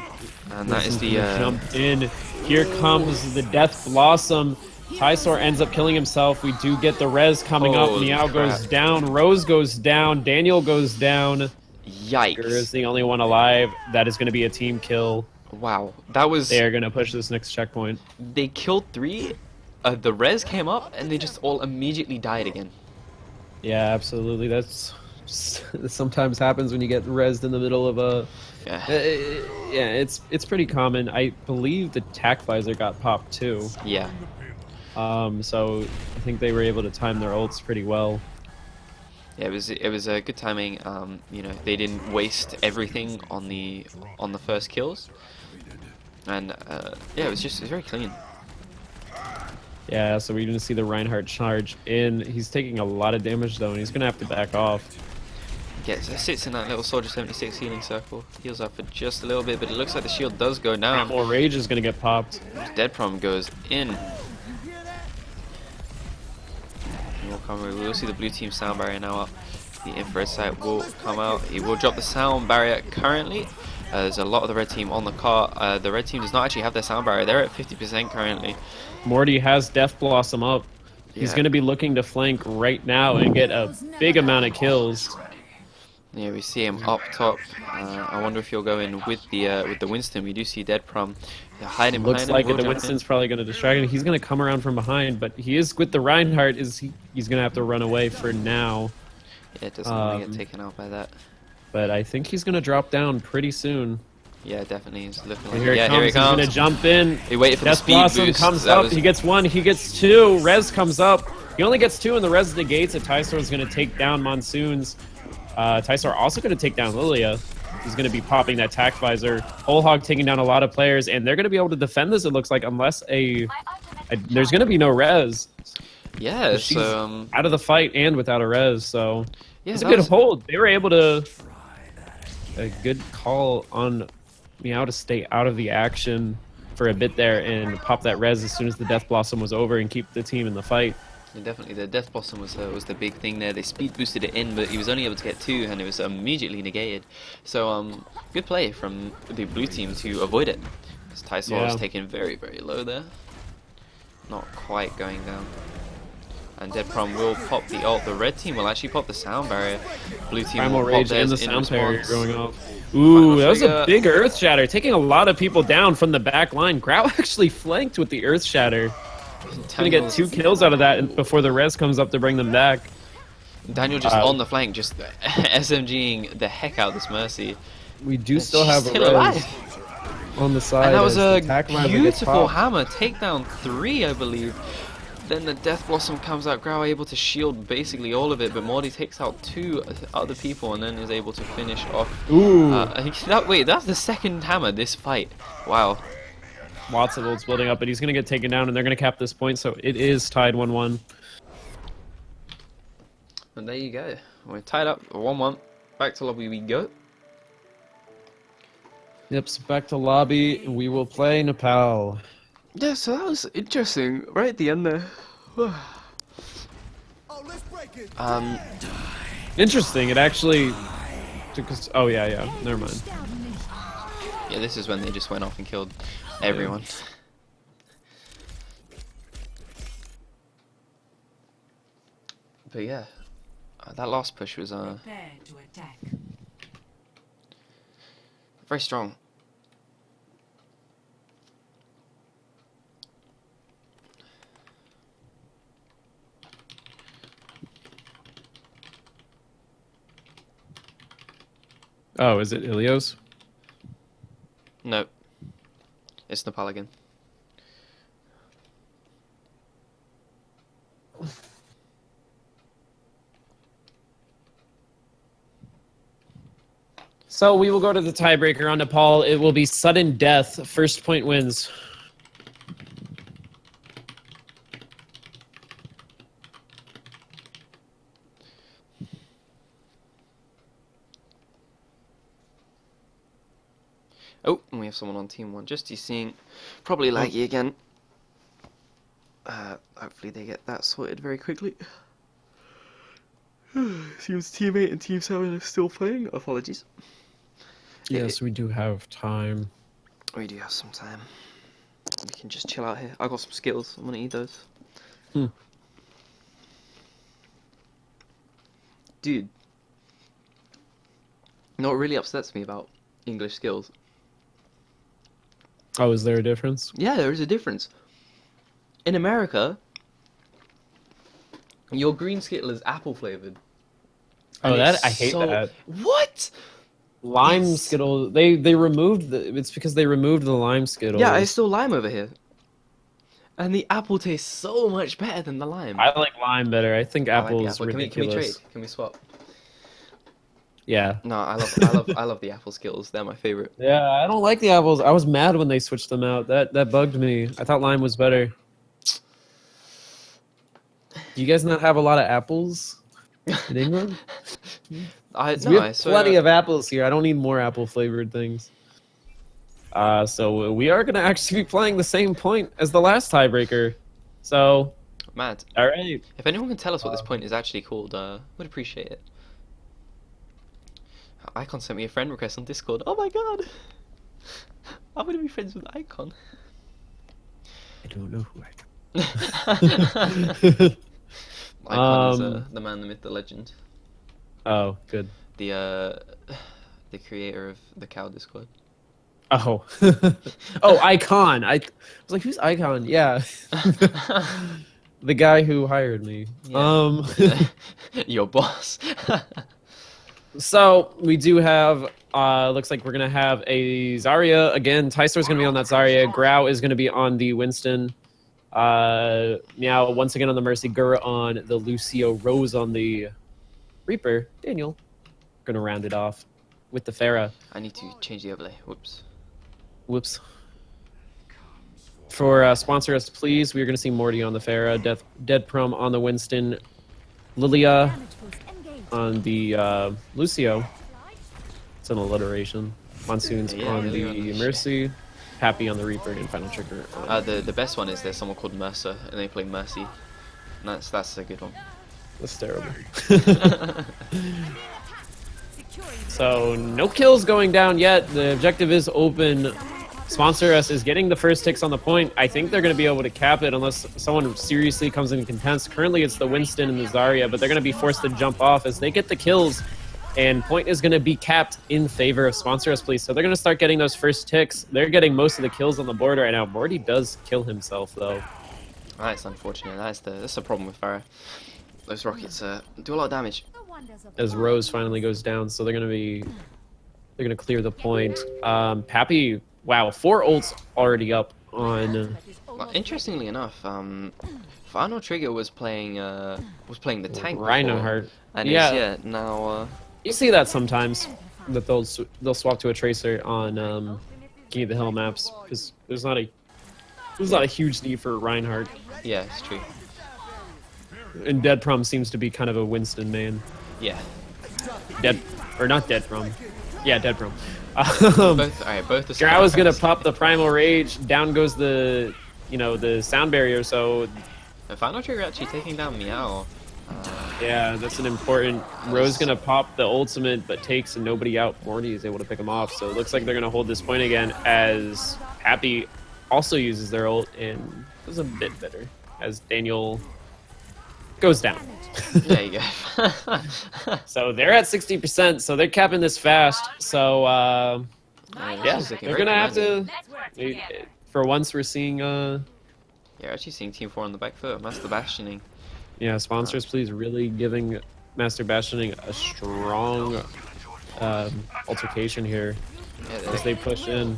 And that is the jump in. Here comes the Death Blossom. Tysaur ends up killing himself. We do get the res coming up. Holy Meow crap. goes down. Rose goes down. Daniel goes down. Yikes. Gur is the only one alive. That is going to be a team kill. Wow, that was. They are going to push this next checkpoint. They killed 3. The res came up and they just all immediately died again. Yeah, absolutely. That's sometimes happens when you get rezzed in the middle of a. Yeah. Yeah, it's pretty common. I believe the tac visor got popped too. Yeah. So I think they were able to time their ults pretty well. Yeah, it was a good timing. You know, they didn't waste everything on the first kills, and yeah, it was very clean. Yeah, so we're gonna see the Reinhardt charge in. He's taking a lot of damage though, and he's gonna have to back off. Sits in that little Soldier 76 healing circle, heals up for just a little bit, but it looks like the shield does go down. More rage is gonna get popped. Dead Prom goes in. We will see the blue team sound barrier now up. The infrared sight will come out. He will drop the sound barrier currently. There's a lot of the red team on the car. The red team does not actually have their sound barrier. They're at 50% currently. Morty has Death Blossom up. He's going to be looking to flank right now and get a big amount of kills. Yeah, we see him up top. I wonder if he'll go in with the Winston. We do see Dead Prom hiding behind Looks him. like Will the jump Winston's probably going to distract him. He's going to come around from behind, but he is with the Reinhardt. He's going to have to run away for now. Yeah, it doesn't want to get taken out by that. But I think he's going to drop down pretty soon. Yeah, definitely. He's looking And like here it comes. here it He's comes. going to jump in. He waited for the Death speed Blossom boost. comes That up. was- He gets 1. He gets 2. Rez comes up. He only gets 2, and the Rez negates it. Tysaur is going to take down Monsoons. Tysaur also going to take down Lilia. He's going to be popping that tac visor. Whole Hog taking down a lot of players, and they're going to be able to defend this, it looks like, unless there's going to be no res. Yeah, She's so out of the fight and without a res, so yeah, it's a that good was- hold. They were able to... A good call on Meow to stay out of the action for a bit there and pop that res as soon as the Death Blossom was over and keep the team in the fight. Yeah, definitely, the Death Blossom was the big thing there. They speed boosted it in, but he was only able to get 2, and it was immediately negated. So, good play from the blue team to avoid it. As Tysaur was taken very, very low there. Not quite going down. And Dead Prom will pop the ult. The red team will actually pop the sound barrier. Blue team Primal will pop Rage theirs and the in sound barrier response. going off. Ooh, that was a Trigger. big Earth Shatter, taking a lot of people down from the back line. Grau actually flanked with the Earth Shatter. He's gonna get 2 kills out of that before the res comes up to bring them back. Daniel just on the flank, just SMGing the heck out of this Mercy. We do still have a Still res alive. on the side. And that was as a the attack visor gets beautiful popped. hammer. Takedown 3, I believe. Then the Death Blossom comes out. Grau able to shield basically all of it, but Morty takes out 2 other people and then is able to finish off. Ooh, Wait, that's the second hammer this fight. Wow. lots of ults building up, but he's gonna get taken down, and they're gonna cap this point, so it is tied 1-1. And there you go. We're tied up 1-1. Back to lobby we go. Yep, so back to lobby. We will play Nepal. Yeah, so that was interesting right at the end there. Interesting. It actually took us. Oh yeah. Never mind. Yeah, this is when they just went off and killed everyone. But yeah, that last push was Prepare to attack. very strong. Oh, is it Ilios? No, it's Nepal again. So we will go to the tiebreaker on Nepal. It will be sudden death. First point wins. Oh, and we have someone on team 1. Just you seeing, probably laggy again. Hopefully they get that sorted very quickly. Seems Team 8 and Team 7 are still playing. Apologies. Yes, we do have time. We do have some time. We can just chill out here. I got some skills. I'm gonna eat those. Hmm. Dude. You know what really upsets me about English skills? Oh, is there a difference? Yeah, there is a difference. In America, your green Skittle is apple flavored. Oh, And that it's I hate so- that. What? Lime It's- Skittle. They removed the. It's because they removed the lime Skittle. Yeah, it's still lime over here. And the apple tastes so much better than the lime. I like lime better. I think I like apple the is apple. ridiculous. Can we trade? Can we swap? Yeah. No, I love the apple Skittles. They're my favorite. Yeah, I don't like the apples. I was mad when they switched them out. That bugged me. I thought lime was better. Do you guys not have a lot of apples in England? We have plenty of apples here. I don't need more apple flavored things. So we are gonna actually be playing the same point as the last tiebreaker. So, Mad. all right. If anyone can tell us what this point is actually called, would appreciate it. Icon sent me a friend request on Discord. Oh my god! I'm gonna be friends with Icon. I don't know who Icon is the man, the myth, the legend. Oh, good. The creator of the cow Discord. Oh. Oh, Icon. I was like, who's Icon? Yeah. The guy who hired me. Yeah. Your boss. So we do have looks like we're gonna have a Zarya again. Tysor's gonna be on that Zarya. Grau is gonna be on the Winston. Meow once again on the Mercy. Gura on the Lucio. Rose on the Reaper. Daniel gonna round it off with the Pharah. I need to change the overlay. Whoops. Whoops. For sponsor us, please. We're gonna see Morty on the Pharah. Dead Prom on the Winston. Lilia on the Lucio. It's an alliteration. Monsoons Yeah, on really the on the Mercy. Happy on the Reaper and Final Trigger. The best one is there's someone called Mercer and they play Mercy. And that's a good one. That's terrible. So no kills going down yet. The objective is open. Sponsor us is getting the first ticks on the point. I think they're going to be able to cap it unless someone seriously comes in contest. Currently it's the Winston and the Zarya, but they're going to be forced to jump off as they get the kills. And point is going to be capped in favor of Sponsor Us, please. So they're going to start getting those first ticks. They're getting most of the kills on the board right now. Morty does kill himself, though. That's unfortunate. That's the problem with Pharah. Those rockets do a lot of damage. As Rose finally goes down, so they're going to clear the point. Pappy, wow, 4 ults already up on... Well, interestingly enough, Final Trigger was playing the tank before, Reinhardt. and Yeah. now You see that sometimes, that they'll swap to a Tracer on King of the Hill maps, because there's not a huge need for Reinhardt. yeah, it's true. And Dead Prom seems to be kind of a Winston man. Yeah, Not Dead Prom. Yeah, Dead Prom. both. Alright, both the. Grau is gonna pop the Primal Rage. Down goes the sound barrier. So And Final Trigger actually taking down Meow. yeah, that's an important. Rose gonna pop the ultimate, but takes nobody out. Morty is able to pick him off. So it looks like they're gonna hold this point again as Happy also uses their ult and does a bit better as Daniel goes down. There you go. So they're at 60%. So they're capping this fast. So yeah, She's looking they're very gonna have commanding. to. For once, we're seeing Yeah, actually seeing Team 4 on the back foot. Master Bastioning. yeah, sponsors please really giving Master Bastioning a strong altercation here Yeah, as they push in.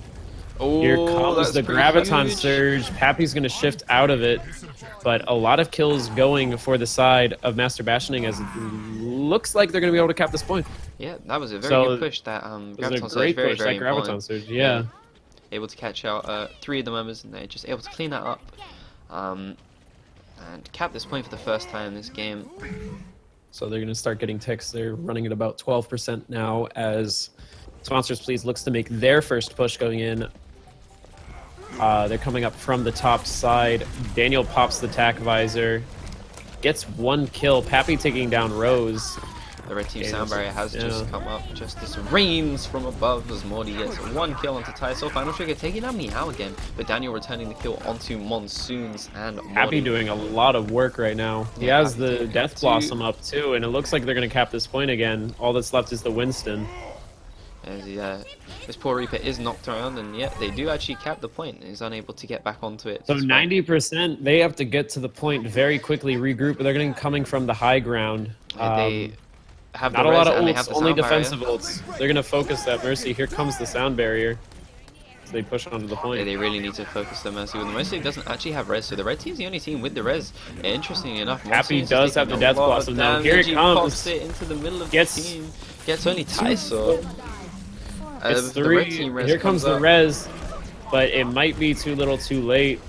Oh, Here comes that's the pretty Graviton huge. Surge. Pappy's gonna shift out of it, but a lot of kills going for the side of Master Bastioning as it looks like they're gonna be able to cap this point. Yeah, that was a very So, good push. That It was Graviton a Surge, great very push, very that Graviton important. Surge. Yeah. Able to catch out 3 of the members, and they're just able to clean that up. And cap this point for the first time in this game. So they're gonna start getting ticks. They're running at about 12% now as Sponsors Please looks to make their first push going in. They're coming up from the top side. Daniel pops the tack visor. Gets 1 kill. Pappy taking down Rose. The red team Okay, sound barrier has just yeah. come up. Justice rains from above as Morty gets 1 kill onto Tyso. Final trigger taking out Meow again, but Daniel returning the kill onto Monsoons and Morty. Pappy doing a lot of work right now. He Yeah, has Pappy the taking Death out Blossom 2. up too, and it looks like they're going to cap this point again. All that's left is the Winston. As this poor Reaper is knocked around, and yet they do actually cap the point. He's unable to get back onto it. So despite- 90%, they have to get to the point very quickly, regroup. They're going to be coming from the high ground. They have Not the a lot res of and they have ults, the only sound barrier. defensive ults. They're going to focus that Mercy. Here comes the sound barrier. So they push onto the Yeah, point. they really need to focus their Mercy. Well, the Mercy doesn't actually have res, so the red team's the only team with the res. Interestingly enough, Happy Monsoons is does have taking the a Death lot of Blossom now. Here damage. it He comes. pops it into the middle of Gets the team. Gets only Tyso. It's The red 3. team res Here comes the up. res, but it might be too little too late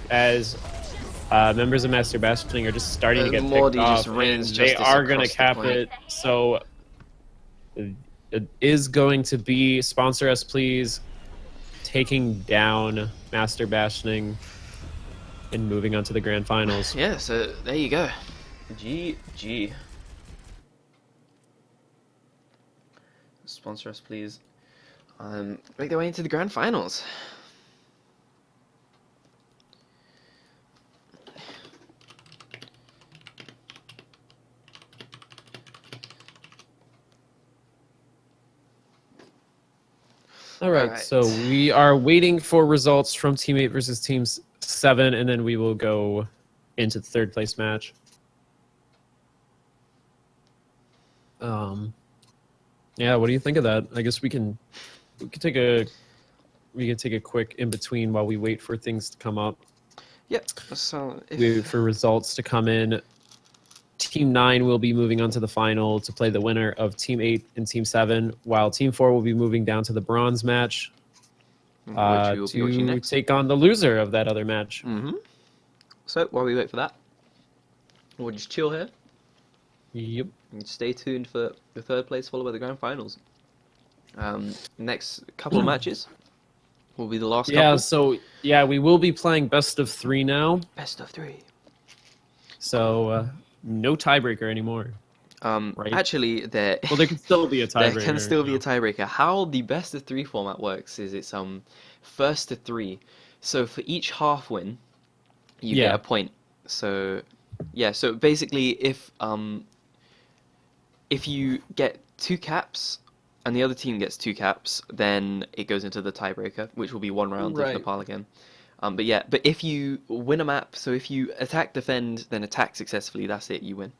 as members of Master Bastioning are just starting to get Morty picked just off. rains And they justice are going to across the cap point. it. So it is going to be Sponsor Us Please taking down Master Bastioning and moving on to the grand finals. Yeah, so there you go. GG. Sponsor us, please. Make their way into the grand finals. All right, Alright. so we are waiting for results from Team 8 versus Team 7, and then we will go into the third place match. Yeah, what do you think of that? I guess we can take a quick in between while we wait for things to come up. Yep. So Wait for results to come in. Team 9 will be moving on to the final to play the winner of Team 8 and Team 7, while Team 4 will be moving down to the bronze match which we will be watching to next. take on the loser of that other match. So while we wait for that, we'll just chill here Yep. and stay tuned for the third place followed by the grand finals. Next couple of matches will be the last Yeah, couple. so we will be playing best of 3 now. Best of 3. So no tiebreaker anymore. Right. Actually, there Well, there can still be a tiebreaker. there can still be a tiebreaker. How the best of 3 format works is it's first to 3. So for each half win, you get Yeah. a point. So yeah, so basically if you get 2 caps and the other team gets 2 caps, then it goes into the tiebreaker, which will be 1 round Right. of Nepal again. But if you win a map, so if you attack, defend, then attack successfully, that's it, you win.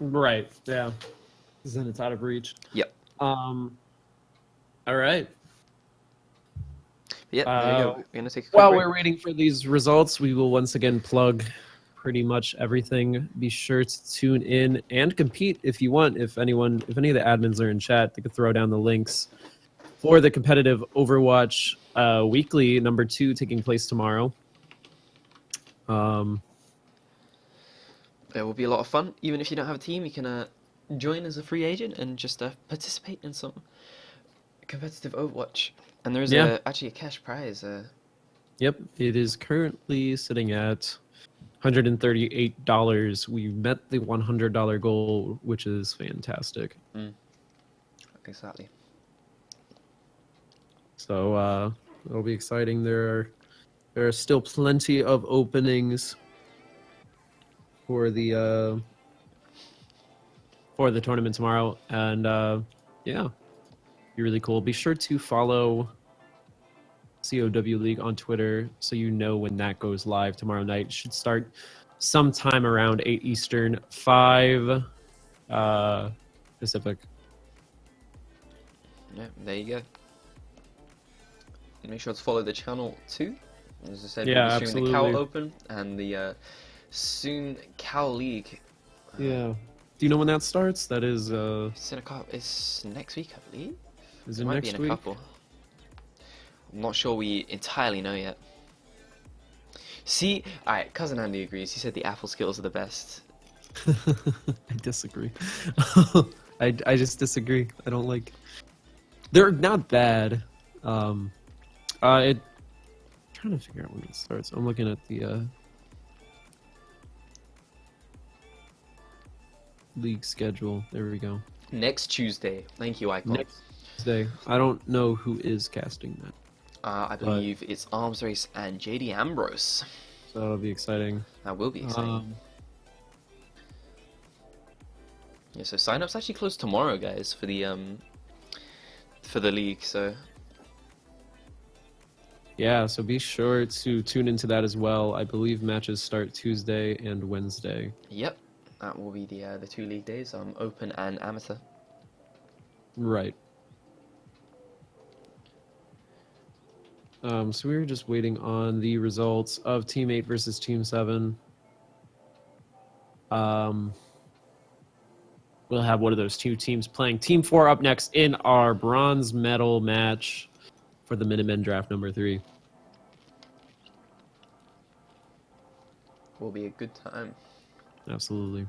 Right. Yeah. Then it's out of reach. Yep. All right. But yeah, there you go. We're gonna take a quick While break. we're waiting for these results, we will once again plug pretty much everything. Be sure to tune in and compete if you want. If any of the admins are in chat, they could throw down the links for the competitive Overwatch weekly number 2 taking place tomorrow. It will be a lot of fun. Even if you don't have a team, you can join as a free agent and just participate in some competitive Overwatch. And there is actually a cash prize. Yep, it is currently sitting at $138. We met the $100 goal, which is fantastic. Exactly. So it'll be exciting. There are still plenty of openings for the tournament tomorrow, and be really cool. Be sure to follow COW League on Twitter so you know when that goes live tomorrow night. It should start sometime around 8 Eastern, 5 Pacific. Yeah, there you go. Make sure to follow the channel too. As I said, Yeah, we'll be streaming the Cal absolutely. Open and the soon Cal League. Yeah. Do you know when that starts? That is It's next week, I believe. is It it might next be in week? a couple. I'm not sure we entirely know yet. See, alright, Cousin Andy agrees. He said the Apple Skittles are the best. I disagree. I just disagree. I don't like. They're not bad. Trying trying to figure out when it starts. I'm looking at the league schedule. There we go. Next Tuesday. Thank you, Icon. Next Tuesday. I don't know who is casting that, I believe it's Arms Race and JD Ambrose. so that'll be exciting. That will be exciting. Yeah, so sign-ups actually close tomorrow, guys, for the league. So Yeah, so be sure to tune into that as well. I believe matches start Tuesday and Wednesday. yep, that will be the 2 league days. Open and amateur. Right. So we were just waiting on the results of Team 8 versus Team 7. We'll have one of those two teams playing. Team 4 up next in our bronze medal match for the Minutemen draft number 3. Will be a good time. Absolutely.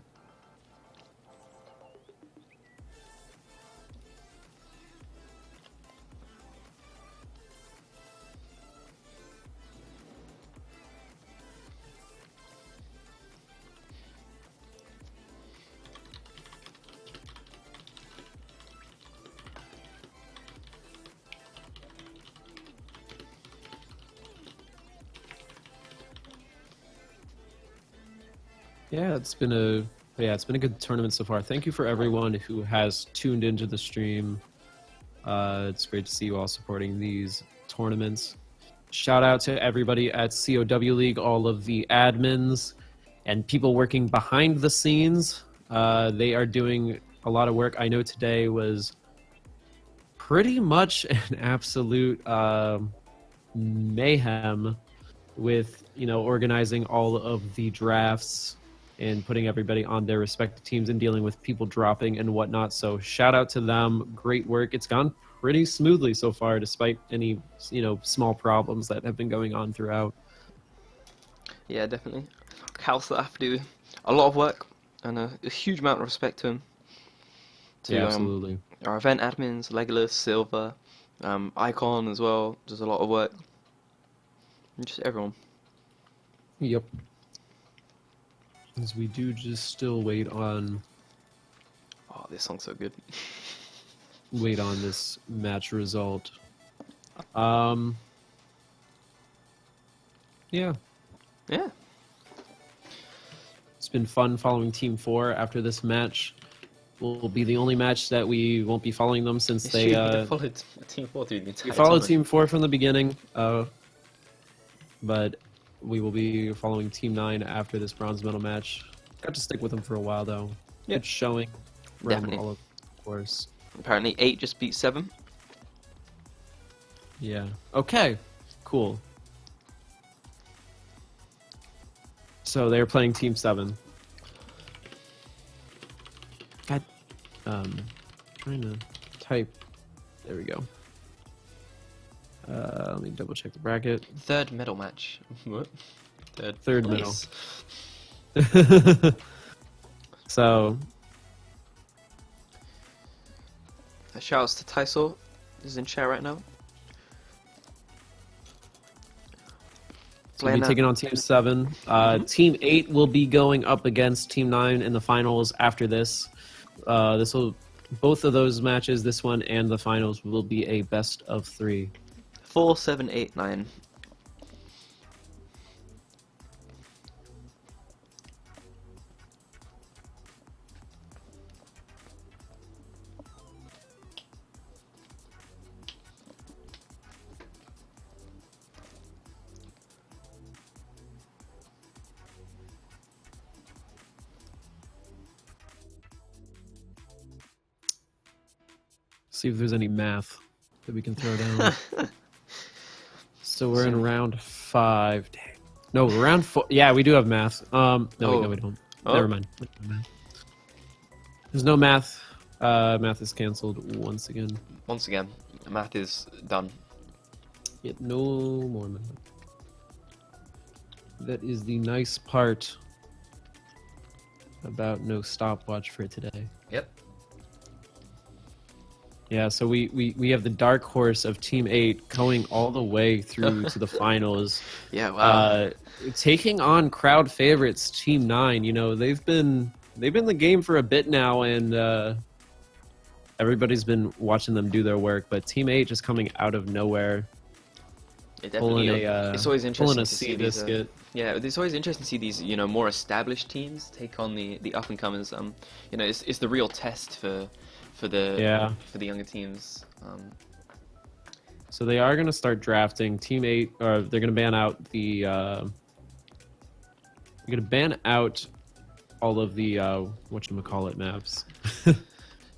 Yeah, it's been a good tournament so far. Thank you for everyone who has tuned into the stream. It's great to see you all supporting these tournaments. Shout out to everybody at COW League, all of the admins and people working behind the scenes. They are doing a lot of work. I know today was pretty much an absolute mayhem with, organizing all of the drafts and putting everybody on their respective teams and dealing with people dropping and whatnot. So shout out to them. Great work. It's gone pretty smoothly so far, despite any, small problems that have been going on throughout. Yeah, definitely. Cal staff do a lot of work, and a huge amount of respect to him. Yeah, absolutely. Our event admins, Legolas, Silver, Icon as well, does a lot of work. And just everyone. Yep. As we do just still wait on Oh, this song's so good. this match result. Yeah. Yeah. It's been fun following Team 4 after this match. Will be the only match that we won't be following them since It's they true, followed Team 4 through the entire we followed tournament. Team 4 from the beginning, but we will be following Team 9 after this bronze medal match. Got to stick with them for a while though. Yeah. Good showing from Definitely. all of course. Apparently 8 just beat 7. Yeah. Okay. Cool. So they're playing Team 7. God, trying to type. There we go. Let me double check the bracket. Third medal match. What? Third Nice. So, Shouts to Tysor. He's in chat right now. we'll be taking on Team 7. Team 8 will be going up against Team 9 in the finals after this. Both of those matches, this one and the finals, will be a best of 3. 4, 7, 8, 9. See if there's any math that we can throw down. So we're in round 5. Dang. No, round 4. Yeah, we do have math. No, wait, no, we don't. Oh. Never mind. There's no math. Math is canceled once again. Once again, math is done. Yet no more math. That is the nice part about no stopwatch for today. Yep. Yeah, so we have the dark horse of Team 8 going all the way through to the finals. Yeah, wow. Taking on crowd favorites Team 9. You know, they've been in the game for a bit now, and everybody's been watching them do their work. But Team 8 just coming out of nowhere, It definitely, it's always pulling interesting a to see sea these. biscuit. Yeah, it's always interesting to see these, you know, more established teams take on the up and comers. You know, it's the real test for the younger teams. So they are going to start drafting Team 8, or they're going to ban out the. They're going to ban out all of the whatchamacallit maps.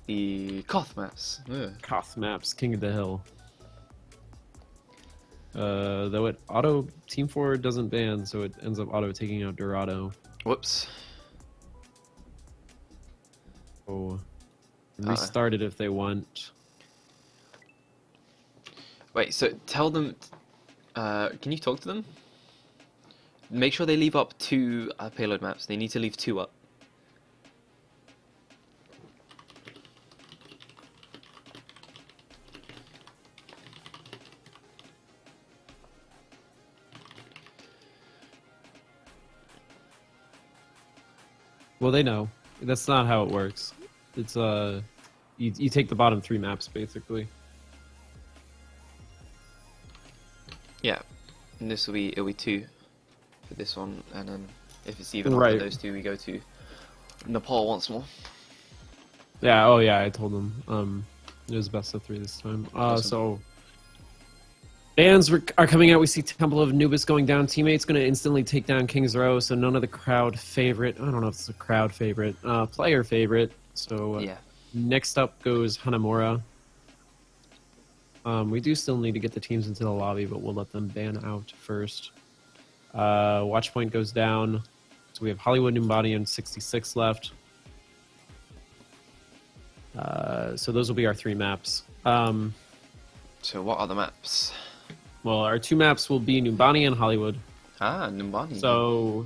The Koth maps. Yeah. Koth maps, King of the Hill. Though it auto Team 4 doesn't ban, so it ends up auto taking out Dorado. Whoops. Oh, restart it if they want. Wait, so tell them. Can you talk to them? Make sure they leave up 2 payload maps. They need to leave 2 up. Well, they know. That's not how it works. It's you take the bottom 3 maps basically. Yeah, and this will be it'll be 2 for this one, and then if it's even Right. after those 2, we go to Nepal once more. Yeah. Oh yeah. I told them. It was best of 3 this time. Awesome. So bans are coming out. We see Temple of Anubis going down. Teammates going to instantly take down King's Row. So none of the crowd favorite. I don't know if it's a crowd favorite. Player favorite. So Yeah. next up goes Hanamura. We do still need to get the teams into the lobby, but we'll let them ban out first. Watch point goes down. So we have Hollywood, Numbani, and 66 left. So those will be our 3 maps. So what are the maps? Well, our 2 maps will be Numbani and Hollywood. Ah, Numbani. So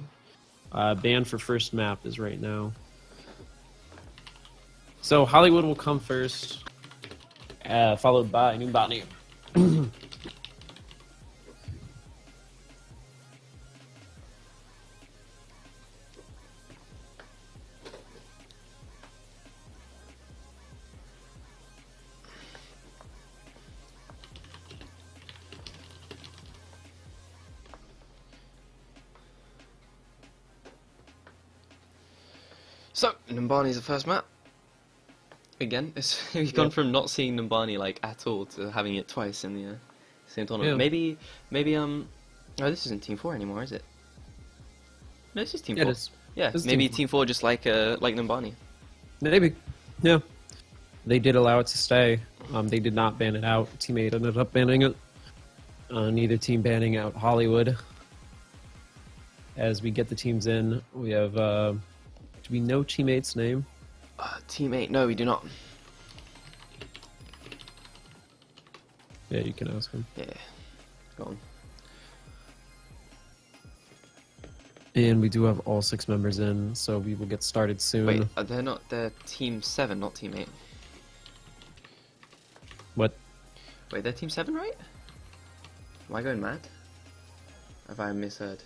ban for first map is right now. So Hollywood will come first, followed by Numbani. So Numbani is the first map. Again, we've gone from not seeing Numbani like at all to having it twice in the same tournament. Yeah. Maybe oh, this isn't Team 4 anymore, is it? No, this is Team 4. It is. Yeah, This is maybe Team Team 4 just like Numbani. Maybe. Yeah. They did allow it to stay. They did not ban it out. Team 8 ended up banning it. Neither team banning out Hollywood. As we get the teams in, we have... do we know teammate's name? Team 8, no, we do not. Yeah, you can ask him. Yeah, go on. And we do have all 6 members in, so we will get started soon. Wait, they're Team 7, not Team 8. What? Wait, they're Team 7, right? Am I going mad? Have I misheard?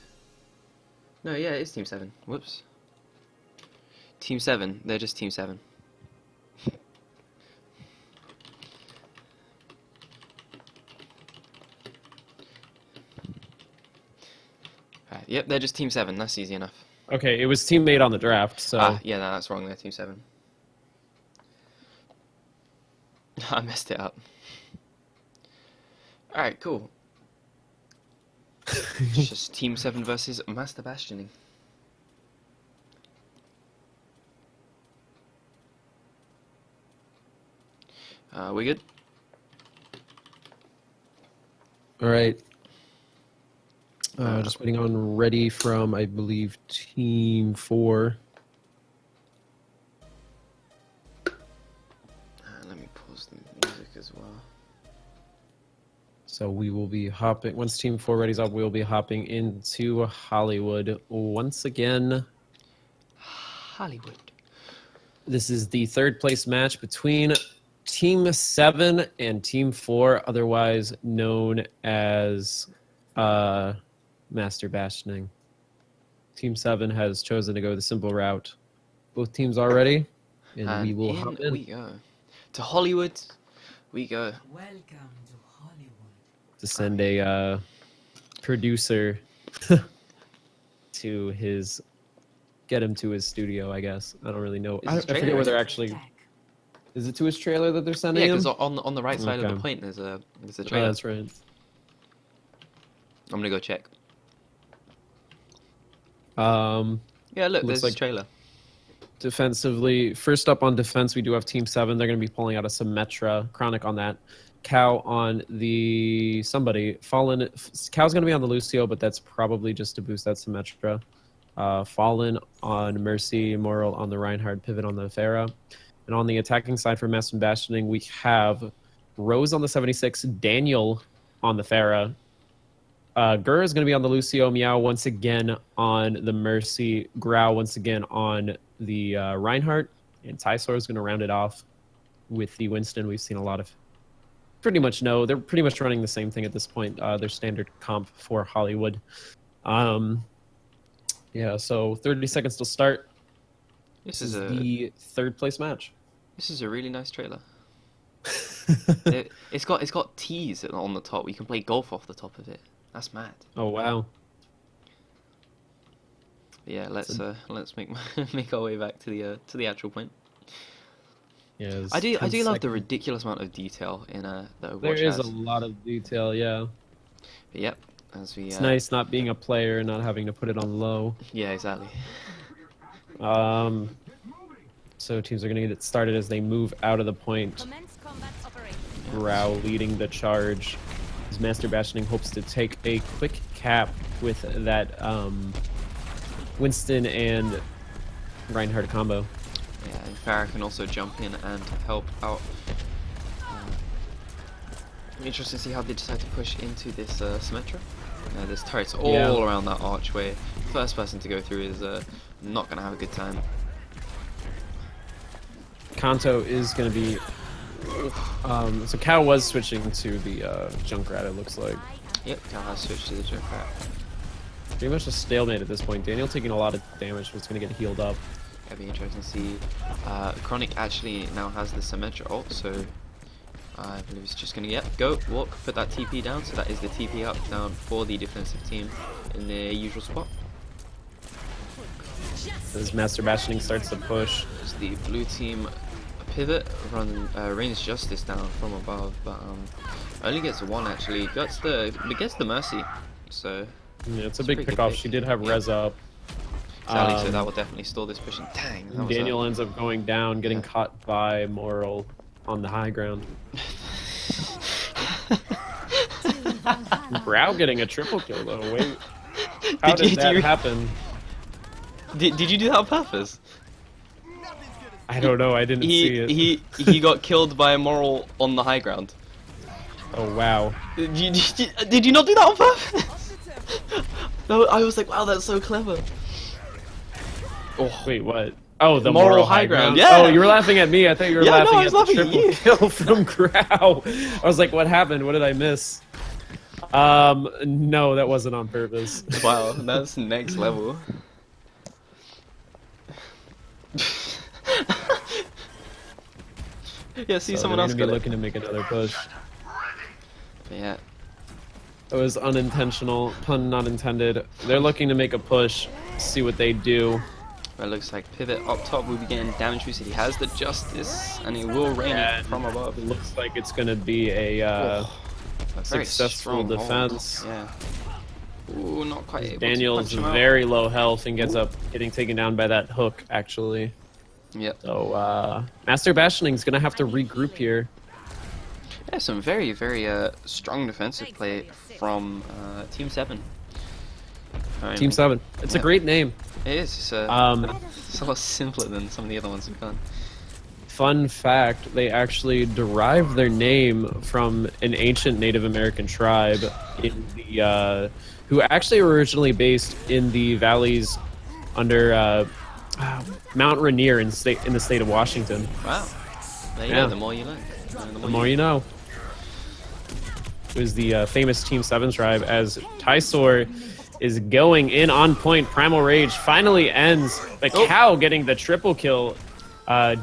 No, yeah, it's Team 7. Whoops. Team 7, they're just Team 7. Alright, yep, they're just Team 7, that's easy enough. Okay, it was teammate on the draft, so... Yeah, no, that's wrong, they're Team 7. I messed it up. Alright, cool. It's just Team 7 versus Master Bastioning. We good? Alright. Just waiting on ready from, I believe, Team 4. Let me pause the music as well. So we will be hopping, once Team 4 ready's up, we'll be hopping into Hollywood once again. Hollywood. This is the 3rd place match between Team 7 and Team 4, otherwise known as Master Bastioning. Team 7 has chosen to go the simple route. Both teams are ready, and we will hop in we go. To Hollywood, we go. Welcome to Hollywood. to send a producer to his, get him to his studio, I guess. I don't really know. Is I this forget trailer? where they're actually. Is it to his trailer that they're sending Yeah, him? because on the right side of Okay. the point there's a Oh, trailer. that's right. I'm gonna go check. Um, Yeah, look, Looks there's like- his trailer. defensively, first up on defense, we do have Team 7. They're going to be pulling out a Symmetra. Chronic on that. Cow on the somebody. Fallen. Cow's going to be on the Lucio, but that's probably just to boost that Symmetra. Fallen on Mercy. Moral on the Reinhardt. Pivot on the Pharah. And on the attacking side for Mass and Bastioning, we have Rose on the 76. Daniel on the Pharah. Gur is going to be on the Lucio. Meow once again on the Mercy. Growl once again on the Reinhardt. And Tysor is going to round it off with the Winston. We've seen a lot of... Pretty much no. They're pretty much running the same thing at this point. Their standard comp for Hollywood. Yeah, so 30 seconds to start. This This is is a the third place match. this is a really nice trailer. It's got tees on the top. We can play golf off the top of it. That's mad. Oh, wow. But yeah, let's make make our way back to the actual point. Yeah, I do love the seconds. ridiculous amount of detail in the Overwatch There is has. a lot of detail, yeah. But yep, as we It's nice not being a player and not having to put it on low. yeah, exactly. So teams are going to get it started as they move out of the point. Commence combat operation. Rao leading the charge. As Master Bastioning hopes to take a quick cap with that Winston and Reinhardt combo. Yeah, and Farah can also jump in and help out. Interesting to see how they decide to push into this Symmetra. There's turrets all Yeah. around that archway. First person to go through is not gonna have a good time. Kanto is going to be... so Cow was switching to the Junkrat, it looks like. Yep, Cal has switched to the Junkrat. Pretty much a stalemate at this point. Daniel taking a lot of damage, but it's going to get healed up. That'd be interesting to see. Chronic actually now has the Symmetra ult, so I believe he's just gonna go walk, put that TP down. So that is the TP up down for the defensive team in their usual spot. As Master Bastioning starts to push. As the blue team pivot, rains justice down from above, but only gets one actually. Gets the mercy. So Yeah, it's a It's big pretty good pickoff. pick. She did have Yeah. res up. exactly, so that Um, will definitely stall this push. And dang, that was Daniel ends up going down, getting Yeah. caught by Moral on the high ground. Brow getting a triple kill though. Wait, how did that happen? Did you do that on purpose? I don't know. I didn't see it. He got killed by a moral on the high ground. Oh wow. Did you not do that on purpose? No, I was like, wow, that's so clever. Oh, Wait, what? Oh, the Moral moral high high ground, ground. yeah. Oh, you were laughing at me. I thought you were Yeah, no, laughing I at was the laughing at triple you. kill from Growl. I was like, what happened? What did I miss? No, that wasn't on purpose. wow, that's next level. Yeah, see, So someone they're else gonna got be it. looking to make another push. But yeah, It was unintentional, pun not intended. They're looking to make a push, see what they do. but it looks like pivot up top will be getting damage boosted. He has the justice, and he will rain it And from above. It looks like it's gonna be a A very successful strong hold. defense. Yeah. Ooh, not quite able Daniel to is punch him out. very low health and gets up getting taken down by that hook actually. Yep. So Master Bastioning is gonna have to regroup here. Yeah, some very, very strong defensive play from Team 7. Team 7. It's a Yeah. great name. It is. It's a lot simpler than some of the other ones we've done. Fun fact, they actually derived their name from an ancient Native American tribe in the who actually were originally based in the valleys under Mount Rainier in the state of Washington. Wow. There you Yeah. go, the more you learn. The more you know. It was the famous Team 7 tribe as Tysor is going in on point. Primal Rage finally ends. The cow getting the triple kill.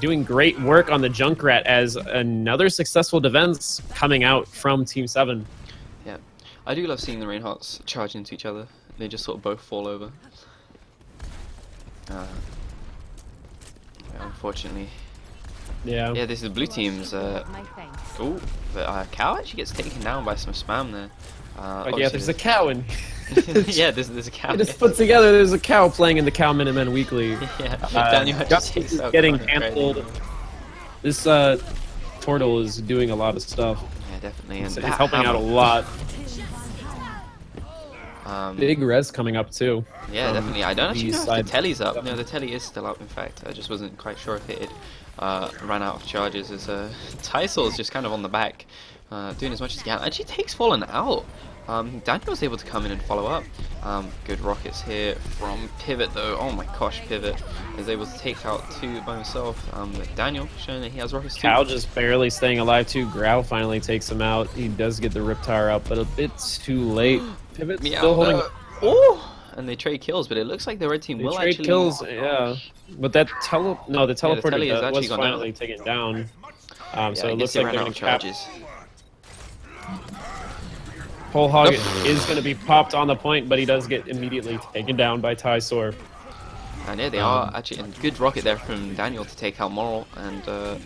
Doing great work on the Junkrat as another successful defense coming out from Team 7. Yeah, I do love seeing the Reinhardts charge into each other. They just sort of both fall over. Yeah, unfortunately. Yeah. Yeah, this is the blue team's. My thanks. Oh, the cow actually gets taken down by some spam there. But yeah, there's a cow in. Yeah, there's a cow. It is put together. There's a cow playing in the Cow Minutemen Weekly. Yeah, Daniel just takes is out getting Chronic right cancelled. now. This portal is doing a lot of stuff. Yeah, definitely. And It's that helping out a hammer, lot. Big. Big res coming up too. Yeah, definitely. I don't actually the know if side. the telly's up. No, the telly is still up, in fact. I just wasn't quite sure if it had ran out of charges as Tysol's just kind of on the back, doing as much as he can. Actually takes Fallen out. Daniel was able to come in and follow up. Good rockets here from Pivot though. Oh my gosh, Pivot is able to take out 2 by himself. But Daniel showing that he has rockets too. Cow just barely staying alive too. Growl finally takes him out. He does get the Riptire up, but a bit too late. Pivot's still holding. Oh! And they trade kills, but it looks like the red team They will trade actually kills, yeah. But that the teleporter telly has actually was gone down. finally taken down. Yeah, So I it guess looks they like ran they're out going of to cap. charges. Whole Hog is going to be popped on the point, but he does get immediately taken down by Tysor. And yeah, they are actually, and good rocket there from Daniel to take out Moral, and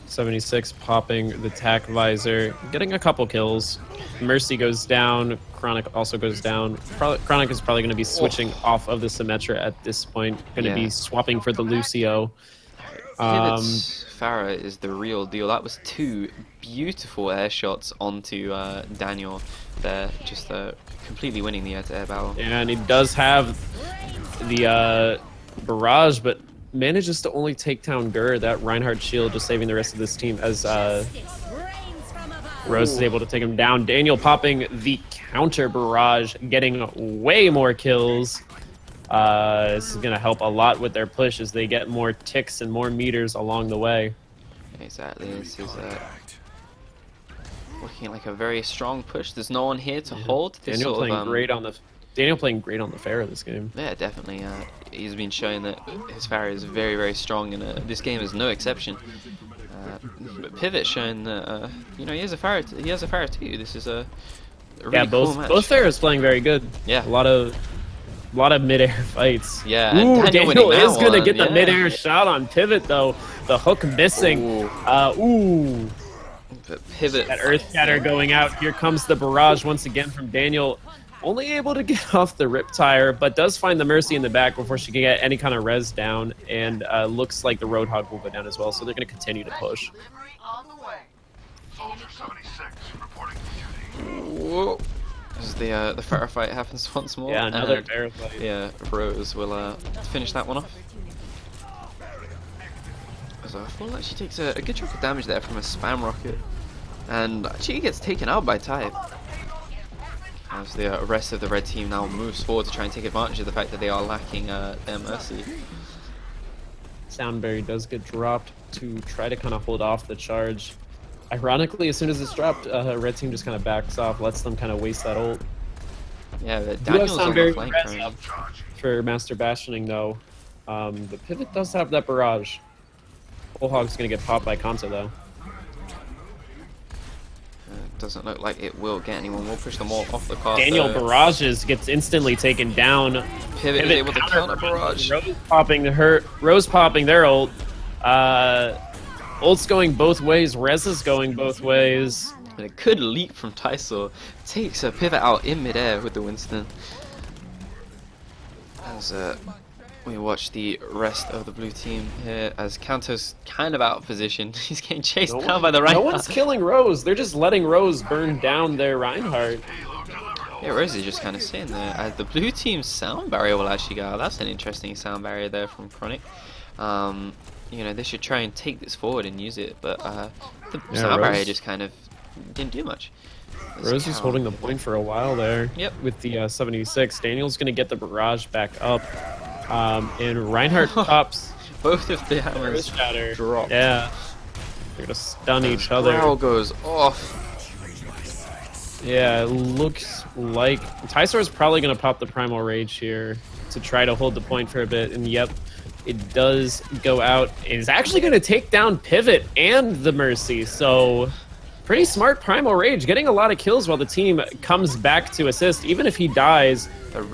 76 popping the tack visor, getting a couple kills. Mercy goes down. Chronic also goes down. Chronic is probably going to be switching off of the Symmetra at this point. Going to be swapping for the Lucio. Pivot's Farah is the real deal. That was 2 beautiful air shots onto Daniel there, just completely winning the air-to-air battle. And he does have the barrage, but manages to only take down Gur. That Reinhardt shield just saving the rest of this team as Rose is able to take him down. Daniel popping the counter barrage, getting way more kills. This is going to help a lot with their push as they get more ticks and more meters along the way. Exactly, this is looking like a very strong push. There's no one here to hold. This Daniel sort playing of, great on the Daniel playing great on the Pharah this game. Yeah, definitely. He's been showing that his Farah is very, very strong, and this game is no exception. But Pivot showing that you know, he has a Farah. He has a Farah too. This is a really cool match. both Pharahs playing very good. Yeah. A lot of mid-air fights. Yeah, Ooh, and Daniel winning is that gonna one, get the yeah. mid-air shot on Pivot though. The hook missing. Ooh. But Pivot. That Earth Shatter going out. Here comes the barrage once again from Daniel. Only able to get off the Riptire, but does find the Mercy in the back before she can get any kind of res down. And looks like the Roadhog will go down as well, so they're going to continue to push. Whoa. As the Farah fight happens once more. Yeah, another and, bear fight. Yeah, Rose will finish that one off. So I feel like she takes a good chunk of damage there from a spam rocket, and she gets taken out by Type. As the rest of the red team now moves forward to try and take advantage of the fact that they are lacking their Mercy. Soundberry does get dropped to try to kind of hold off the charge. Ironically, as soon as it's dropped, red team just kind of backs off, lets them kind of waste that ult. Yeah, but Do have Daniel's on the Soundberry flank res right up now. for Master Bastioning though. The Pivot does have that barrage. Bullhog's gonna get popped by Kanta though. Doesn't look like it will get anyone. We'll push them all off the cart. Daniel though. barrages, gets instantly taken down. Pivot is able to counter barrage. Rose popping their ult. Ult's going both ways. Rez is going both ways. And a good leap from Tysor takes a Pivot out in midair with the Winston. As we watch the rest of the blue team here, as Kanto's kind of out of position. He's getting chased down by the No Reinhardt. one's killing Rose. They're just letting Rose burn down their Reinhardt. Yeah, Rose is just kind of sitting there. As the blue team's sound barrier will actually go out. That's an interesting sound barrier there from Chronic. You know, they should try and take this forward and use it, but the sound barrier just kind of didn't do much. Rose is holding the point for a while there. Yep. With the 76. Daniel's going to get the barrage back up. And Reinhardt pops Both of the hammers Shatter. dropped. Yeah. They're gonna stun each other. Growl goes off. Yeah, it looks like Tysaur is probably gonna pop the Primal Rage here to try to hold the point for a bit, and yep, it does go out. It's actually gonna take down Pivot and the Mercy, so pretty smart Primal Rage, getting a lot of kills while the team comes back to assist. Even if he dies,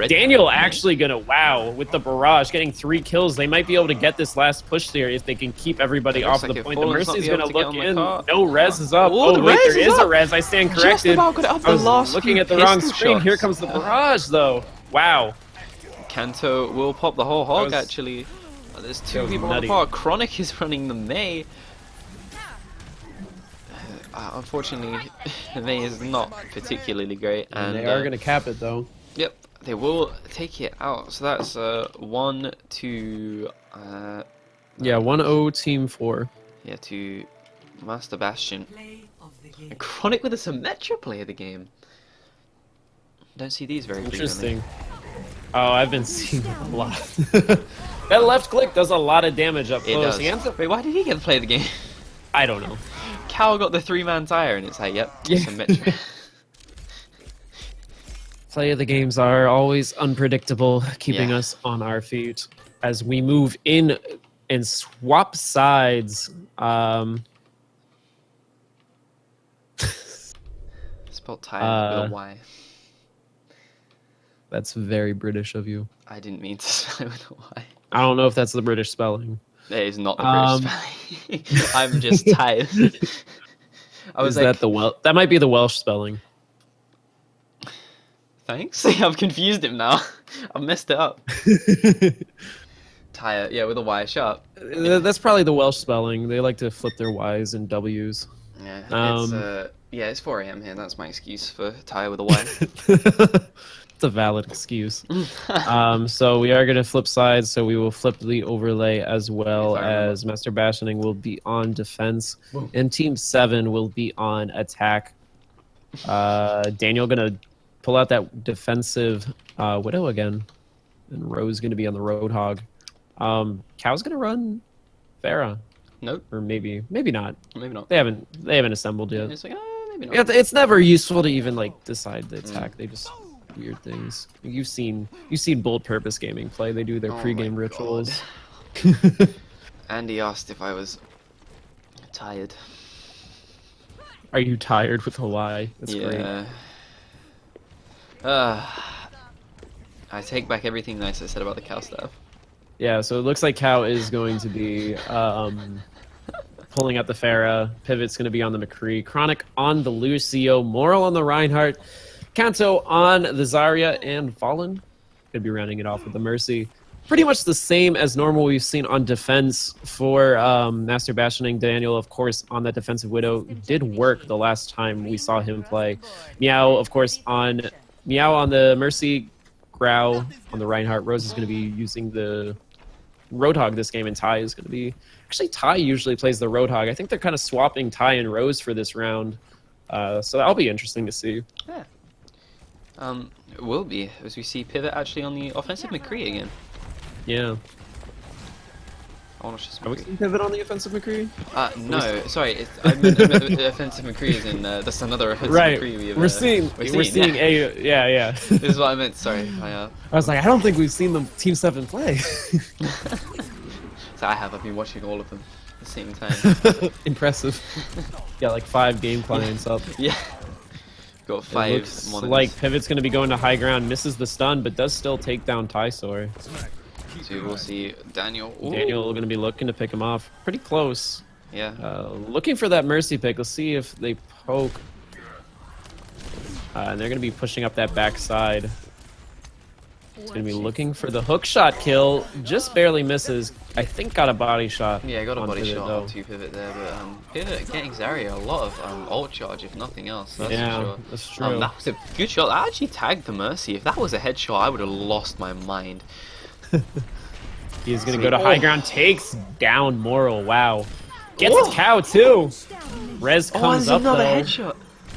Daniel actually gonna, wow, with the barrage, getting 3 kills. They might be able to get this last push there if they can keep everybody off like the if point. The Fallen's not Mercy's be gonna able to get look on the in. car. No res is up. Oh, the Wait, res there is is a up. res. I stand Just corrected. about got it up I the was last looking few at the wrong pistol screen. shots. Here comes the barrage, though. Wow. Kanto will pop the whole hog, was- actually. There's 2 was people on the nutty. park. Chronic is running the Mei. Unfortunately, the Mei is not particularly great. And And they are gonna cap it, though. Yep, they will take it out. So that's 1 to Yeah, 1-0 Team 4. yeah, to Master Bastion. Play of the game. And Chronic with a Symmetra play of the game. Don't see these very frequently. Interesting. Oh, I've been seeing a lot. That left click does a lot of damage up It close. does. He ends up, Wait, why did he get to play the game? I don't know. Cal got the 3-man tire, and it's like, yep, Yeah. Symmetra. Play of the games are always unpredictable, keeping Yeah. us on our feet as we move in and swap sides. Spelled tire with a Y. That's very British of you. I didn't mean to spell it with a Y. I don't know if that's the British spelling. It is not the British spelling. I'm just tired. I was Is like, that the that might be the Welsh spelling. thanks. I've confused him now. I've messed it up. Tire, yeah, with a Y. Shut up. That's probably the Welsh spelling. They like to flip their Y's and W's. Yeah, it's 4 a.m. here. That's my excuse for tire with a Y. It's a valid excuse. So we are going to flip sides, so we will flip the overlay as well If I remember. as Master Bastioning will be on defense, and Team 7 will be on attack. Daniel going to pull out that defensive Widow again, and Rose going to be on the Roadhog. Cow's going to run Pharah, Nope, or maybe not. maybe not. They haven't assembled yet. It's like, maybe not. Yeah, it's never useful to even like decide the attack. They just weird things. You've seen Bold Purpose Gaming play. They do their Oh pregame my rituals. Andy asked if I was tired. Are you tired with Hawaii? That's great. Yeah. I take back everything nice I said about the cow stuff. Yeah, so it looks like Cow is going to be pulling out the Pharah. Pivot's going to be on the McCree. Chronic on the Lucio. Moral on the Reinhardt. Kanto on the Zarya, and Fallen going to be rounding it off with the Mercy. Pretty much the same as normal we've seen on defense for Master Bastioning. Daniel, of course, on that defensive Widow did work the last time we saw him play. Meow, of course, on the Mercy. Growl on the Reinhardt. Rose is going to be using the Roadhog this game, and Ty is going to be... Actually, Ty usually plays the Roadhog. I think they're kind of swapping Ty and Rose for this round. So that'll be interesting to see. Yeah. It will be, as we see Pivot actually on the offensive McCree again. Yeah. I want to just Are we seeing Pivot on the offensive McCree? no, sorry. I meant offensive McCree is in that's another offensive Right. McCree we've, We're seeing yeah. a... Yeah. This is what I meant. Sorry. I was like, I don't think we've seen the Team 7 play. So I've been watching all of them at the same time. Impressive. Got like 5 game clients up. Yeah. Got It 5 looks monitors. like Pivot's going to be going to high ground, misses the stun, but does still take down Tysaur. So we'll see Daniel. Ooh. Daniel going to be looking to pick him off. Pretty close. Yeah. Looking for that Mercy pick. Let's see if they poke. And they're going to be pushing up that backside. It's going to be looking for the hook shot kill. Just barely misses. I think got a body shot. Yeah, I got a on body Pivot, shot though. on 2 Pivot there, but Pivot getting Zarya a lot of ult charge, if nothing else. That's Yeah, for sure. that's true. That was a good shot. I actually tagged the Mercy. If that was a headshot, I would have lost my mind. He's going to go to high ground. Takes down Moral. Wow. Gets his cow, too. Rez comes up, another though. headshot.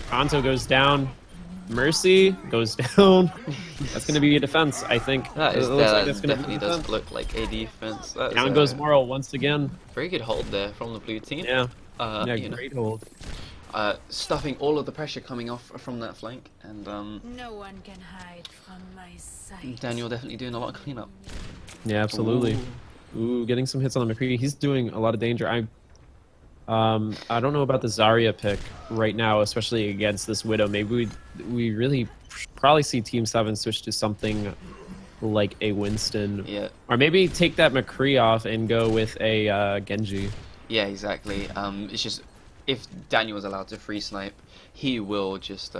Kanto goes down. Mercy goes down. That's going to be a defense, I think. That is It looks like that's gonna definitely be a does defense. look like a defense. That's Down goes Moral once again. very good hold there from the blue team. Yeah. Yeah, you know, great hold. stuffing all of the pressure coming off from that flank, and No one can hide from my sight. Daniel definitely doing a lot of cleanup. Yeah, absolutely. Ooh, getting some hits on the McCree. He's doing a lot of danger. I don't know about the Zarya pick right now, especially against this Widow. Maybe we really probably see Team 7 switch to something like a Winston. Yeah. Or maybe take that McCree off and go with a Genji. Yeah, exactly. It's just if Daniel was allowed to free snipe, he will just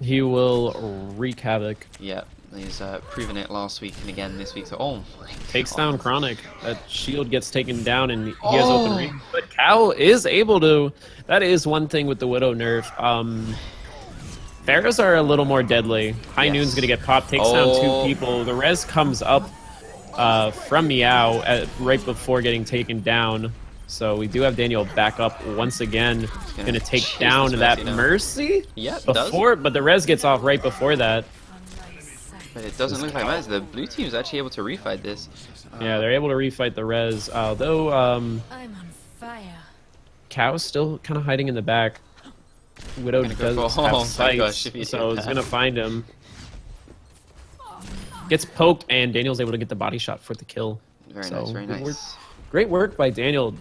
He will wreak havoc. yeah. He's proven it last week and again this week. So oh my Takes God. down Chronic. That shield gets taken down and he has open reach. But Cal is able to. That is one thing with the Widow nerf. Pharaohs are a little more deadly. High Yes. Noon's gonna get popped, takes down 2 people. The res comes up from Meow right before getting taken down. So we do have Daniel back up once again. Gonna take chase down this that Mercy now. Mercy Yeah, it does. before, but the res gets off right before that. But it doesn't look like that. The blue team is actually able to refight this. Yeah, they're able to refight the res. Although I'm on fire. Cow's still kind of hiding in the back. Widow Gonna go does for- have oh my sights, gosh, if he so did it's that. gonna find him. Gets poked, and Daniel's able to get the body shot for the kill. Very So, nice, very good work. nice. Great work by Daniel.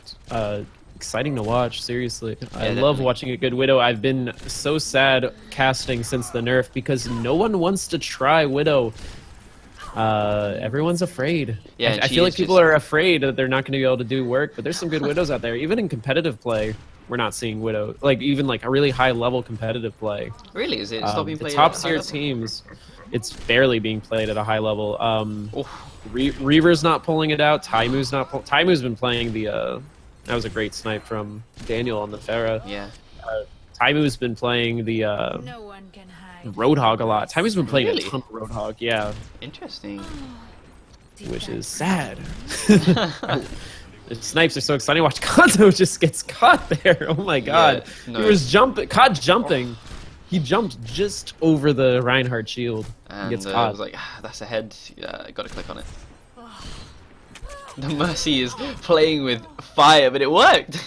Exciting to watch, seriously. I love definitely. watching a good Widow. I've been so sad casting since the nerf because no one wants to try Widow. Everyone's afraid. Yeah, I and she feel like is people just- are afraid that they're not going to be able to do work, but there's some good Widows out there. Even in competitive play, we're not seeing Widow. Like, even like a really high level competitive play. Really, is it still being The played? top at high tier level? teams, it's barely being played at a high level. Oof. Reaver's not pulling it out. Taimu's not. Taimu's been playing the. That was a great snipe from Daniel on the Pharah. Yeah. Taimu's been playing the No one can hide. Roadhog a lot. Taimu's been playing Really? a ton of Roadhog, yeah, Interesting. which is sad. The snipes are so exciting. Watch Kanto just gets caught there. Oh my god. Yeah, no. He was caught jumping. He jumped just over the Reinhardt shield. He And gets I caught. was like, that's a head. Gotta click on it. The Mercy is playing with fire, but it worked.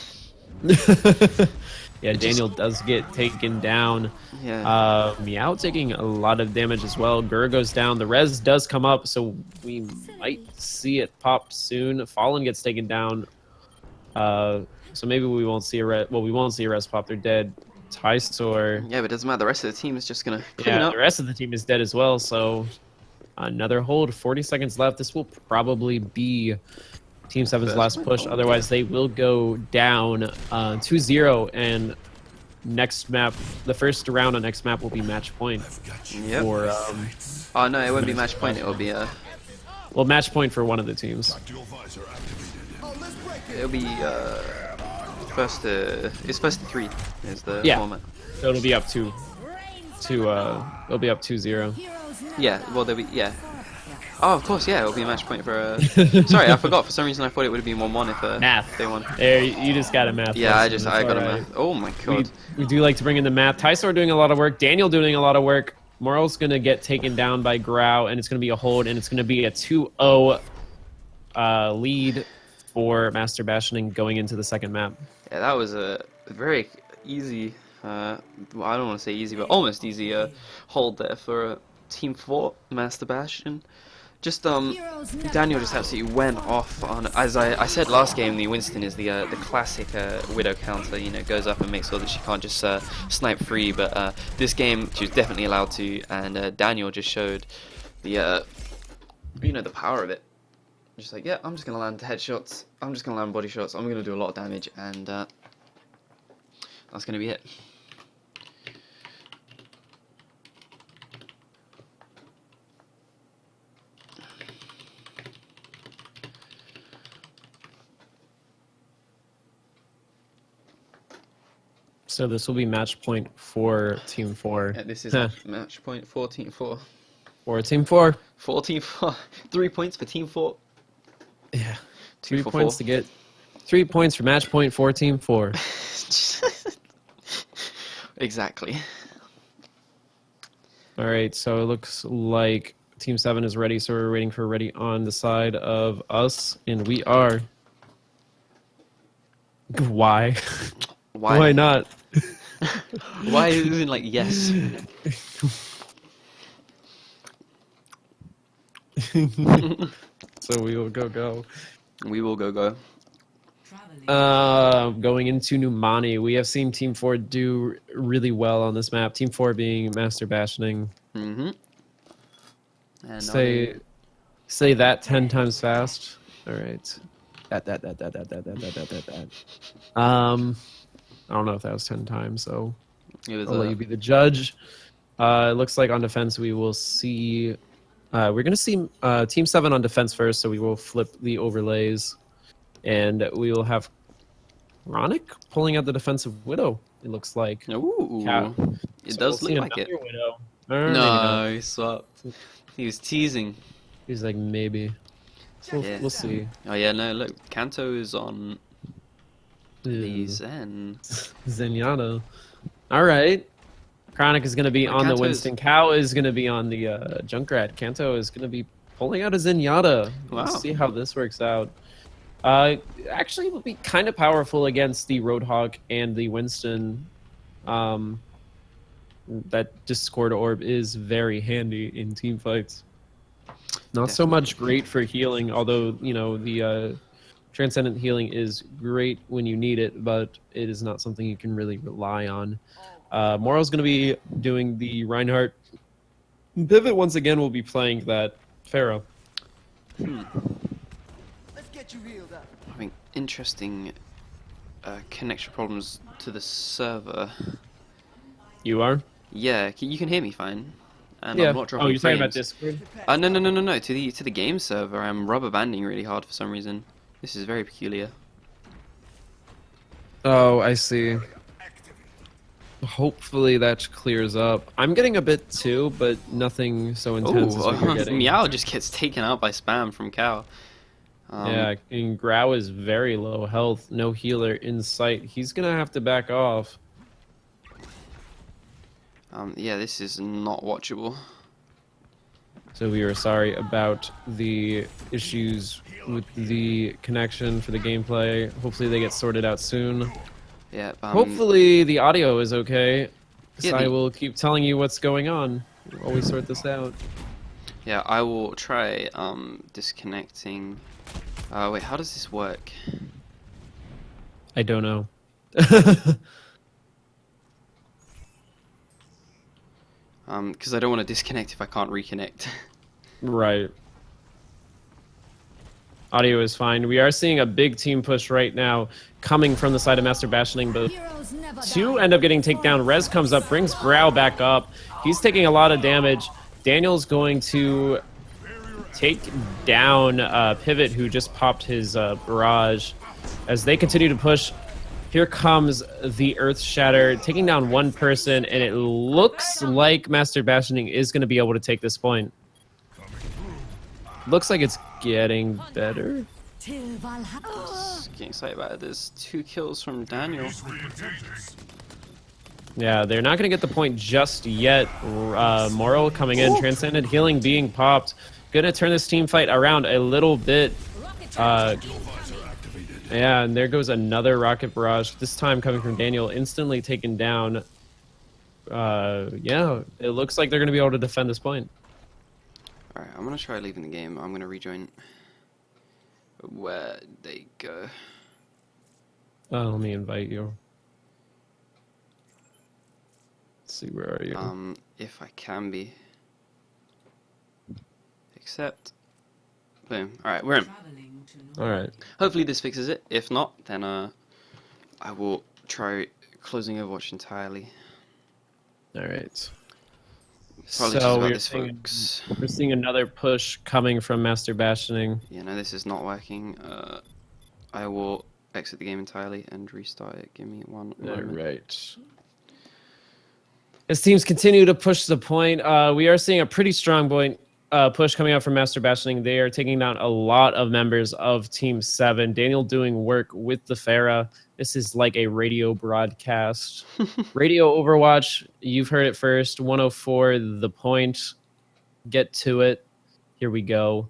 Yeah, Daniel does get taken down. Yeah. Meow taking a lot of damage as well. Gur goes down. The res does come up, so we might see it pop soon. Fallen gets taken down. So maybe we won't see a res. Well, we won't see a res pop. They're dead. Tysor. Yeah, but it doesn't matter. The rest of the team is just gonna clean Yeah, up. the rest of the team is dead as well. So another hold. 40 seconds left. This will probably be Team 7's last push. Otherwise, they will go down 2-0. And next map, the first round on next map will be match point. Yep. For Oh no, it won't be match point. It will be well, match point for one of the teams. it'll be first to it's first to 3 is the Yeah. format. So it'll be up it'll be up 2-0. Yeah. Well, there'll be Oh, of course, yeah. It'll be a match point for. Sorry, I forgot. For some reason, I thought it would have been 1-1 if Math. they won. There, you just got a math. Yeah, I lesson. got That's a all right. math. Oh my We, god. we do like to bring in the math. Tysor doing a lot of work. Daniel doing a lot of work. Moral's going to get taken down by Grau, and it's going to be a hold, and it's going to be a 2-0 lead for Master Bastioning going into the second map. Yeah, that was a very easy. Well, I don't want to say easy, but almost easy hold there for Team 4 Master Bastion. Just Daniel just absolutely went off on. As I said last game, the Winston is the classic Widow counter. You know, goes up and makes sure that she can't just snipe free. But this game, she was definitely allowed to, and Daniel just showed the the power of it. Just like, yeah, I'm just gonna land headshots. I'm just gonna land body shots. I'm gonna do a lot of damage, and that's gonna be it. So this will be match point for Team 4. Yeah, this is Huh. match point 14-4. For Team 4. 14-4. 3 points for Team 4. Yeah. 2 3 for points 4. to get 3 points for match point for Team 4. Exactly. All right, so it looks like Team 7 is ready, so we're waiting for ready on the side of us, and we are. Why? Why? Why not? Why isn't like yes? So we will go. We will go. Going into Numani, we have seen Team 4 do really well on this map. Team 4 being Master Bastioning. Mm-hmm. And Say that 10 times fast. All right. That. I don't know if that was 10 times, so it was I'll let you be the judge. It looks like on defense we will see. We're gonna see Team 7 on defense first, so we will flip the overlays, and we will have Ronick pulling out the defensive Widow. It looks like. Ooh, Cat. it So does we'll see look like it. another Widow. Or maybe not. No, he swapped. He was teasing. He's like maybe. Yeah. We'll see. Oh yeah, no, look, Kanto is on the Ew. Zen. Zenyatta. All right. Chronic is going to be on the Kanto Winston. Cow is going to be on the Junkrat. Kanto is going to be pulling out a Zenyatta. Wow. Let's see how this works out. Actually, it will be kind of powerful against the Roadhog and the Winston. That Discord Orb is very handy in team fights. Not so much great for healing, although, you know, the Transcendent healing is great when you need it, but it is not something you can really rely on. Moral's going to be doing the Reinhardt. Pivot, once again, will be playing that Pharaoh. Having interesting connection problems to the server. You are? Yeah, you can hear me fine. And Yeah. I'm not dropping Oh, you're talking about frames. Discord? No. To the game server, I'm rubber banding really hard for some reason. This is very peculiar. Oh, I see. Hopefully that clears up. I'm getting a bit too, but nothing so intense as what you're getting. Meow just gets taken out by spam from Cow. Yeah, and Grau is very low health, no healer in sight. He's gonna have to back off. Yeah, this is not watchable. So we are sorry about the issues with the connection for the gameplay. Hopefully they get sorted out soon. Yeah. Hopefully the audio is okay. Yeah, So I will keep telling you what's going on. While we sort this out. Yeah, I will try disconnecting. Wait, how does this work? I don't know. Because I don't want to disconnect if I can't reconnect. Right. Audio is fine. We are seeing a big team push right now coming from the side of Master Bastioning, but two end up getting taken down. Rez comes up, brings Grau back up. He's taking a lot of damage. Daniel's going to take down Pivot, who just popped his barrage. As they continue to push, here comes the Earth Shatter, taking down one person, and it looks like Master Bastioning is going to be able to take this point. Looks like it's getting better. Getting excited about it. There's 2 kills from Daniel. Yeah, they're not going to get the point just yet. Moral coming in, Transcendent healing being popped. Going to turn this team fight around a little bit. Yeah, and there goes another rocket barrage, this time coming from Daniel, instantly taken down. Yeah, it looks like they're going to be able to defend this point. Alright, I'm going to try leaving the game. I'm going to rejoin. Where they go. Let me invite you. Let's see, where are you? If I can be. Accept. Boom. Alright, we're in. Alright. Hopefully this fixes it. If not, then I will try closing Overwatch entirely. Alright. Apologies So about this, folks. we're seeing another push coming from Master Bastioning. Yeah, no, this is not working. I will exit the game entirely and restart it. Give me one moment. Alright. As teams continue to push the point, we are seeing a pretty strong point push coming out from Master Bastioning. They are taking down a lot of members of Team 7. Daniel doing work with the Pharah. This is like a radio broadcast. Radio Overwatch, you've heard it first. 104, the point. Get to it. Here we go.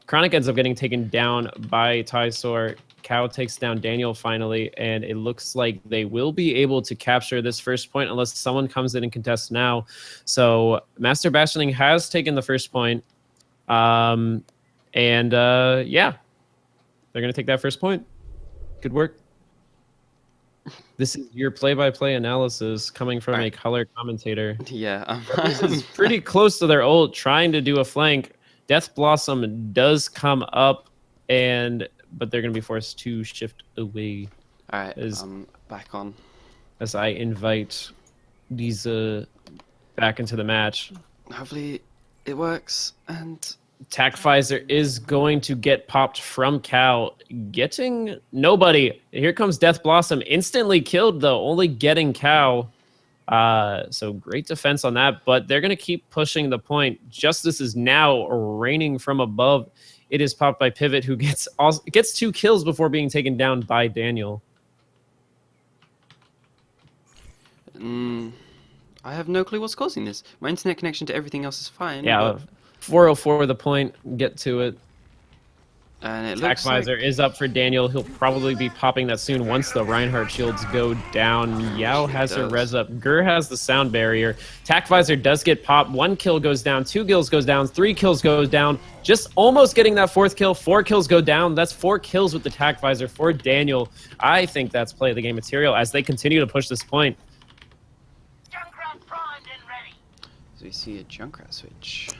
Chronic ends up getting taken down by Tysor. Cow takes down Daniel finally, and it looks like they will be able to capture this first point unless someone comes in and contests now. So Master Bastioning has taken the first point. Yeah, they're going to take that first point. Good work. This is your play-by-play analysis coming from a color commentator. Yeah. This is pretty close to their ult, trying to do a flank. Death Blossom does come up, but they're going to be forced to shift away. All right, back on. As I invite these back into the match. Hopefully it works, and Tackpfizer is going to get popped from Cow, getting nobody. Here comes Death Blossom, instantly killed though, only getting Cow. So great defense on that, but they're going to keep pushing the point. Justice is now raining from above. It is popped by Pivot, who gets 2 kills before being taken down by Daniel. I have no clue what's causing this. My internet connection to everything else is fine. Yeah, 404 the point. Get to it. And it looks Tackpfizer like... is up for Daniel. He'll probably be popping that soon once the Reinhardt shields go down. Yao has her res up. Gur has the sound barrier. Tackpfizer does get popped. 1 kill goes down. 2 kills goes down. 3 kills goes down. Just almost getting that 4th kill. 4 kills go down. That's 4 kills with the Tackpfizer for Daniel. I think that's play of the game material as they continue to push this point. Junkrat primed and ready. So we see a Junkrat switch.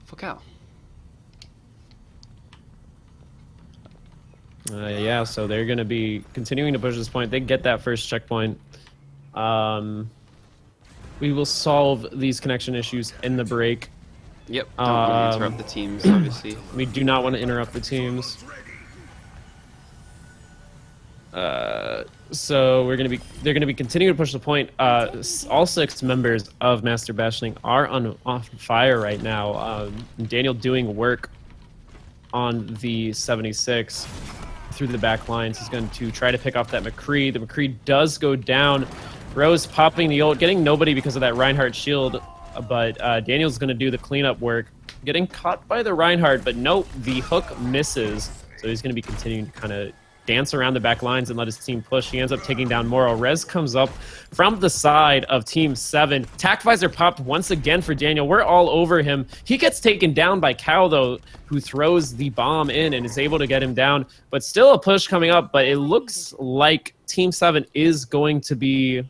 For Cow. Yeah, so they're going to be continuing to push this point. They get that first checkpoint. We will solve these connection issues in the break. Yep, don't want to interrupt the teams, obviously. We do not want to interrupt the teams. So they're gonna be continuing to push the point. All 6 members of Master Bastioning are on fire right now. Daniel doing work on the 76 through the back lines. He's going to try to pick off that McCree. The McCree does go down. Rose popping the ult, getting nobody because of that Reinhardt shield, but Daniel's going to do the cleanup work. Getting caught by the Reinhardt, but nope, the hook misses. So he's going to be continuing to kind of dance around the back lines and let his team push. He ends up taking down Moro. Rez comes up from the side of Team 7. Tackpfizer popped once again for Daniel. We're all over him. He gets taken down by Cow, though, who throws the bomb in and is able to get him down. But still a push coming up, but it looks like Team 7 is going to be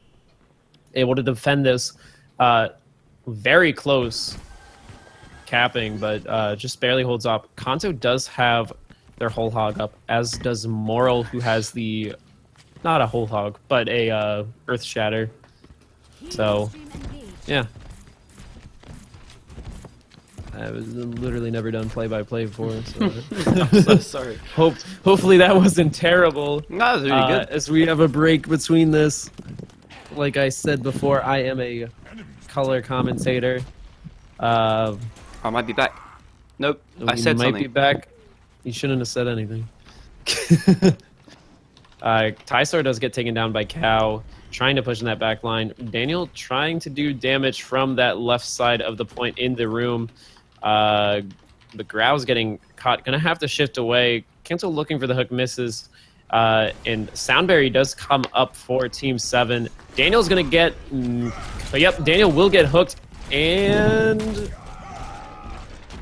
able to defend this. Very close capping, but just barely holds up. Kanto does have their whole hog up, as does Moral, who has the, not a whole hog, but a earth shatter. So, yeah. I was literally never done play-by-play before, so I'm so sorry. Hopefully that wasn't terrible. No, that was really good. As we have a break between this, like I said before, I am a color commentator. I might be back. Nope, I said might something. be back. You shouldn't have said anything. Tysor does get taken down by Cow, trying to push in that back line. Daniel trying to do damage from that left side of the point in the room. The Grow's getting caught. Gonna have to shift away. Cancel looking for the hook, misses. And Soundberry does come up for Team 7. Daniel's gonna get... yep, Daniel will get hooked. And...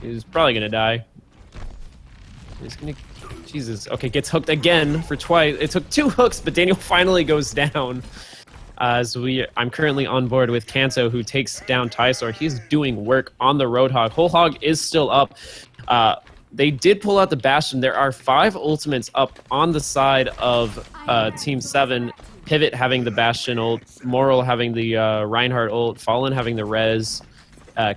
he's probably gonna die. He's gonna... Jesus. Okay, gets hooked again for twice. It took 2 hooks, but Daniel finally goes down. I'm currently on board with Kanto, who takes down Tysor. He's doing work on the Roadhog. Whole Hog is still up. They did pull out the Bastion. There are 5 ultimates up on the side of Team 7. Pivot having the Bastion ult, Moral having the Reinhardt ult, Fallen having the Res,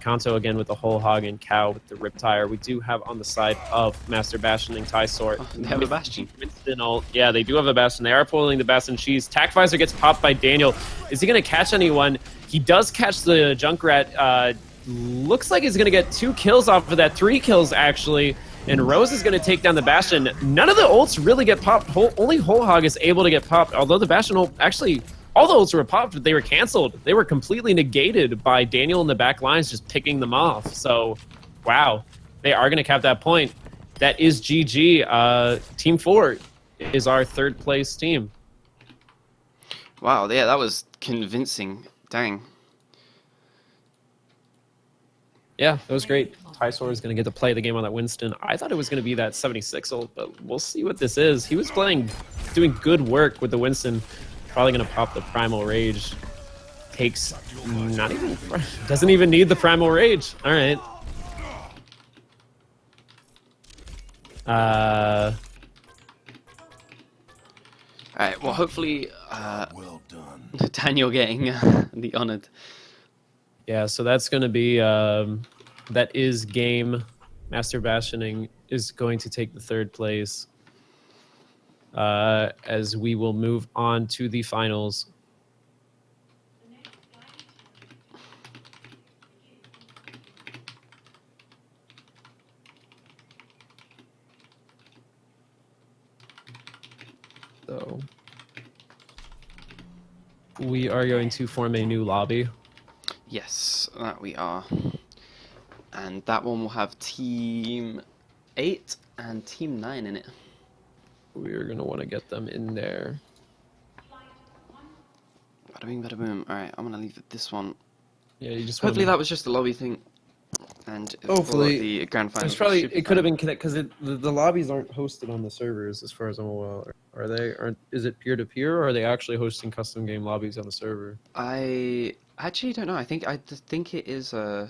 Kanto again with the Whole Hog, and Cow with the Riptire. We do have on the side of Master Bastion and Tysor. Oh, they have a Bastion. Winston ult. Yeah, they do have a Bastion. They are pulling the Bastion cheese. Tackpfizer gets popped by Daniel. Is he going to catch anyone? He does catch the Junkrat. Looks like he's going to get 2 kills off of that. 3 kills, actually. And Rose is going to take down the Bastion. None of the ults really get popped. Only Whole Hog is able to get popped. Although the Bastion ult, actually, all the ults were popped, but they were canceled. They were completely negated by Daniel in the back lines just picking them off. So, wow. They are going to cap that point. That is GG. Team 4 is our third place team. Wow, yeah, that was convincing. Dang. Yeah, that was great. Tysor is going to get to play the game on that Winston. I thought it was going to be that 76 ult, but we'll see what this is. He was doing good work with the Winston. Probably going to pop the Primal Rage. Takes doesn't even need the Primal Rage. All right. Alright, well, hopefully, Daniel getting the honored. Yeah, so that's going to be, that is game. Master Bastioning is going to take the third place. As we will move on to the finals. So we are going to form a new lobby. Yes, that we are. And that one will have Team 8 and Team 9 in it. We are going to want to get them in there. Bada bing, bada boom. Alright, I'm gonna leave this one. Yeah, you just Hopefully wanna... that was just a lobby thing. And Hopefully. for the grand finals, It could have been connected because the lobbies aren't hosted on the servers, as far as I'm aware. Are they? Is it peer to peer, or are they actually hosting custom game lobbies on the server? I actually don't know. I think it is I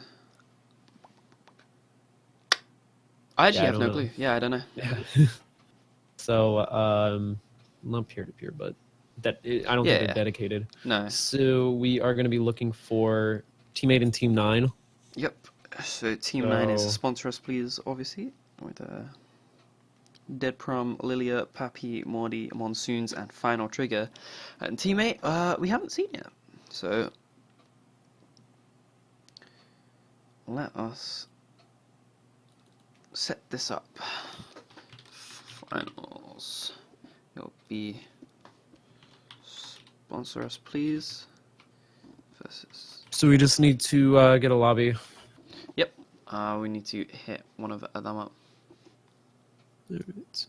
actually have don't no know. clue. Yeah, I don't know. Yeah. So, not peer to peer, but I don't think Yeah. they're dedicated. No. So we are going to be looking for teammate in Team 9. Yep. So Team 9 is So- sponsor us, please, obviously, with Dead Prom, Lilia, Pappy, Morty, Monsoons, and Final Trigger. And teammate, we haven't seen yet. So let us set this up. Finals. It'll be sponsor us, please. Versus. So we just need to get a lobby. Yep. We need to hit one of them up. Alright.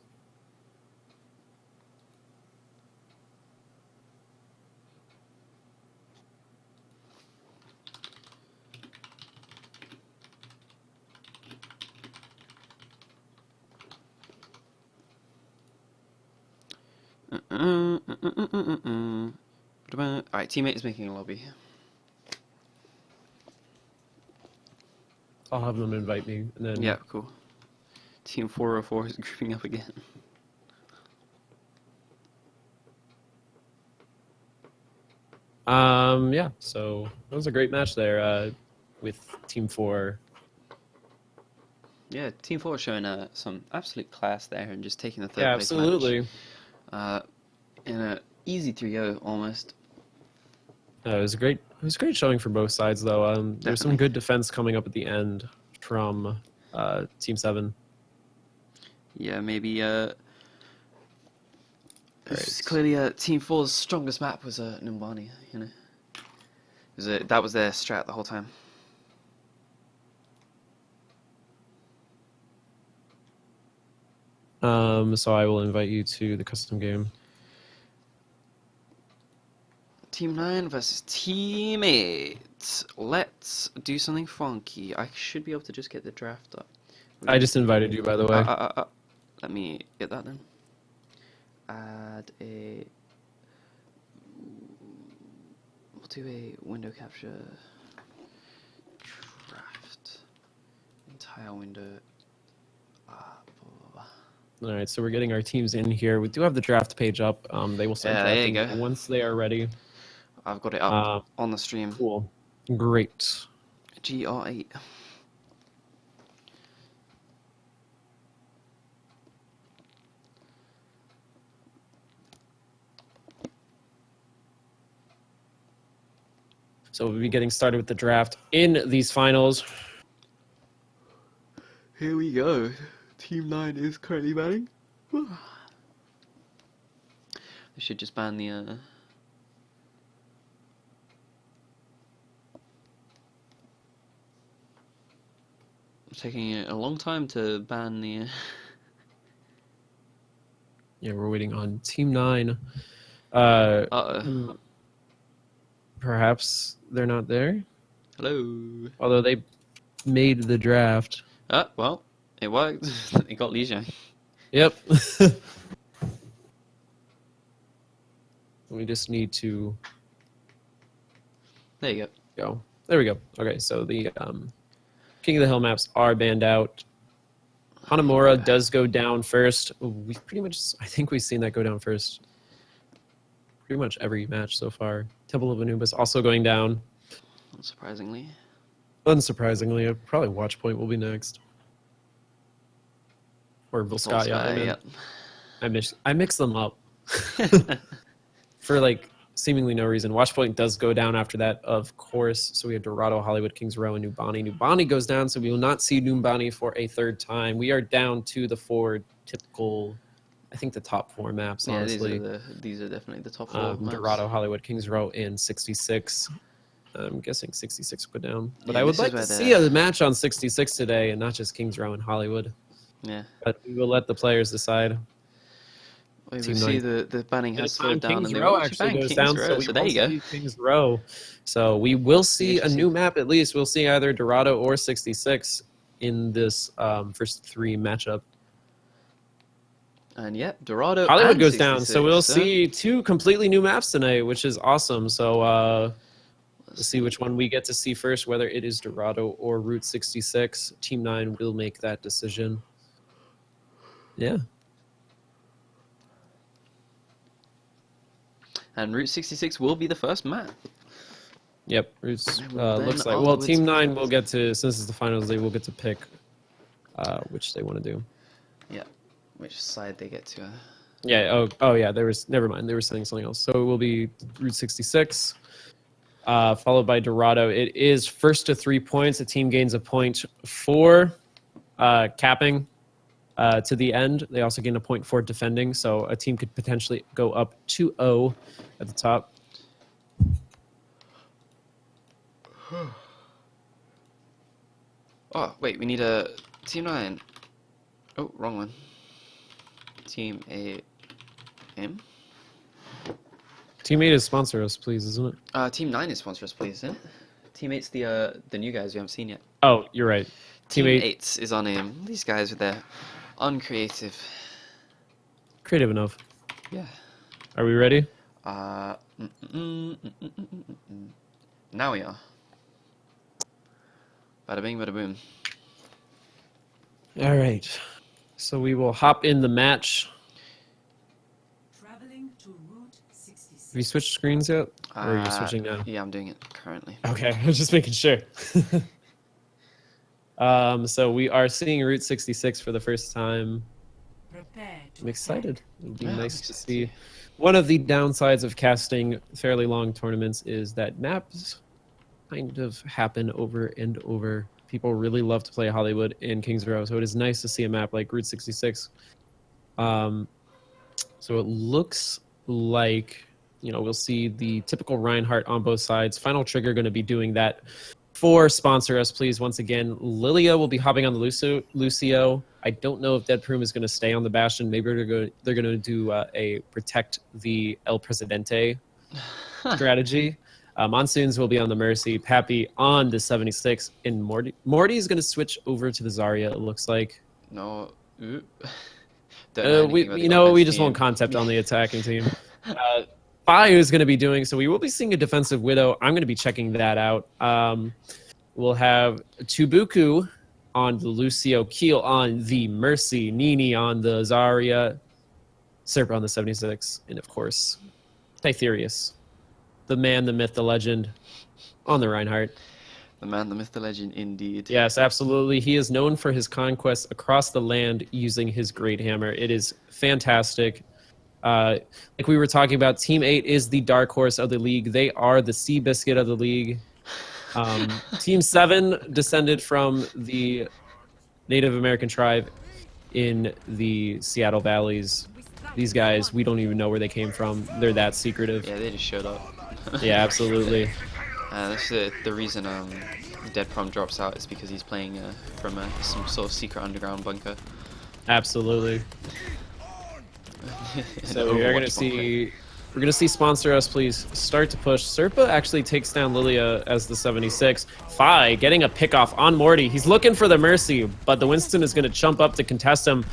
Alright, teammate is making a lobby. I'll have them invite me, and then Yeah, cool. Team 404 is grouping up again. Yeah. So that was a great match there with Team 4. Yeah, Team 4 showing some absolute class there and just taking the third Yeah, place absolutely. match. In a easy 3-0 almost. It was great. It was great showing for both sides, though. There's some Definitely. good defense coming up at the end from Team 7. Yeah, maybe Right. clearly Team 4's strongest map was Numbani, you know. That was their strat the whole time. So I will invite you to the custom game. Team 9 versus Team 8. Let's do something funky. I should be able to just get the draft up. I just invited you, by the way. Let me get that then. Add a... We'll do a window capture. Draft. Entire window. Blah, blah, blah. All right, so we're getting our teams in here. We do have the draft page up. They will start Yeah, there you drafting go. once they are ready. I've got it up on the stream. Cool. Great. GR8. So we'll be getting started with the draft in these finals. Here we go. Team 9 is currently banning. They should just ban the taking a long time to ban the Yeah, we're waiting on Team 9. Uh-oh. Perhaps they're not there, Hello. although they made the draft. Well, it worked. It got Leisure. Yep. We just need to There you go. go. There we go. Okay, so the King of the Hill maps are banned out. Hanamura does go down first. We've pretty much, I think we've seen that go down first. Pretty much every match so far. Temple of Anubis also going down. Unsurprisingly. Unsurprisingly, probably Watch Point will be next. Or Volskaya. I mean. Yep. I mix them up for like seemingly no reason. Watch Point does go down after that, of course. So we have Dorado, Hollywood, Kings Row, and Nubani. Nubani goes down, so we will not see Nubani for a third time. We are down to the 4 typical, I think the top 4 maps, Yeah, honestly. these are definitely the top 4 maps. Dorado, Hollywood, Kings Row, and 66. I'm guessing 66 go down. But Yeah, I would this like is to where see a match on 66 today and not just Kings Row and Hollywood. Yeah. But we will let the players decide. We Team see 9. the banning has This time slowed down, Kings and they Row will actually ban goes Kings down, Row, so we so there will you go. see Kings Row. So we will see a Interesting. new map at least. We'll see either Dorado or 66 in this first 3 matchup. And yeah, Dorado Hollywood and goes down, so we'll 66, see 2 completely new maps tonight, which is awesome. So let's see which one we get to see first, whether it is Dorado or Route 66. Team 9 will make that decision. Yeah. And Route 66 will be the first map. Yep. Routes, And we'll looks then like. Well, afterwards- Team 9 will get to, since it's the finals, they will get to pick which they want to do. Yeah, which side they get to. Yeah. Oh, yeah. There was. Never mind. They were saying something else. So it will be Route 66, followed by Dorado. It is first to 3 points. A team gains a point for capping to the end. They also gain a point for defending. So a team could potentially go up 2-0 at the top. Oh, wait, we need a Team 9. Oh, wrong one. Team 8. M? Team 8 is sponsor us, please, isn't it? Team 9 is sponsor us, please, isn't it? Team 8's the new guys we haven't seen yet. Oh, you're right. Team Team 8. 8 is on him. These guys with their uncreative. Creative enough. Yeah. Are we ready? Now we are. Bada bing, bada boom. All right. So we will hop in the match. Traveling to Route 66. Have you switched screens yet? Or are you switching now? Yeah, I'm doing it currently. Okay, I was just making sure. So we are seeing Route 66 for the first time. Prepare to I'm excited. It'll be Yeah, I'm nice to excited see. One of the downsides of casting fairly long tournaments is that maps kind of happen over and over. People really love to play Hollywood in Kings Row, so it is nice to see a map like Route 66. So it looks like, we'll see the typical Reinhardt on both sides. Final Trigger going to be doing that for Sponsor Us, please. Once again, Lilia will be hopping on the Lucio. I don't know if Dead Prume is going to stay on the Bastion. Maybe they're going to do a protect the El Presidente strategy. Monsoons will be on the Mercy. Pappy on the 76. And Morty is going to switch over to the Zarya, it looks like. No. Don't know anything about the We offense just team. won't concept on the attacking team. Bayu is going to be doing, so we will be seeing a defensive Widow. I'm going to be checking that out. We'll have Tubuku on the Lucio, Keel on the Mercy, Nini on the Zarya, Serp on the 76, and of course, Titherius, the man, the myth, the legend, on the Reinhardt. The man, the myth, the legend, indeed. Yes, absolutely. He is known for his conquests across the land using his Great Hammer. It is fantastic. Like we were talking about, Team 8 is the dark horse of the league. They are the Seabiscuit of the league. Team 7 descended from the Native American tribe in the Seattle Valleys. These guys, we don't even know where they came from. They're that secretive. Yeah, they just showed up. Yeah, absolutely. That's the reason Dead Prom drops out is because he's playing from some sort of secret underground bunker. Absolutely. So we are gonna see. We're gonna see Sponsor Us Please start to push. Serpa actually takes down Lilia as the 76. Fi getting a pick off on Morty. He's looking for the Mercy, but the Winston is gonna jump up to contest him.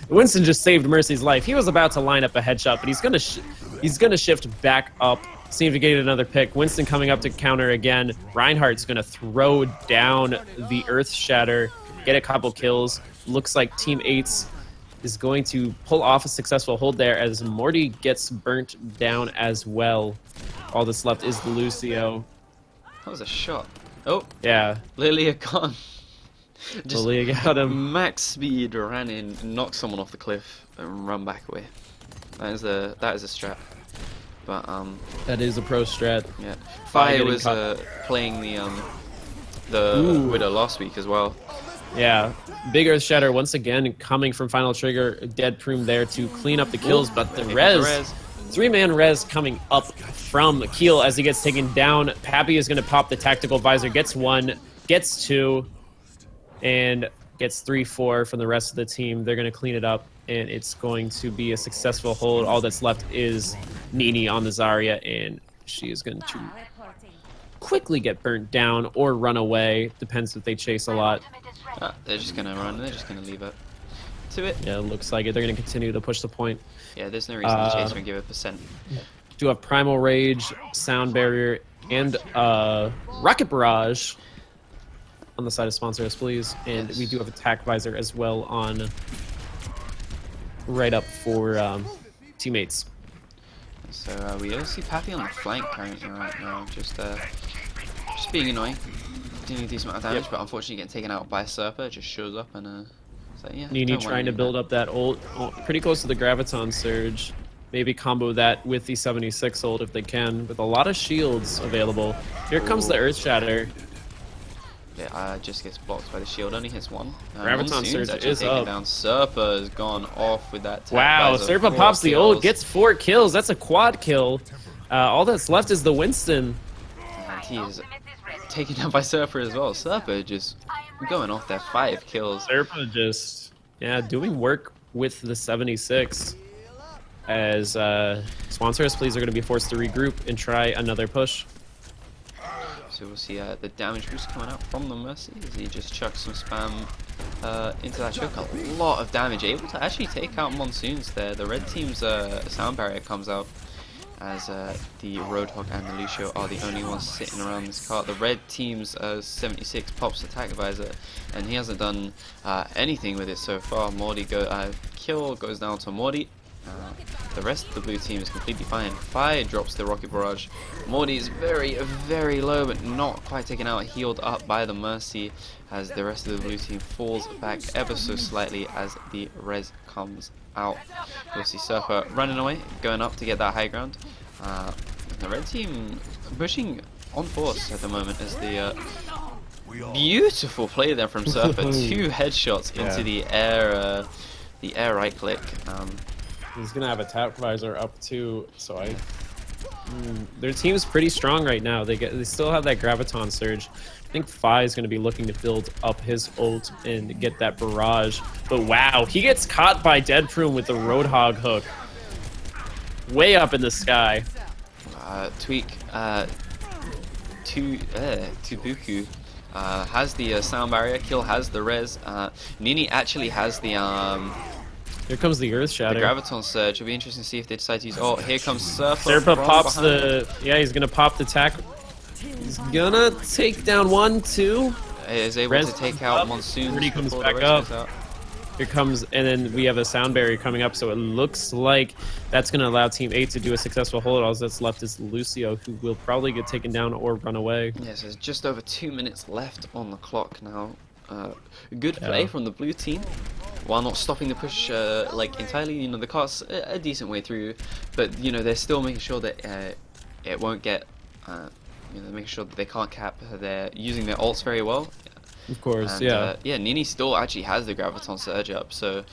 Winston just saved Mercy's life. He was about to line up a headshot, but he's gonna shift back up. See if he get another pick. Winston coming up to counter again. Reinhardt's gonna throw down the Earth Shatter, get a couple kills. Looks like Team 8's is going to pull off a successful hold there as Morty gets burnt down as well. All that's left is the Lucio. That was a shot. Oh, Yeah, Lilia gone. Just Lilia got him. max speed ran in, knocked someone off the cliff, and run back away. That is a strat. But That is a pro strat. yeah, Fi Fi getting was caught. playing the Ooh. Widow last week as well. Yeah, big Earth Shatter once again coming from Final Trigger. Dead Prune there to clean up the kills, but the res. 3-man res coming up from Keel as he gets taken down. Pappy is going to pop the tactical visor, gets 1, gets 2, and gets 3-4 from the rest of the team. They're going to clean it up, and it's going to be a successful hold. All that's left is Nini on the Zarya, and she is going to quickly get burnt down or run away. Depends if they chase a lot. They're just gonna run. They're just gonna leave it to it. Yeah, it looks like it. They're going to continue to push the point. Yeah, there's no reason to chase her and give it percent. Do have Primal Rage, Sound Barrier, and Rocket Barrage on the side of Sponsor Us Please. And Yes. we do have Attack Visor as well on right up for teammates. So we also see Pappy on the flank currently right now, just being annoying. Doing a decent amount of damage, but unfortunately getting taken out by Serpa. Just shows up and so yeah. Nini don't worry trying to about build up that ult, pretty close to the Graviton Surge. Maybe combo that with the 76 ult if they can, with a lot of shields available. Here comes the Earth Shatter. Yeah, just gets blocked by the shield. Only hits one. Graviton Monsoon's Surge actually is taken up. down. Serpa has gone off with that. Wow, visor. Serpa 4 pops the ult, kills. gets 4 kills. That's a quad kill. All that's left is the Winston. And he is taken down by Serpa as well. Serpa just going off there. 5 kills. Serpa just, yeah, doing work with the 76. As Sponsor Us Please are going to be forced to regroup and try another push. So we'll see the damage boost coming out from the Mercy as he just chucks some spam into that choke. A lot of damage, able to actually take out Monsoons there. The red team's sound barrier comes out as the Roadhog and the Lucio are the only ones sitting around this cart. The red team's 76 pops attack visor, and he hasn't done anything with it so far. Morty kill goes down to Morty. The rest of the blue team is completely fine. Fire drops the rocket barrage. Morty is very, very low, but not quite taken out. Healed up by the Mercy as the rest of the blue team falls back ever so slightly as the res comes out. We'll see Serpa running away, going up to get that high ground. The red team pushing on force at the moment as the beautiful play there from Serpa. 2 headshots into the air right click. He's gonna have Attack Visor up too, so their team's pretty strong right now. They still have that Graviton Surge. I think Fi is gonna be looking to build up his ult and get that barrage. But wow, he gets caught by Dead Prune with the Roadhog hook. Way up in the sky. Tweak Tubuku has the sound barrier. Kill has the res. Nini actually has the Here comes the Earth Shatter. Graviton Surge. It'll be interesting to see if they decide to use. Oh, here comes Serpa. Serpa from pops behind. he's gonna pop the attack. He's gonna take down 1, 2. Is able Res to take comes out up, Monsoon. Rudy comes before back the res up. goes out. Here comes, and then we have a sound barrier coming up, so it looks like that's going to allow Team 8 to do a successful hold. All that's left is Lucio, who will probably get taken down or run away. Yes, there's just over 2 minutes left on the clock now. Good play from the blue team, while not stopping the push like entirely. You know, the cart's a decent way through, but you know they're still making sure that it won't get. You know, making sure that they can't cap. They're using their ults very well. Of course, And, yeah. yeah, Nini still actually has the Graviton Surge up, so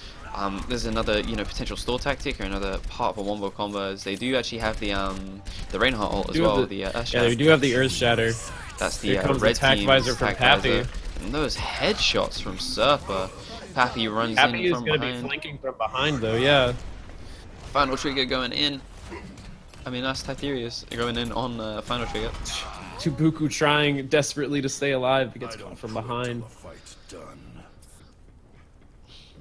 there's another potential stall tactic or another part of a wombo combo. As they do actually have the Reinhardt ult as well. Yeah, they do have the Earth Shatter. That's the Here comes red Attack team's Visor from attack Pappy. visor. And those headshots from Serpa. Pappy runs Pappy in is from going to be behind. flanking from behind, though, yeah. Final trigger going in. I mean, that's Titherius going in on final trigger. Tubuku trying desperately to stay alive, but gets caught from behind.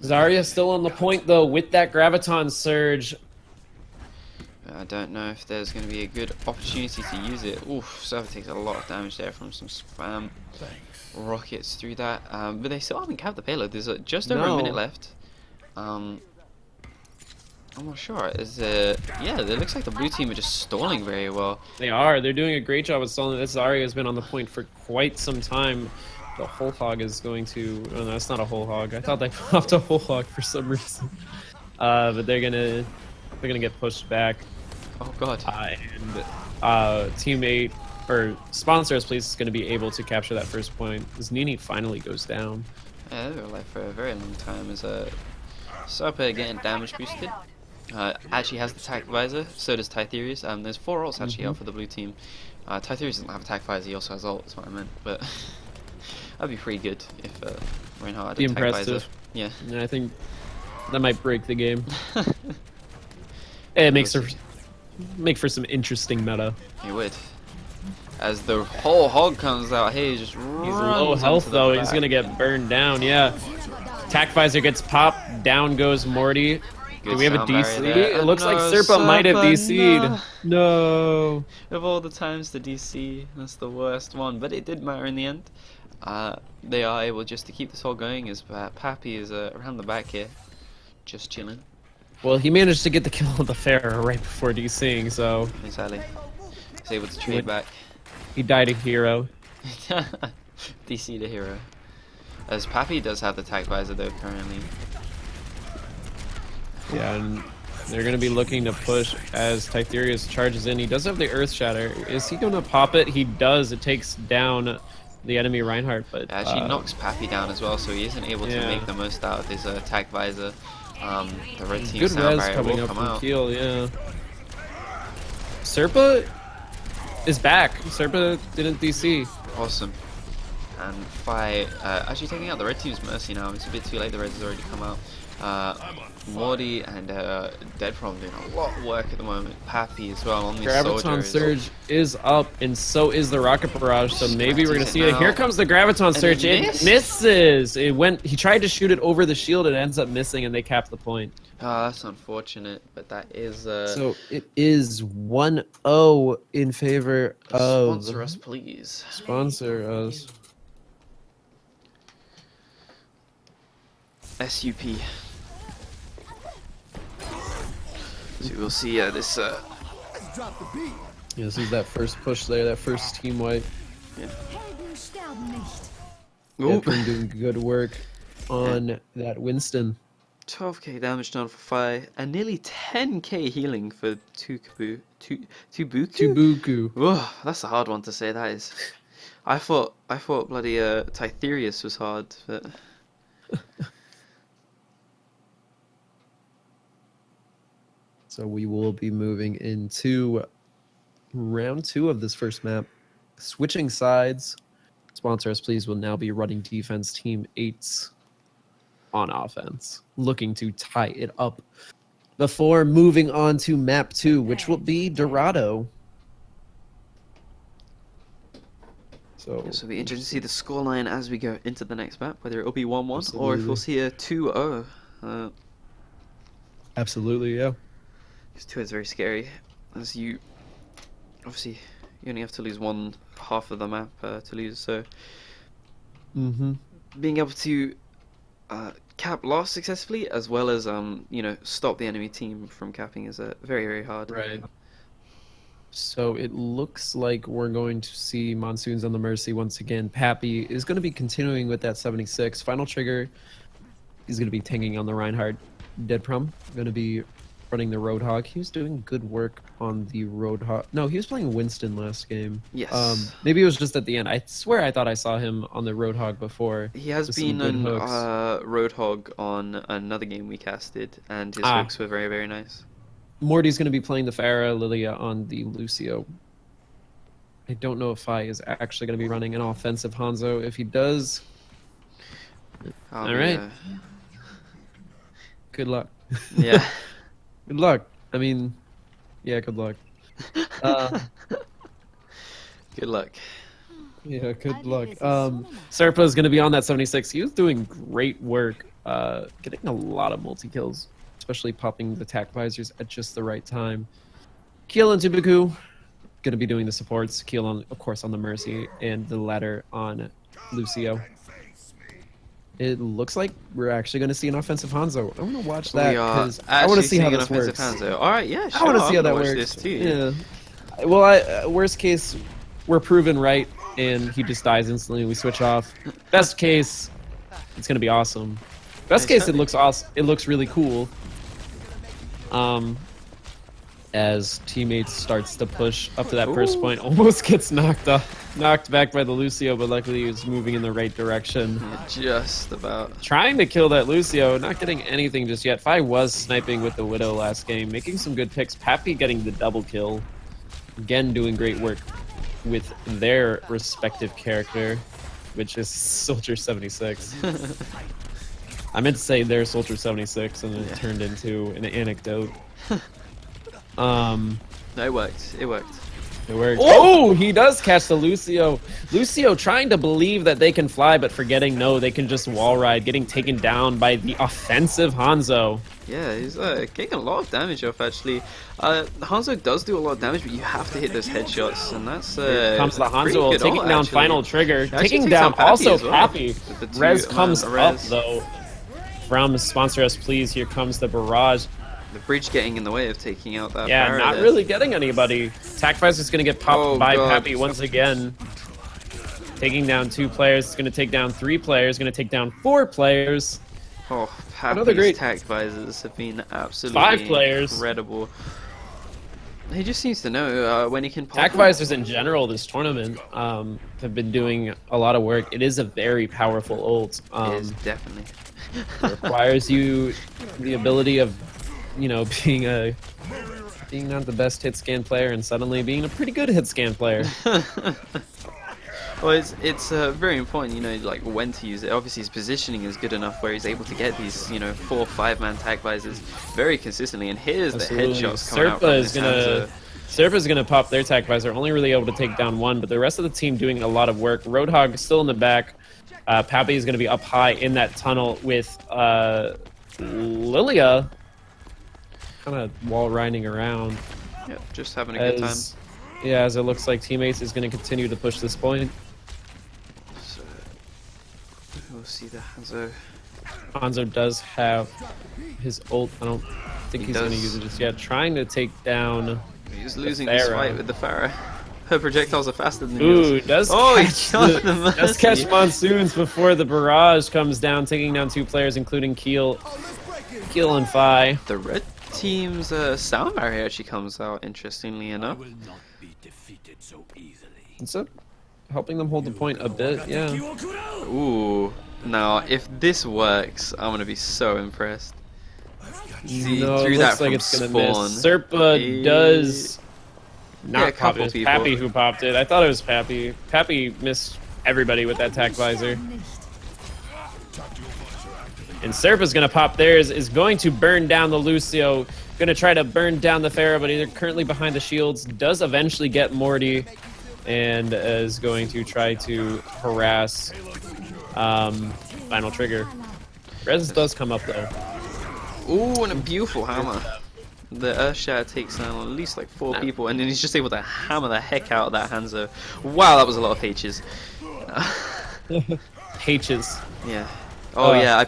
Zarya still on the point though with that Graviton Surge. I don't know if there's going to be a good opportunity to use it. Oof, Server takes a lot of damage there from some spam rockets through that. But they still haven't capped the payload. There's just over a minute left. I'm not sure. Yeah, it looks like the blue team are just stalling very well. They are. They're doing a great job of stalling. This Zarya has been on the point for quite some time. The whole hog is going to. Oh, no, that's not a whole hog. I thought they popped a whole hog for some reason. But they're gonna get pushed back. Oh god. And teammate or sponsor us, please, is going to be able to capture that first point. As Nini finally goes down. Yeah, they were alive for a very long time. As Serpa getting damage boosted. Actually has the attack visor, so does Titherius. There's 4 ults actually out for the blue team. Titherius doesn't have attack visor, he also has ult, that's what I meant. But that'd be pretty good if Reinhardt had attack visor. Yeah. I think that might break the game. It makes make for some interesting meta. He would. As the whole hog comes out, hey, just He's low health though, he's gonna get burned down, yeah. Attack visor gets popped, down goes Morty. Do we have a DC? It looks like Serpa might have DC'd. No. Of all the times to DC, that's the worst one. But it did matter in the end. They are able just to keep this all going as Pappy is around the back here. Just chilling. Well, he managed to get the kill on the Pharaoh right before DCing, so... Exactly. He's able to trade back. He died a hero. DC the hero. As Pappy does have the attack visor though currently. Yeah, and they're going to be looking to push as Titherius charges in. He does have the Earth Shatter. Is he going to pop it? He does. It takes down the enemy Reinhardt, but... It actually knocks Pappy down as well, so he isn't able to make the most out of his attack visor. The red team good sound res barrier coming will up come from out. Keel, yeah. Serpa is back. Serpa didn't DC. Awesome. And Fi actually taking out the red team's Mercy now. It's a bit too late, the red has already come out. Morty and Deadprom doing a lot of work at the moment. Pappy as well on these Graviton soldiers. Surge is up, and so is the Rocket Barrage. So maybe we're gonna see it. now. Here comes the Graviton Surge. it It missed? misses. It went. He tried to shoot it over the shield. It ends up missing, and they cap the point. Ah, that's unfortunate, but that is So it is 1-0 in favor of. sponsor us, please. Sponsor us. SUP. So we'll see this Yeah, this is that first push there. That first team wipe. Deadprom doing good work on that Winston. 12k damage done for Fi and nearly 10k healing for Tubuku. Tubuku. Whoa, that's a hard one to say. That is. I thought bloody Titherius was hard, but So we will be moving into round 2 of this first map. Switching sides. Sponsor us, please, will now be running defense team 8s on offense, looking to tie it up before moving on to map 2, which will be Dorado. So it'll be interesting to see the scoreline as we go into the next map, whether it'll be 1-1 or if Absolutely. we'll see a 2-0. absolutely, yeah. Because 2 is very scary, as you obviously you only have to lose one half of the map to lose. So being able to cap loss successfully, as well as you know, stop the enemy team from capping, is very, very hard. Right. So it looks like we're going to see Monsoons on the Mercy once again. Pappy is going to be continuing with that 76. Final trigger, he's going to be tanking on the Reinhardt. Deadprom going to be running the Roadhog. He was doing good work on the Roadhog. No, he was playing Winston last game. Yes. Maybe it was just at the end. I swear I thought I saw him on the Roadhog before. He has with some been good on hooks. Roadhog on another game we casted, and his hooks were very, very nice. Morty's going to be playing the Pharah, Lilia on the Lucio. I don't know if Fi is actually going to be running an offensive Hanzo. If he does, all right. Good luck. Yeah. Good luck. I mean, yeah, good luck. Uh, Good luck. yeah, good luck. Serpa is going to be on that 76. He was doing great work, getting a lot of multi-kills, especially popping the attack visors at just the right time. Keel and Tubaku going to be doing the supports. Keel, on, of course, on the Mercy, and the latter on Lucio. It looks like we're actually going to see an offensive Hanzo. I want to watch that We are because I want to see how actually this seeing an works. offensive Hanzo. All right, yeah, sure. I want to see how I'm that gonna watch works. This too. Yeah. Well, worst case, we're proven right, and he just dies instantly. We switch off. Best case, it's gonna be awesome. Best case, it looks awesome. It looks really cool. As teammates starts to push up to that first point, almost gets knocked back by the Lucio, but luckily he was moving in the right direction. Just about. Trying to kill that Lucio, not getting anything just yet. Fi was sniping with the Widow last game, making some good picks. Pappy getting the double kill. Again, doing great work with their respective character, which is Soldier 76. I meant to say their Soldier 76, and it turned into an anecdote. No, it worked. It worked. It worked. Oh, he does catch the Lucio. Lucio trying to believe that they can fly, but forgetting no, they can just wall ride, getting taken down by the offensive Hanzo. Yeah, he's getting a lot of damage off actually. Hanzo does do a lot of damage, but you have to hit those headshots, and that's Here comes the pretty Hanzo good taking ult, down actually. Final Trigger, Actually taking takes down Pappy also as well. Pappy. With the Rez two-man comes up Rez. though. From Sponsor Us Please, here comes the barrage. The bridge getting in the way of taking out that Yeah, barrier not there. really getting anybody. Tackvice is going to get popped Oh, by God. Pappy once again. Taking down 2 players. It's going to take down 3 players. Going to take down 4 players. Oh, Another Pappy's great- tack visors have been absolutely 5 players. incredible. He just seems to know when he can pop Tack them. visors in general this tournament have been doing a lot of work. It is a very powerful ult. It is definitely. Requires you the ability of, you know, being not the best hit scan player and suddenly being a pretty good hit scan player. Well, it's very important, you know, like when to use it. Obviously, his positioning is good enough where he's able to get these, you know, 4 or 5-man tag visors very consistently. And here's Absolutely. the headshots coming out from this Hanzo. Serpa's gonna pop their tag visor, only really able to take down 1, but the rest of the team doing a lot of work. Roadhog still in the back. Pappy is gonna be up high in that tunnel with Lilia kind of wall riding around. Yeah, just having a good time. Yeah, as it looks like teammates is gonna continue to push this point. So, we'll see the Hanzo. Hanzo does have his ult. I don't think he's going to does. use it just yet. Trying to take down. He's losing this Pharah. fight with the Pharah. Her projectiles are faster than Ooh, yours. does Oh, he catch got the does Mercy. catch Monsoons before the barrage comes down, taking down 2 players, including Keel and Fi. The red team's sound barrier actually comes out, interestingly enough. It's helping them hold the point a bit. Yeah. Ooh. Now, if this works, I'm gonna be so impressed. See, No, it threw looks that like from it's gonna spawn. miss. Serpa does Yeah, not a pop couple it. It's people. Pappy who popped it. I thought it was Pappy. Pappy missed everybody with that tack visor. And Serpa's gonna pop theirs, is going to burn down the Lucio. Gonna try to burn down the Pharah, but they're currently behind the shields. Does eventually get Morty, and is going to try to harass Final Trigger. Rez does come up though. Ooh, and a beautiful hammer. The Earthshatter takes down at least like 4 people, and then he's just able to hammer the heck out of that Hanzo. Wow, that was a lot of H's. H's. Yeah. Oh yeah.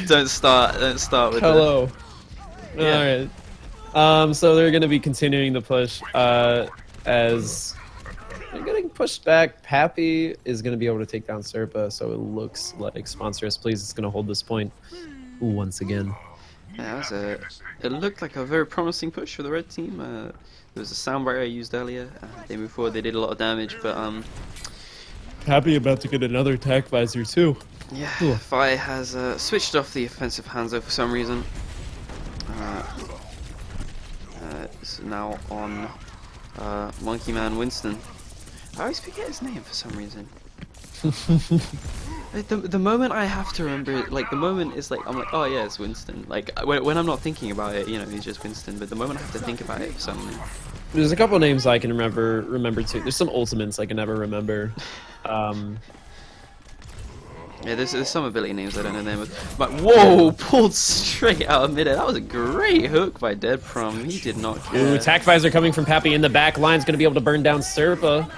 Don't start with. Hello. Yeah. Alright. So they're gonna be continuing the push as they're getting pushed back. Pappy is gonna be able to take down Serpa, so it looks like Sponsor Us Please is gonna hold this point once again. Yeah, it looked like a very promising push for the red team. There was a sound barrier I used earlier. They moved forward. They did a lot of damage, but Pappy about to get another attack visor too. yeah, Fi has switched off the offensive Hanzo for some reason. It's now on Monkey Man Winston. I always forget his name for some reason. The moment I have to remember it, like the moment is like I'm like, oh yeah, it's Winston. Like when I'm not thinking about it, you know, he's just Winston. But the moment I have to think about it, suddenly. There's a couple names I can remember too. There's some ultimates I can never remember. Yeah, there's some ability names I don't know the name of. But whoa, pulled straight out of midair. That was a great hook by Dead Prom. He did not care. Ooh, attack visor coming from Pappy in the back. Line's gonna be able to burn down Serpa.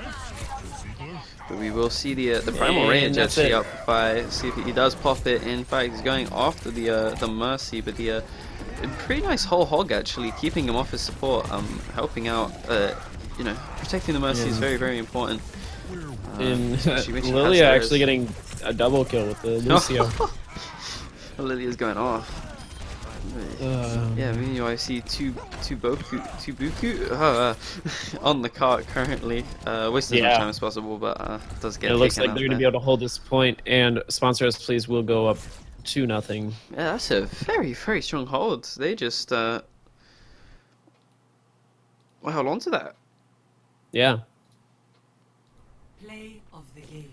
But we will see the primal And range that's actually it. up by. See if he does pop it. In fact, he's going after the mercy, but the pretty nice whole hog actually, keeping him off his support, helping out. You know, protecting the mercy is very very important. And she has Lilia those. actually getting a double kill with the Lucio. Lilia's going off. Yeah, meanwhile I see two Buku on the cart currently. Wasting as much time as possible, but does get. It looks like taken they're out going to be there. able to hold this point, and sponsor us please will go up 2-0. Yeah, that's a very very strong hold. They just well, hold on to that. Yeah. Play of the game.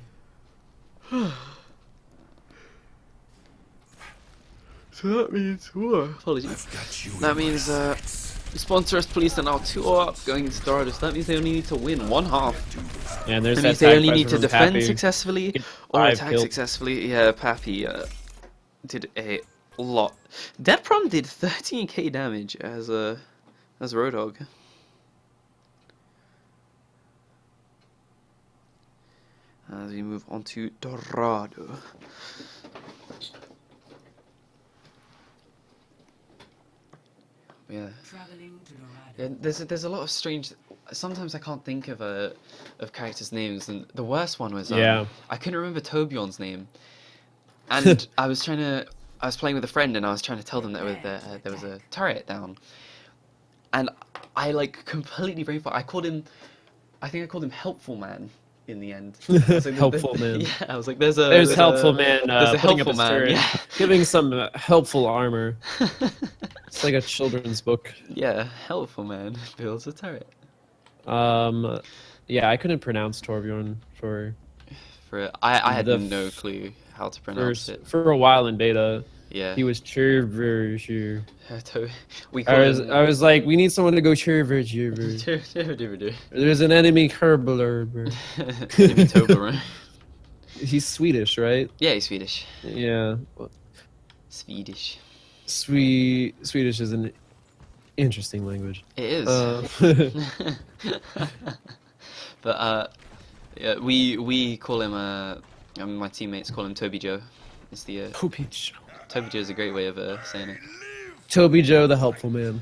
So that means, apologies. That means sponsor us police are now 2-0 up going into Doradus. That means they only need to win one half. And there's That that means they attack only need visor to from defend Pappy. successfully Get or 5 attack kills. successfully. Yeah, Pappy did a lot. Dead Prom did 13k damage as Roadhog. As we move on to Dorado. Yeah. Traveling to Dorado. Yeah, there's a lot of strange. Sometimes I can't think of characters' names, and the worst one was Yeah. I couldn't remember Torbjorn's name, and I was playing with a friend, and I was trying to tell them that there was a turret down, and I like completely brain fart. I think I called him Helpful Man in the end. I was like, Helpful Man. Yeah, I was like, there's Helpful Man there's a putting up Helpful his Man, turret, yeah. giving some helpful armor. It's like a children's book. Yeah, Helpful Man builds a turret. Yeah, I couldn't pronounce Torbjorn for I had The no clue how to pronounce it. for a while in beta. Yeah. He was churver. We call him. I was like, we need someone to go churver. There's an enemy Kerbler. Enemy Toblerone. He's Swedish, right? Yeah, he's Swedish. Yeah. Swedish. Swedish is an interesting language. It is. Uh, But yeah, we call him my teammates call him Toby Joe. It's the Toby Joe. Toby Joe is a great way of saying it. Toby Joe, the helpful man.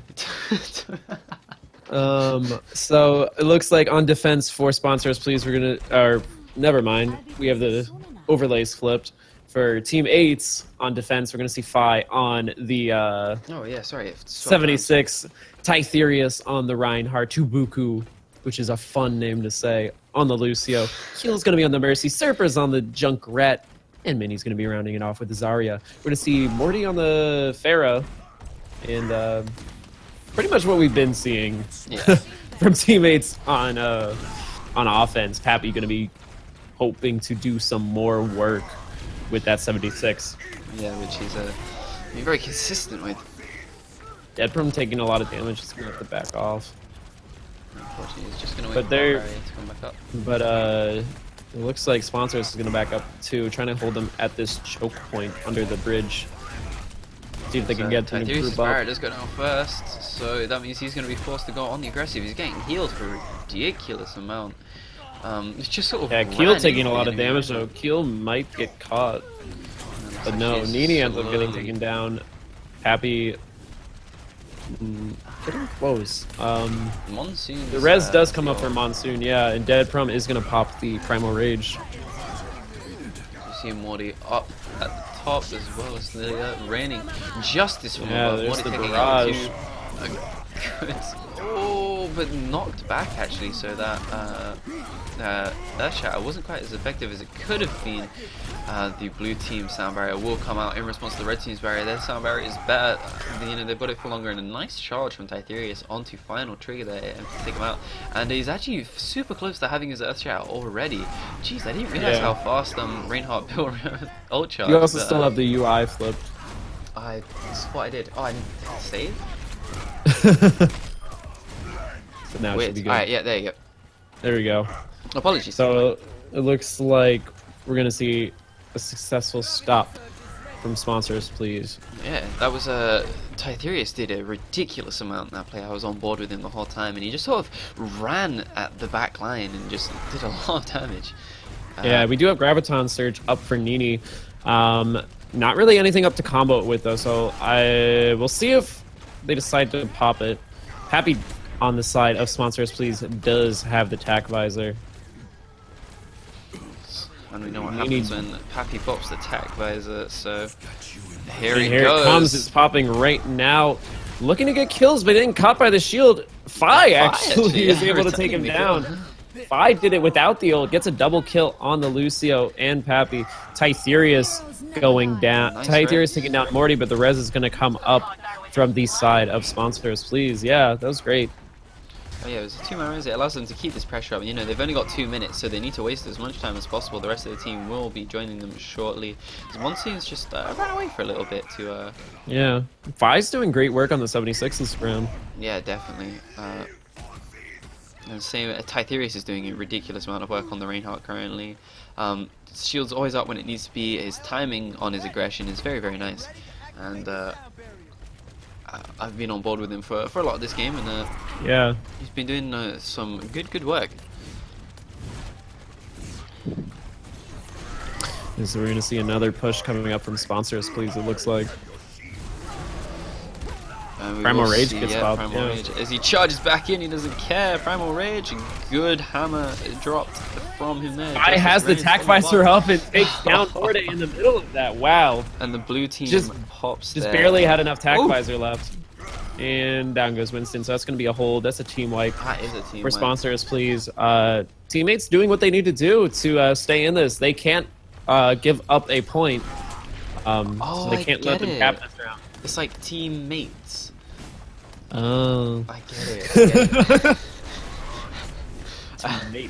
So it looks like on defense for sponsors, please, we're gonna, never mind. We have the overlays flipped. For Team 8's on defense, we're gonna see Phi on the Oh yeah, sorry. 76, Tytherius on the Reinhardt, Tubuku, which is a fun name to say, on the Lucio. Keel's gonna be on the Mercy, Serpa's on the Junkrat, and Minnie's gonna be rounding it off with the Zarya. We're gonna see Morty on the Pharah, and pretty much what we've been seeing Yeah. from teammates on offense. Pappy gonna be hoping to do some more work with that 76. Yeah, which he's very consistent with. Deadprom taking a lot of damage, just gonna have to back off. Unfortunately, he's just gonna wait But for they're- Barry to come back up. But it looks like Sponsors is gonna back up too, trying to hold them at this choke point under the bridge. See if they can get them to Tyrese group Barrett up. does go down first, so that means he's going to be forced to go on the aggressive. He's getting healed for a ridiculous amount. It's just sort of Yeah, Keel ran taking into a lot the of enemy damage right though. now. Keel might get caught. And But looks no, like he's Nini ends up getting slowly- taken down. Happy getting close. Monsoon. The res does come up for Monsoon, yeah, and Dead Prom is gonna pop the Primal Rage. You see Morty up at the top as well as the raining justice from Yeah, above. there's Morty the taking barrage. out two. Good. Oh, but knocked back actually, so that that shot wasn't quite as effective as it could have been. The blue team sound barrier will come out in response to the red team's barrier. Their sound barrier is better. You know, they've got it for longer, and a nice charge from Titherius onto final trigger there and to take him out. And he's actually super close to having his Earth Shout already. Jeez, I didn't realize how fast Reinhardt built ult charge. You also still have the UI flipped. That's what I did. Oh, I didn't save? So now it Weird. should be good. Alright, yeah, there you go. There we go. Apologies. So it looks like we're gonna see a successful stop from sponsors, please. Yeah, that was Titherius did a ridiculous amount in that play. I was on board with him the whole time, and he just sort of ran at the back line and just did a lot of damage. Yeah, we do have Graviton Surge up for Nini. Not really anything up to combo it with though, so I will see if they decide to pop it. Happy on the side of sponsors, please, does have the tack visor. And we know what happens when Pappy pops the tack visor, so here it Here goes. it comes, it's popping right now. Looking to get kills, but getting caught by the shield. Fi actually is able to take him down. Fi did it without the ult, gets a double kill on the Lucio and Pappy. Titherius going down. Nice Titherius res. taking down Morty, but the res is going to come up from the side of sponsors, please. Yeah, that was great. Oh yeah, it was a 2-man res. It allows them to keep this pressure up. You know, they've only got 2 minutes, so they need to waste as much time as possible. The rest of the team will be joining them shortly. One team's just ran away for a little bit to... Yeah, Fi's doing great work on the 76 this round. Yeah, definitely. And same, Titherius is doing a ridiculous amount of work on the Reinhardt currently. Shield's always up when it needs to be. His timing on his aggression is very, very nice. And I've been on board with him for a lot of this game, and Yeah. he's been doing some good work. And so we're going to see another push coming up from sponsors, please, it looks like. We Primal will Rage see, gets yeah, popped, Primal yeah. Rage. As he charges back in, he doesn't care. Primal Rage, good hammer dropped from him there. Fi Just has as the Rage tack on the visor block. up and takes down Morty in the middle of that. Wow. And the blue team Just pops Just there. barely had enough tack Oof. visor left. And down goes Winston, so that's going to be a hold. That's a team wipe. That is a team For wipe. sponsors, please. Teammates doing what they need to do to stay in this. They can't give up a point. So they I can't let get them it. cap this round. It's like teammates. Oh. I get it. I get it. Teammate.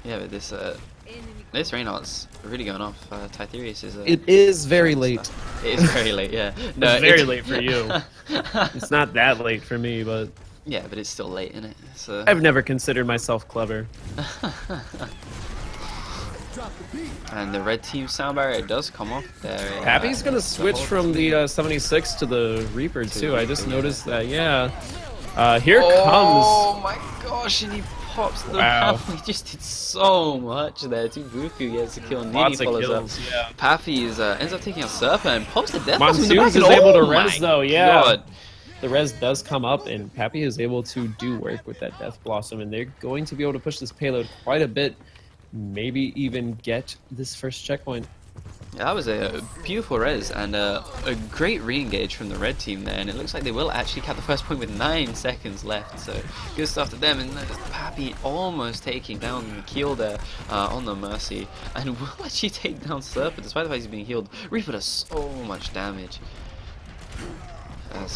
Yeah, but this Reinhardt's really going off. Titherius is. It is very late. It is very late. Yeah. No, It's very late for you. It's not that late for me, but Yeah, but it's still late, isn't it? So. I've never considered myself clever. And the red team sound barrier does come off there. Happy's gonna switch from the 76 to the Reaper too. I just noticed that. Yeah. Here Oh my gosh! And he pops the Wow. He just did so much there. Buku gets a kill. Nini Lots of follows kills. up. Yeah. Pappy ends up taking out Serpa and pops the death blossom in the Monsoons back. is able to Oh res my though. Yeah. God. The res does come up, and Pappy is able to do work with that Death Blossom, and they're going to be able to push this payload quite a bit. Maybe even get this first checkpoint. Yeah, that was a beautiful res and a great re-engage from the red team there, and it looks like they will actually cap the first point with 9 seconds left, so good stuff to them. And Pappy almost taking down the Keel there on the Mercy, and will actually take down Serpa despite the fact he's being healed. Reaper does so much damage.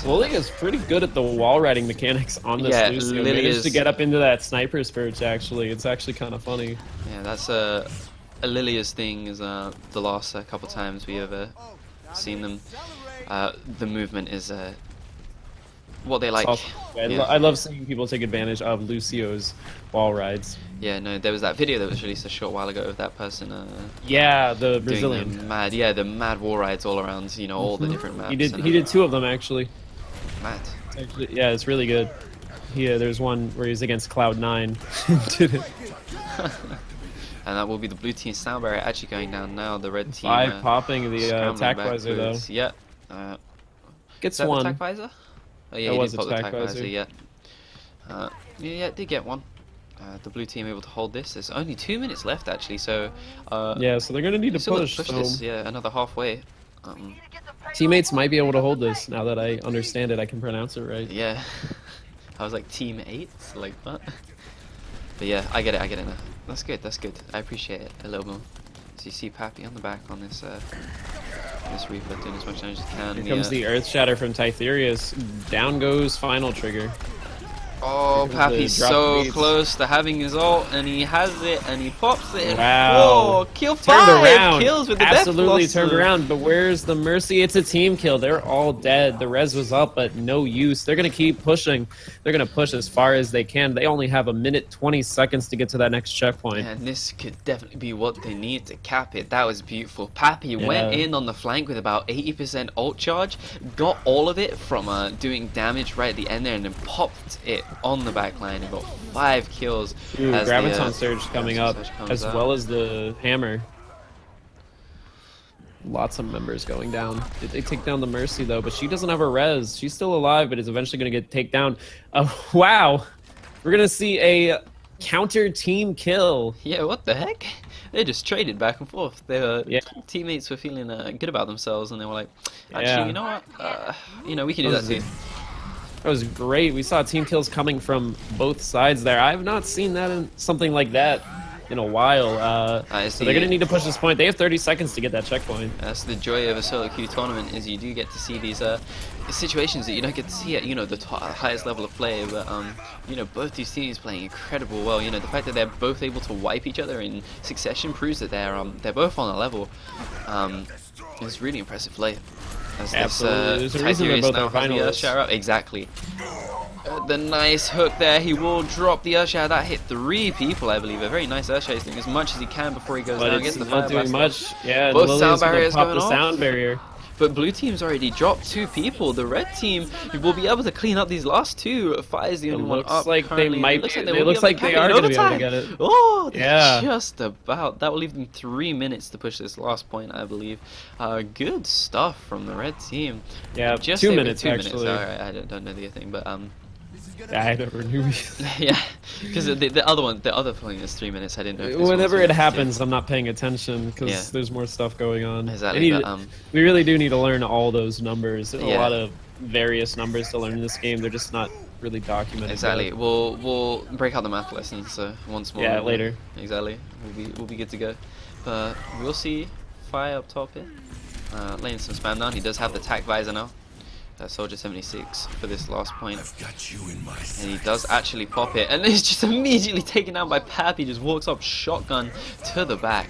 Lily is pretty good at the wall riding mechanics on this Yeah, Lucio. Lily Managed to is- get up into that sniper's perch, actually. It's actually kind of funny. Yeah, that's a Lilia's thing. Is the last couple times we have seen them. The movement is what they like. I love seeing people take advantage of Lucio's wall rides. Yeah, no, there was that video that was released a short while ago of that person. Yeah, the Doing Brazilian. the mad wall rides all around. You know, all the different maps. He did. and, He did 2 of them actually. Mad. Actually, yeah, it's really good. There's one where he's against Cloud9. Did it. And that will be the blue team sound barrier actually going down now. The red team. 5 popping the scrambling attack visor though. backwards. Yeah. Gets Is that the one. attack visor? Oh yeah, That he was did pop the attack attack visor. visor. Yeah. Yeah, did get one. The blue team able to hold this. There's only 2 minutes left actually, so Yeah, so they're gonna need to still push. push So this. Yeah, another halfway. teammates might be able to hold this now that I understand it. I can pronounce it right. Yeah. I was like team 8, like what? But yeah, I get it now. That's good. I appreciate it a little more. So you see Pappy on the back on this Reaper doing as much damage as he can. Here comes the Earth Shatter from Titherius. Down goes final trigger. Oh, Here comes Pappy's the drop so beats. close to having his ult, and he has it, and he pops it. And Wow. 4 kill Turned 5 around. kills with the Absolutely Death turned Blossom. around, but where's the mercy? It's a team kill. They're all dead. The res was up, but no use. They're going to keep pushing. They're going to push as far as they can. They only have a minute 20 seconds to get to that next checkpoint. And this could definitely be what they need to cap it. That was beautiful. Pappy went in on the flank with about 80% ult charge, got all of it from doing damage right at the end there, and then popped it on the back line and got 5 kills. Ooh, as Graviton the, Surge coming up, Surge comes as out. well as the Hammer. Lots of members going down. Did they take down the Mercy, though? But she doesn't have a res. She's still alive, but is eventually going to get taken down. Wow! We're going to see a counter team kill. Yeah, what the heck? They just traded back and forth. Their Yeah. teammates were feeling good about themselves, and they were like, actually, Yeah. you know what? We can do that too. That was great. We saw team kills coming from both sides there. I have not seen that in something like that in a while. So they're going to need to push this point. They have 30 seconds to get that checkpoint. That's the joy of a solo queue tournament, is you do get to see these situations that you don't get to see at the highest level of play. But both these teams playing incredible well. The fact that they're both able to wipe each other in succession proves that they're both on a level. It's really impressive play. As Absolutely. This, There's a reason they're Tiberius both now our has the finalists. Earthshatter up. Exactly. The nice hook there. He will drop the Earthshatter. That hit 3 people, I believe. A very nice Earthshatter. He's doing as much as he can before he goes But down. it's Gets the not fire doing blast. much. Yeah, Both Lilia's sound gonna barriers pop going the off. sound barrier. But blue team's already dropped 2 people. The red team will be able to clean up these last 2. Fire's the It only one looks up. like they currently. might It looks be- like they, it will looks be able like to they cap are in gonna be able to overtime. get it. Oh, Yeah. just about. That will leave them 3 minutes to push this last point, I believe. Good stuff from the red team. Yeah, Just 2 over minutes 2 minutes. actually. Alright, I don't know the other thing, but I never knew. yeah, because the other point is 3 minutes. I didn't know. If this one was Whenever 3 it minutes, happens, I'm not paying attention because Yeah. there's more stuff going on. Exactly, I need but, we really do need to learn all those numbers. There's Yeah. a lot of various numbers to learn in this game. They're just not really documented. Exactly. yet. We'll break out the math lessons once more. Yeah, later. Exactly. We'll be good to go. But we'll see Fire up top here. Laying some spam down. He does have the tac visor now. Soldier 76 for this last point. And he does actually pop it. And it's just immediately taken down by Pappy. Just walks up shotgun to the back.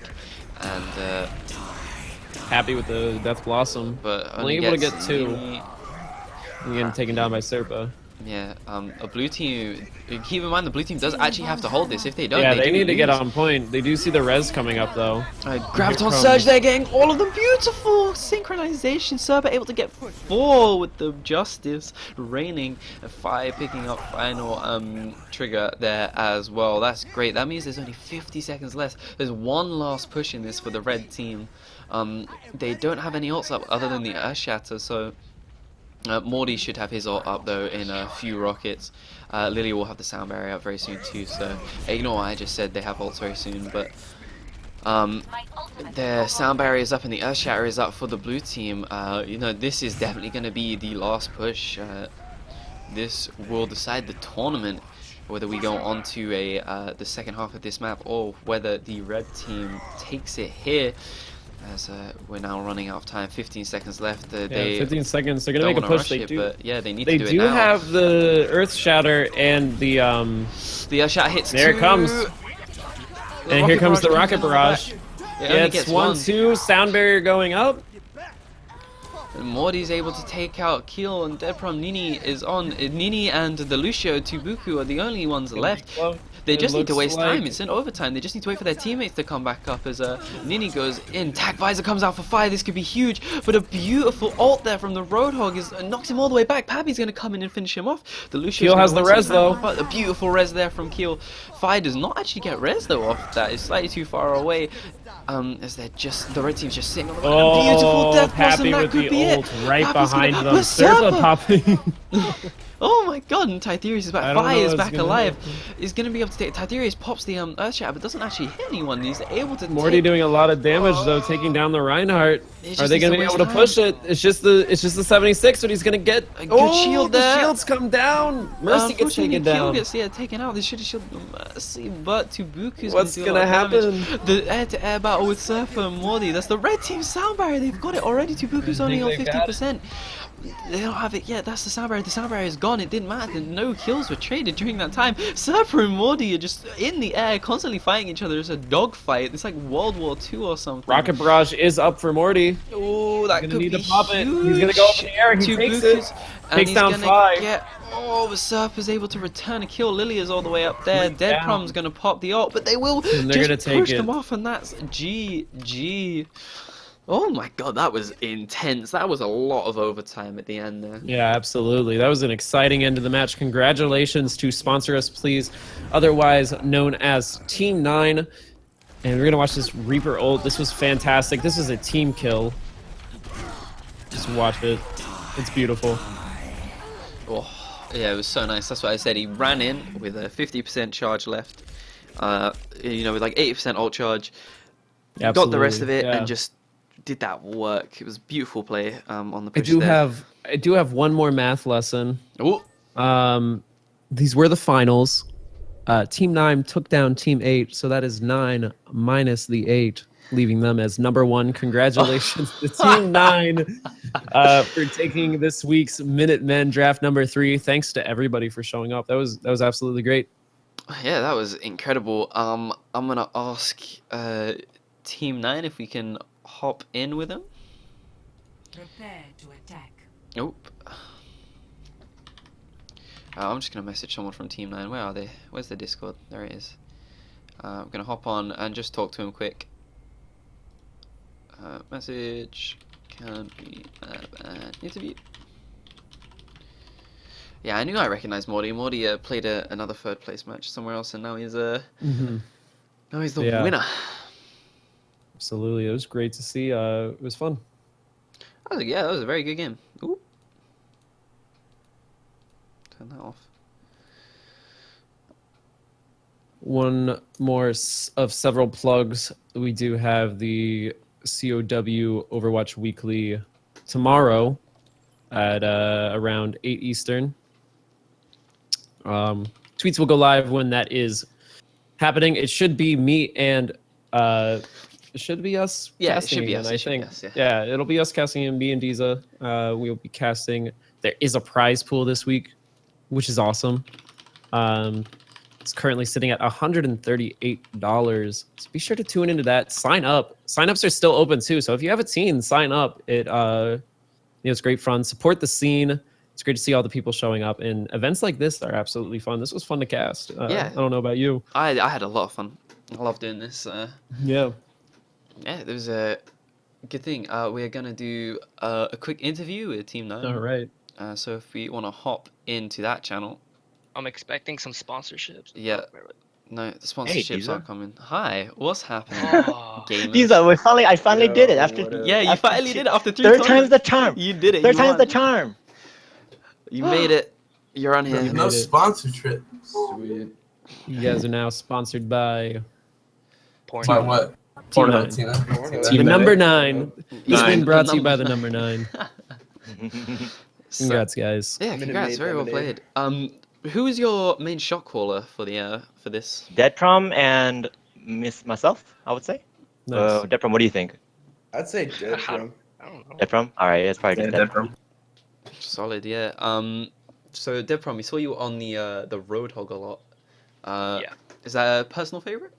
And Happy with the Death Blossom. but Only able to gets get 2. Nini. And getting taken down by Serpa. Yeah, a blue team. Keep in mind the blue team does actually have to hold this. If they don't, Yeah, they do need to get lose. on point. They do see the res coming up though. Graviton comes- Surge there, getting all of them. Beautiful synchronization. Serba able to get 4 with the Justice raining. And 5 picking up final trigger there as well. That's great. That means there's only 50 seconds left. There's one last push in this for the red team. They don't have any ults up other than the Earth Shatter, so Morty should have his ult up though in a few rockets. Lily will have the sound barrier up very soon too, so ignore what I just said, they have ults very soon, but their sound barrier is up and the Earth Shatter is up for the blue team. This is definitely going to be the last push. This will decide the tournament, whether we go on to the second half of this map or whether the red team takes it here. As we're now running out of time, 15 seconds left. Yeah, They 15 seconds. They're gonna don't make a wanna push. rush They it, do. but yeah, they need They to do do it now. have the Earth Shatter and the The Earth Shatter hits There it 2. comes. The and here comes the rocket in the barrage. back. It Yeah, only it's gets 1, 2. Sound barrier going up. And Morty's able to take out Keel and Deadprom. Nini is on. Nini and the Lucio Tubuku are the only ones left. They It just need to looks waste like- time. It's in overtime. They just need to wait for their teammates to come back up as Nini goes in. Tac Visor comes out for 5. This could be huge. But a beautiful ult there from the Roadhog knocks him all the way back. Pappy's going to come in and finish him off. The Lucio Keel has the res, though. A beautiful res there from Keel. Fi does not actually get res though off that. It's slightly too far away. As they're just the red team's just sitting on the ground. Oh, Beautiful death blossom. Happy That with could the be ult it. right Pappy's behind gonna- them. But Serpa Serpa! popping. Oh my god, and Titherius is I back. don't Fi know is what's back gonna alive. happen. He's gonna be able to take Titherius pops the Earth Shatter, but doesn't actually hit anyone. He's able to Morty take... doing a lot of damage though, taking down the Reinhardt. It's Are just they needs going to be waste able to time. push it? It's just the 76 that he's going to get. A good shield the there. shields come down. Mercy gets Unfortunately, taken Kill down. gets taken out. They should have shielded Mercy, but Tubuku's What's going to do a lot gonna of damage. happen? The air-to-air battle with Surfer and Morty. That's the red team sound barrier. They've got it already. Tubuku's only on they got it. 50%. They don't have it yet. That's the sound barrier. The sound barrier is gone. It didn't matter. No kills were traded during that time. Surfer and Morty are just in the air, constantly fighting each other. It's a dogfight. It's like World War II or something. Rocket Barrage is up for Morty. Oh, that He's could gonna be need to pop it. huge. He's gonna go up in the air. He takes it. And Takes he's down gonna 5. get. Oh, the Surfer's able to return a kill. Lilia's all the way up there. He's Dead down. Prom's gonna pop the ult, but they will And they're just gonna take push them it. off, and that's GG. Oh my god, that was intense. That was a lot of overtime at the end there. Yeah, absolutely. That was an exciting end to the match. Congratulations to Sponsor Us Please, otherwise known as Team 9. And we're going to watch this Reaper ult. This was fantastic. This was a team kill. Just watch it. It's beautiful. Oh, yeah, it was so nice. That's what I said. He ran in with a 50% charge left. You know, with like 80% ult charge. Got the rest of it yeah. and just did that work. It was beautiful play on the I push do there. have one more math lesson. Oh, These were the finals. Team 9 took down Team 8, so that is 9 minus the 8, leaving them as number 1. Congratulations to Team 9 for taking this week's Minutemen draft number 3. Thanks to everybody for showing up. That was absolutely great. yeah, that was incredible. I'm gonna ask Team 9 if we can hop in with them. Prepare to attack. Nope. I'm just gonna message someone from Team 9. Where are they? Where's the Discord? There it is. I'm gonna hop on and just talk to him quick. Message. Can we have an interview? Yeah, I knew I recognized Morty. Morty played another third place match somewhere else, and now he's now he's the Yeah. winner. Absolutely. It was great to see. It was fun. Yeah, that was a very good game. Ooh. Turn that off. One more of several plugs. We do have the COW Overwatch Weekly tomorrow at around 8 Eastern. Tweets will go live when that is happening. It should be me and it should be us Yeah, it casting should be again, us, I it should be think. us, yeah. Yeah, it'll be us casting and me and Diza. We'll be casting. There is a prize pool this week, which is awesome. It's currently sitting at $138. So be sure to tune into that. Sign up. Sign-ups are still open too. So if you have a team, sign up. It's great fun. Support the scene. It's great to see all the people showing up. And events like this are absolutely fun. This was fun to cast. Yeah. I don't know about you. I had a lot of fun. I love doing this. Yeah. Yeah, there was a good thing. We're gonna do a quick interview with Team 9. All right. So if we want to hop into that channel, I'm expecting some sponsorships. Yeah. no, the sponsorships Diza. are coming. Hi, what's happening, Oh. gamers? Diza, I finally did it after. Yeah, you after finally did it after 3 Third times. time's the charm. You did it. Third you time's the won. charm. You made it. You're on here. No sponsorship. Sweet. You guys are now sponsored by Porn. By what? Team Porno 9. Tina. The number 9. It's been Nine. brought The to you by number the number 9. So- Congrats, guys. Yeah, congrats. Very well played. Who is your main shot caller for this? Deadprom and myself, I would say. Nice. Deadprom, what do you think? I'd say dead, bro. I don't know. Deadprom? Alright, it's probably Yeah, good. Deadprom. Solid, yeah. So Debrom, we saw you on the Roadhog a lot. Yeah. Is that a personal favorite?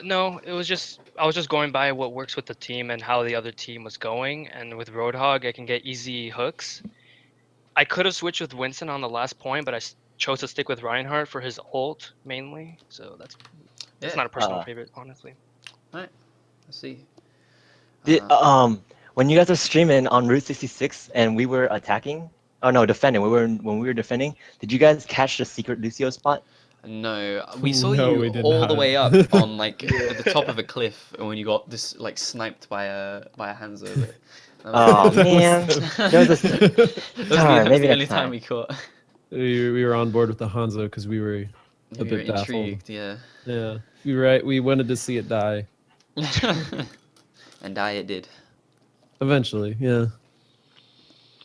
No, it was just I was just going by what works with the team and how the other team was going, and with Roadhog I can get easy hooks. I could have switched with Winston on the last point, but I chose to stick with Reinhardt for his ult mainly. So that's Yeah. not a personal favorite, honestly. I see. Did, when you guys were streaming on Route 66 and we were attacking, defending. When we were defending, did you guys catch the secret Lucio spot? No, we saw No, you we did all not. the way up on like at the top of a cliff when you got this like sniped by a Hanzo. But Oh man, there was a that was maybe the next only time time. we caught. We were on board with the Hanzo because we were We were bit baffled. intrigued, yeah. Yeah, we wanted to see it die. And die it did. Eventually, yeah.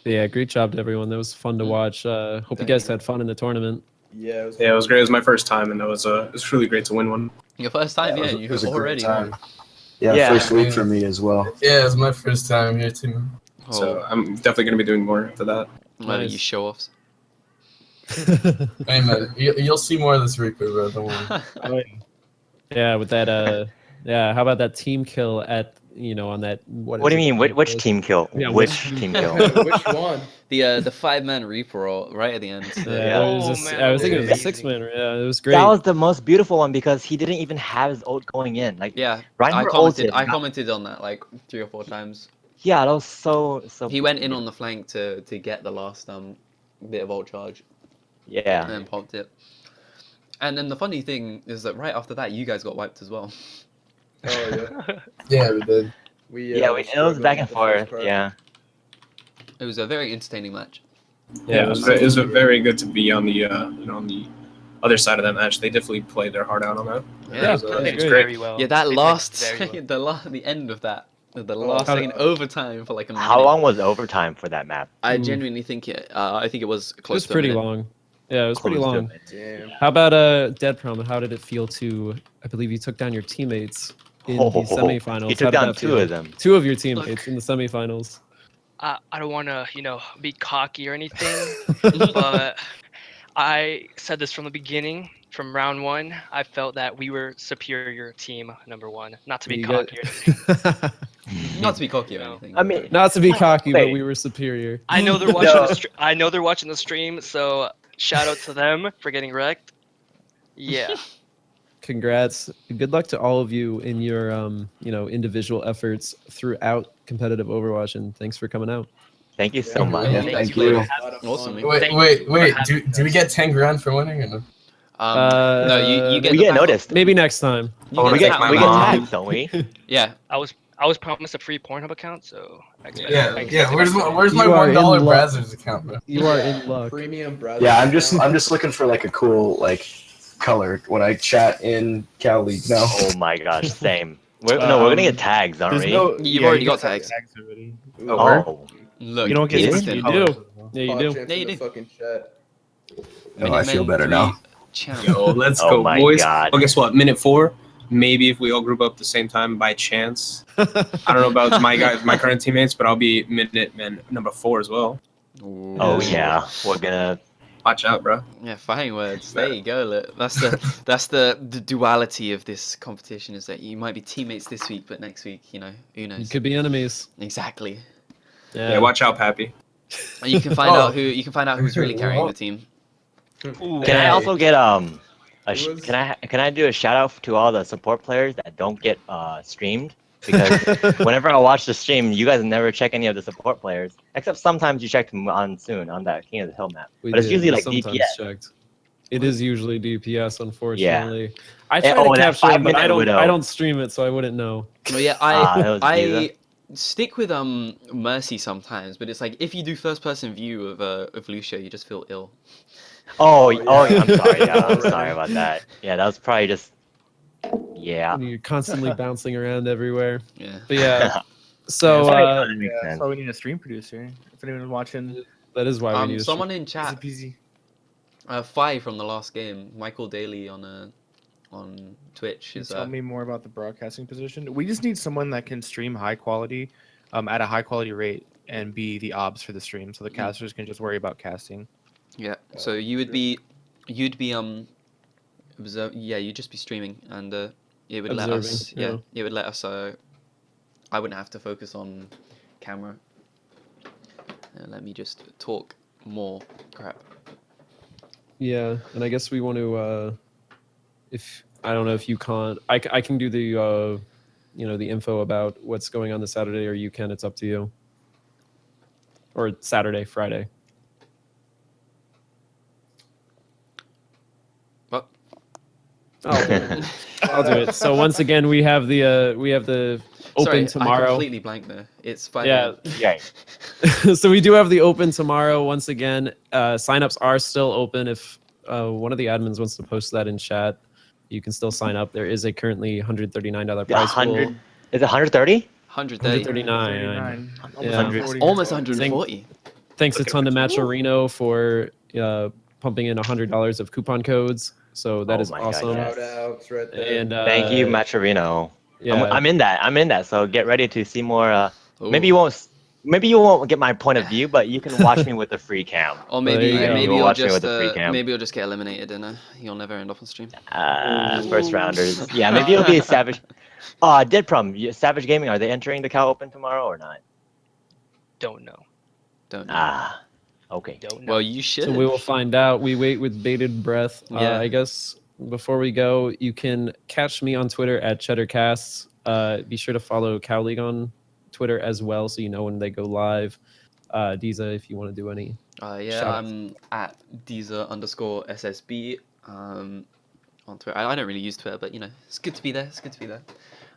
But yeah, great job to everyone. That was fun to watch. Hope you guys had fun in the tournament. Yeah, it was Yeah, it was great. It was my first time, and it was really great to win one. Your first time, yeah, you already won. Yeah. First week for me as well. Yeah, it was my first time here too. Oh, So I'm definitely gonna be doing more after that. well, Nice. you show offs. Hey man, you'll see more of this replay, bro. Don't worry. Yeah, with that. Yeah, how about that team kill at on that? What do you mean? Which team kill? Yeah, which team kill? Which one? The 5-man Reaper roll right at the end. Yeah, Oh, it was man, I was thinking it was a amazing. 6-man. Yeah, it was great. That was the most beautiful one because he didn't even have his ult going in. Like Yeah, Reinhardt I ulted. commented on that like 3 or 4 times. Yeah, that was so. He went in on the flank to get the last bit of ult charge and Yeah. then popped it. And then the funny thing is that right after that, you guys got wiped as well. Oh yeah. Yeah, we did. Yeah, it was back and forth. Yeah. It was a very entertaining match. Yeah, it was very good to be on the on the other side of that match. They definitely played their heart out on that. Yeah, it was, I think it's it's great. Very well. Yeah, that They played last very well. the end of that, the last how second overtime for like a minute. How long was overtime for that map? I genuinely think it. I think it was It close was to a pretty minute. long. Yeah, it was pretty Close to long. it. Damn. How about Dead Prom? How did it feel to? I believe you took down your teammates in the semifinals. You How took did down that 2 feel? of them. 2 of your teammates in the semifinals. I don't want to, be cocky or anything, but I said this from the beginning, from round 1. I felt that we were superior team number 1. Not to be You got- cocky or anything. Not to be cocky or No. anything. I mean, Not to be cocky, but Wait. we were superior. I know they're watching. I know they're watching the stream, so shout out to them for getting wrecked. Yeah. Congrats. Good luck to all of you in your individual efforts throughout competitive Overwatch, and thanks for coming out. thank you so much. Yeah, thank you. Awesome. Wait. Do we get 10 grand for winning or no? No, you get We the get back- noticed. Maybe next time. You We the get back- my we get mom. tagged, don't we? Yeah, I was promised a free Pornhub account, so I expect. Yeah. Where's my You are in $1 luck. Brazzers account, bro? You are in luck. Premium brother. Yeah, I'm just looking for like a cool color when I chat in Cal League now. Oh my gosh, same. We're gonna get tags, aren't we? You've already got tags. Oh, Oh, Look, You don't get instant. to You colors. do. Yeah, you Pop do. champs Yeah, in you the do. fucking chat. Oh, I feel Minutemen better 3 now. champ. Yo, let's Oh go, my boys. God. Well, guess what? Minute 4. Maybe if we all group up at the same time by chance. I don't know about my current teammates, but I'll be Minutemen number 4 as well. oh yeah. We're gonna. Watch out, bro. Yeah, fighting words. There you go. Look, that's the duality of this competition is that you might be teammates this week, but next week, who You knows? could be enemies. Exactly. Yeah, watch out, Pappy. And you can find out who's really carrying the team. Can I also get Who was- can I do a shout out to all the support players that don't get streamed? Because whenever I watch the stream, you guys never check any of the support players, except sometimes you check them on that King of the Hill map. We But it's did. usually We like sometimes DPS. checked. It is usually DPS, unfortunately. I And- try to and that capture it, but 5-minute widow. I don't stream it, so I wouldn't know. Well, yeah, that was I Giza. stick with Mercy sometimes, but it's like if you do first person view of Lucio, you just feel ill. Oh, yeah, I'm sorry. Yeah, I'm sorry about that. Yeah, that was probably just. Yeah. And you're constantly bouncing around everywhere. Yeah. But yeah, so That makes Yeah, sense. that's why we need a stream producer. If anyone's watching, that is why we need a Someone in easy chat, peasy. Fi from the last game, Michael Daly on Twitch Can you is tell me more about the broadcasting position? We just need someone that can stream high quality, at a high quality rate, and be the obs for the stream, so the casters can just worry about casting. yeah. So you'd be you'd just be streaming and it would let us Observing, it would let us I wouldn't have to focus on camera. Let me just talk more crap. Yeah, and I guess we want to. If I don't know if you can't, I can do the the info about what's going on this Saturday, or you can. It's up to you. Or Saturday, Friday. What? I'll do it. I'll do it. So once again, we have the open Sorry, I tomorrow. completely blanked there. It's 5 Yeah. Yeah. So we do have the open tomorrow. Once again, signups are still open. If one of the admins wants to post that in chat, you can still sign up. There is a currently $139 prize pool. Is it 130? 130. 139. Almost Yeah. 100. That's almost 140. Thanks a ton to Matcherino for pumping in $100 of coupon codes. So that Oh is my God, awesome. yes. Shout outs right there. And Thank you, Macherino. Yeah, I'm in that. I'm in that. So get ready to see more. Maybe Ooh. you won't. Maybe you won't get my point of view, but you can watch me with the free cam. Or There maybe you go. maybe You will you'll watch me just with the free cam. maybe you'll just get eliminated and you'll never end up on stream. First rounders. Yeah, maybe it'll be Savage. Dead Prom. Savage Gaming. Are they entering the Cal Open tomorrow or not? Don't know. Don't know. Okay. Don't know. Well, you should. so we will find out. We wait with bated breath. Yeah. I guess before we go, you can catch me on Twitter at CheddarCasts. Be sure to follow Cow League on Twitter as well, so you know when they go live. Diza, if you want to do any. Yeah, shout-outs. I'm at Deezer_SSB on Twitter. I don't really use Twitter, but you know, it's good to be there. It's good to be there.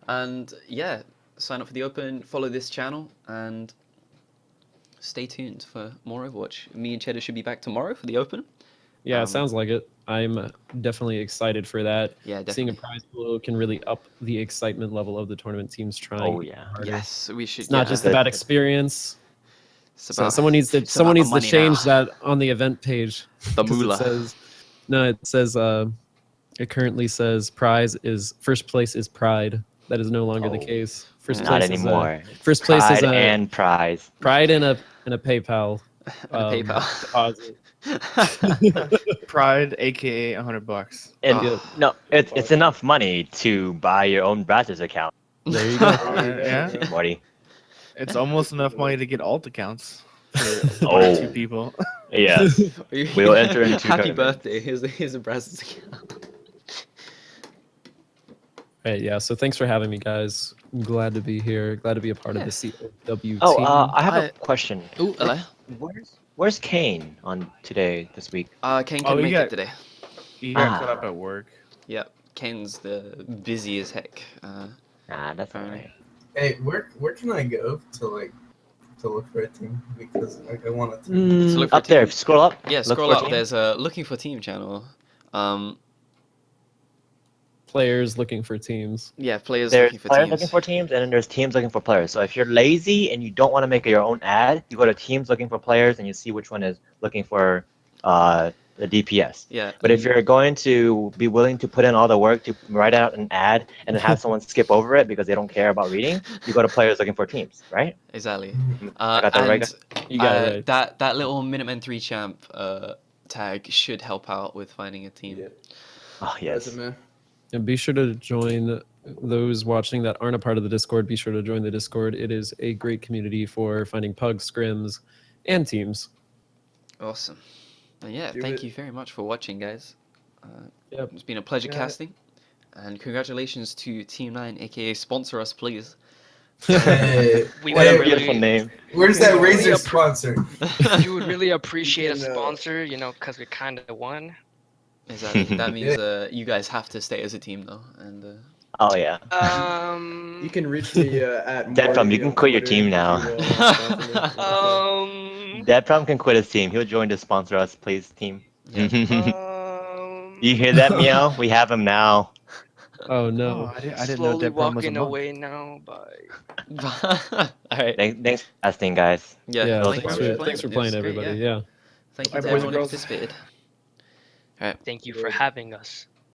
And yeah, sign up for the Open, follow this channel, and stay tuned for more Overwatch. Me and Cheddar should be back tomorrow for the Open. Yeah, it sounds like it. I'm definitely excited for that. Yeah, Seeing a definitely. prize pool can really up the excitement level of the tournament teams trying. Oh yeah. harder. Yes, we should. It's not just about experience. It's So about, someone needs to it's about the money change now. that on the event page. The 'Cause moolah. it says it currently says prize is first place is pride. That is no longer the case. First Not place anymore. is first place Pride is a and prize. pride and a PayPal And a PayPal. deposit. Pride, aka $100. And no, it's enough money to buy your own Brazzers account. There you go. Yeah. Morty. It's almost enough money to get alt accounts for Oh. 2 people. Yes. We'll enter into Happy tournament. birthday. Here's a Brazzers account. Right, yeah. So thanks for having me, guys. I'm glad to be here. Glad to be a part of the COW team. I have a question. Oh, hello. Where's Kane on today this week? Kane couldn't make it today. He got caught up at work. Yep, Kane's the busy as heck. That's alright. Hey, where can I go to look for a team? Because I want a team. To look for Up a team. there, scroll up. Yeah, Look scroll for a up. team. There's a looking for team channel. Players looking for teams. Yeah, players There's looking for players teams. looking for teams, and then there's teams looking for players. So if you're lazy and you don't want to make your own ad, you go to teams looking for players, and you see which one is looking for the DPS. Yeah. But if you're going to be willing to put in all the work to write out an ad and then have someone skip over it because they don't care about reading, you go to players looking for teams, right? Exactly. I got that right, guys? You got it right. That little Minutemen 3 champ tag should help out with finding a team. Oh yes. That's it, man. And be sure to join those watching that aren't a part of the Discord. Be sure to join the Discord. It is a great community for finding pugs, scrims, and teams. Awesome. And yeah, Do thank it. you very much for watching, guys. Yep. It's been a pleasure Yeah. casting. And congratulations to Team 9, aka sponsor us, please. Hey, We What would a beautiful really, name. where's that Really Razor appre- sponsor? you would really appreciate a can, sponsor, because we kind of won. Exactly. That means you guys have to stay as a team, though. And Oh yeah. You can reach me at Dead Prom, you Morty can on quit your Twitter team if now. you wanna sponsor me. Dead Prom can quit his team. He'll join to sponsor us, please, team. Yeah. You hear that, Meow? We have him now. Oh no. I didn't know Slowly Dead Prom was a walking monk. away now. Bye. Alright. Thanks for asking, guys. Yeah, Yeah, thanks thanks for for, playing. thanks for It was playing, great, everybody. yeah. Yeah. Thank you Bye, to boys and everyone who girls. participated. Alright. Thank you for having us.